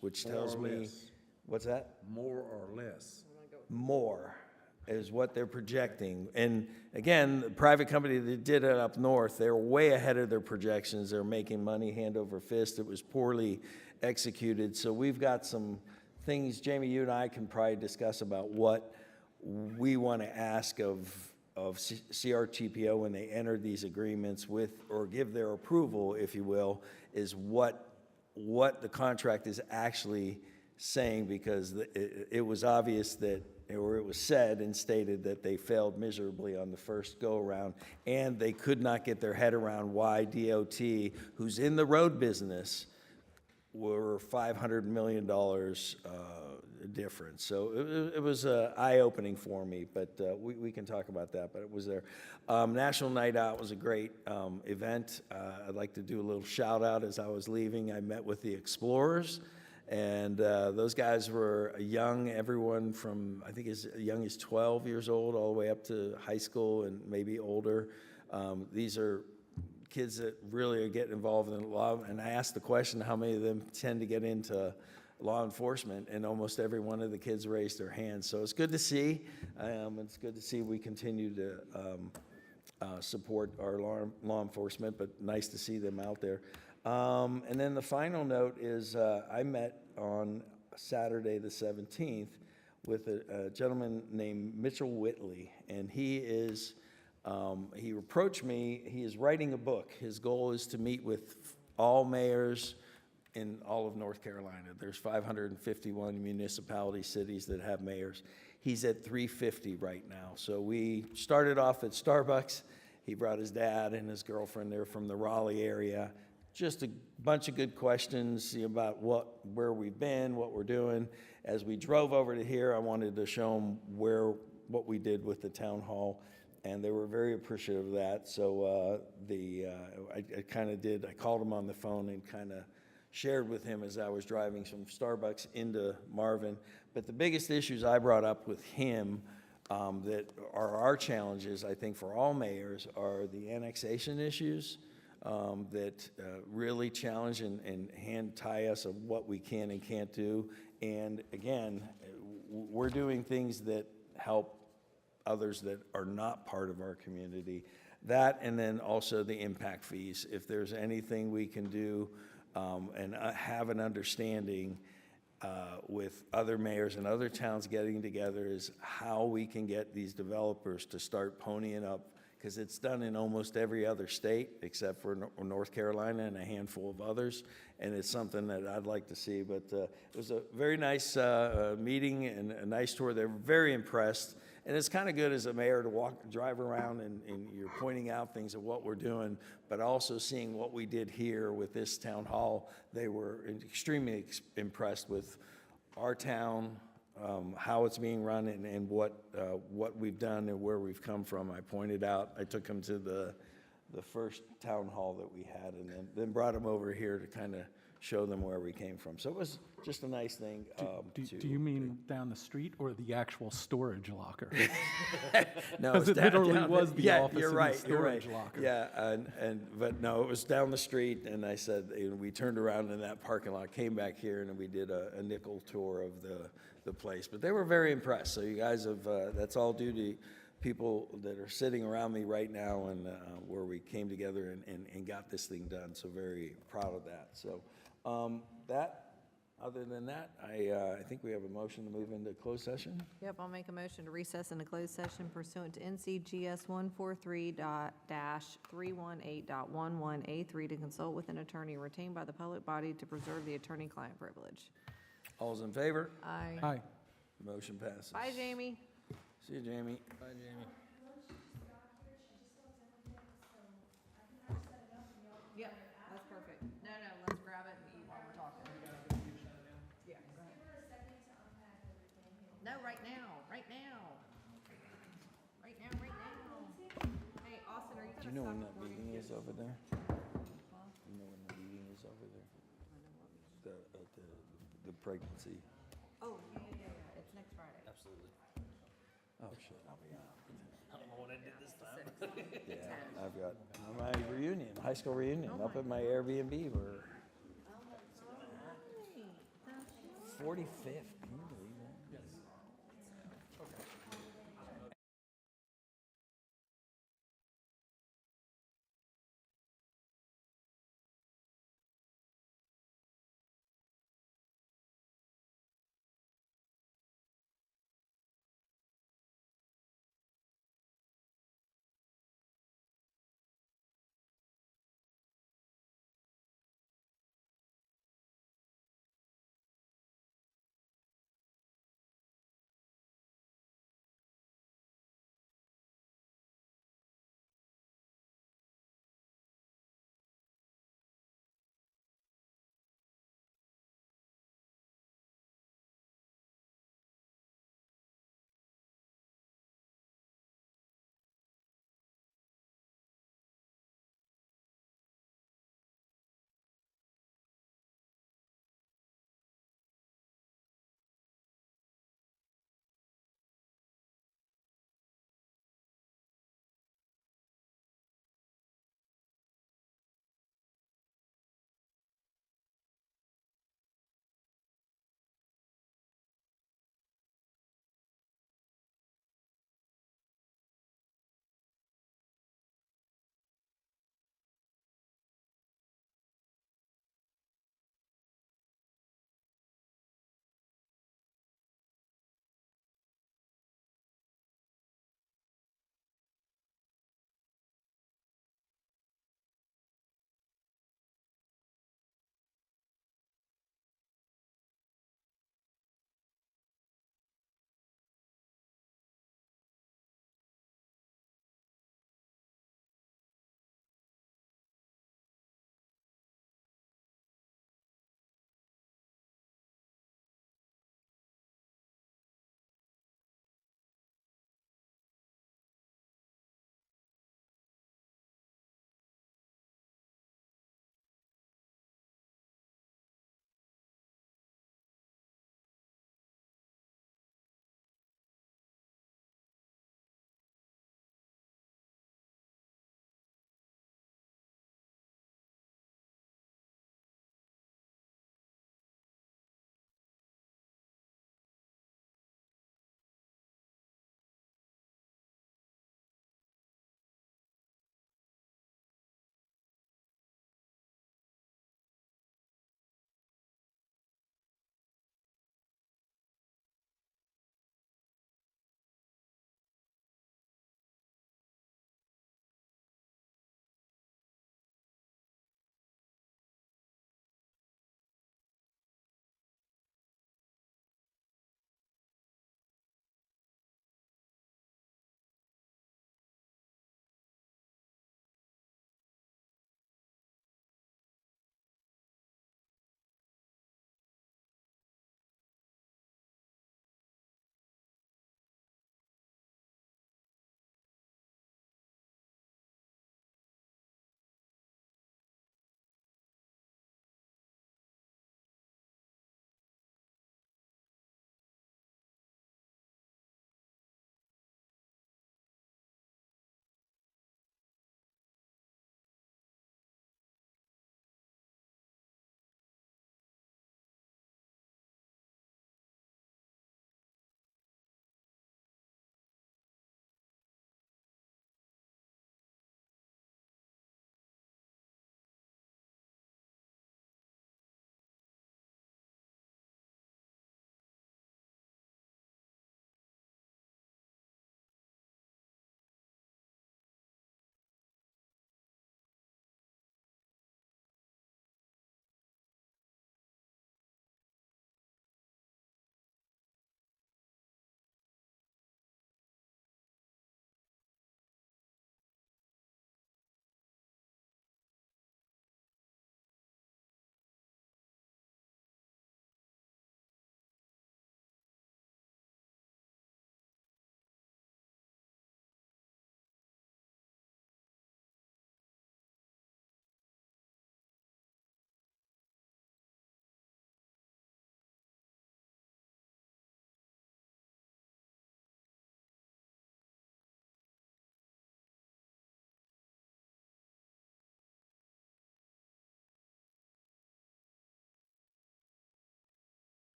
which tells me, what's that? More or less. More is what they're projecting. And again, the private company that did it up north, they're way ahead of their projections. They're making money hand over fist. It was poorly executed. So we've got some things, Jamie, you and I can probably discuss about what we want to ask of CRTPO when they enter these agreements with, or give their approval, if you will, is what the contract is actually saying, because it was obvious that, or it was said and stated that they failed miserably on the first go-around, and they could not get their head around why DOT, who's in the road business, were $500 million difference. So it was eye-opening for me, but we can talk about that, but it was there. National Night Out was a great event. I'd like to do a little shout out. As I was leaving, I met with the Explorers, and those guys were young, everyone from, I think, as young as 12 years old, all the way up to high school and maybe older. These are kids that really are getting involved in law, and I asked the question, how many of them tend to get into law enforcement, and almost every one of the kids raised their hands. So it's good to see. It's good to see we continue to support our law enforcement, but nice to see them out there. And then the final note is I met on Saturday the 17th with a gentleman named Mitchell Whitley, and he approached me. He is writing a book. His goal is to meet with all mayors in all of North Carolina. There's 551 municipality cities that have mayors. He's at 350 right now. So we started off at Starbucks. He brought his dad and his girlfriend. They're from the Raleigh area. Just a bunch of good questions about where we've been, what we're doing. As we drove over to here, I wanted to show them what we did with the town hall, and they were very appreciative of that. So I called him on the phone and kind of shared with him as I was driving from Starbucks into Marvin. But the biggest issues I brought up with him that are our challenges, I think, for all mayors, are the annexation issues that really challenge and hand tie us of what we can and can't do. And again, we're doing things that help others that are not part of our community. That, and then also the impact fees. If there's anything we can do and have an understanding with other mayors and other towns getting together, is how we can get these developers to start ponying up, because it's done in almost every other state except for North Carolina and a handful of others, and it's something that I'd like to see. But it was a very nice meeting and a nice tour. They were very impressed. And it's kind of good as a mayor to drive around and you're pointing out things of what we're doing, but also seeing what we did here with this town hall. They were extremely impressed with our town, how it's being run, and what we've done and where we've come from. I pointed out, I took them to the first town hall that we had, and then brought them over here to kind of show them where we came from. So it was just a nice thing. Do you mean down the street or the actual storage locker? No, Because it literally was the office you're and right, the you're right. storage locker. Yeah, but no, it was down the street, and I said, we turned around in that parking lot, came back here, and we did a nickel tour of the place. But they were very impressed. So you guys have, that's all due to people that are sitting around me right now, and where we came together and got this thing done. So very proud of that. So other than that, I think we have a motion to move into closed session. Yep, I'll make a motion to recess into closed session pursuant to NCGS 143-318.11A3 to consult with an attorney retained by the public body to preserve the attorney-client privilege. All's in favor? Aye. Hi. Motion passes. Bye, Jamie. See you, Jamie. Bye, Jamie. Yep, that's perfect. No, let's grab it and eat while we're talking. Yeah, go ahead. No, right now. Hey, Austin, are you Do you know when that meeting is over there? You know when the meeting is over there? The pregnancy. Oh, yeah. It's next Friday. Absolutely. Oh, shit, I'll be out. I don't know what I did this time. Yeah, I've got my reunion, high school reunion, up at my Airbnb. We're 45th. Can you believe that?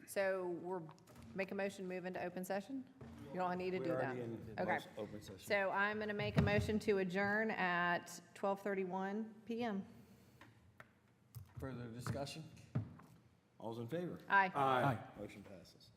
So make a motion, to move into open session? You don't need to do We're that. already in Okay. open session. So I'm going to make a motion to adjourn at 12:31 PM. Further discussion? All's in favor? Aye. Aye. Motion passes.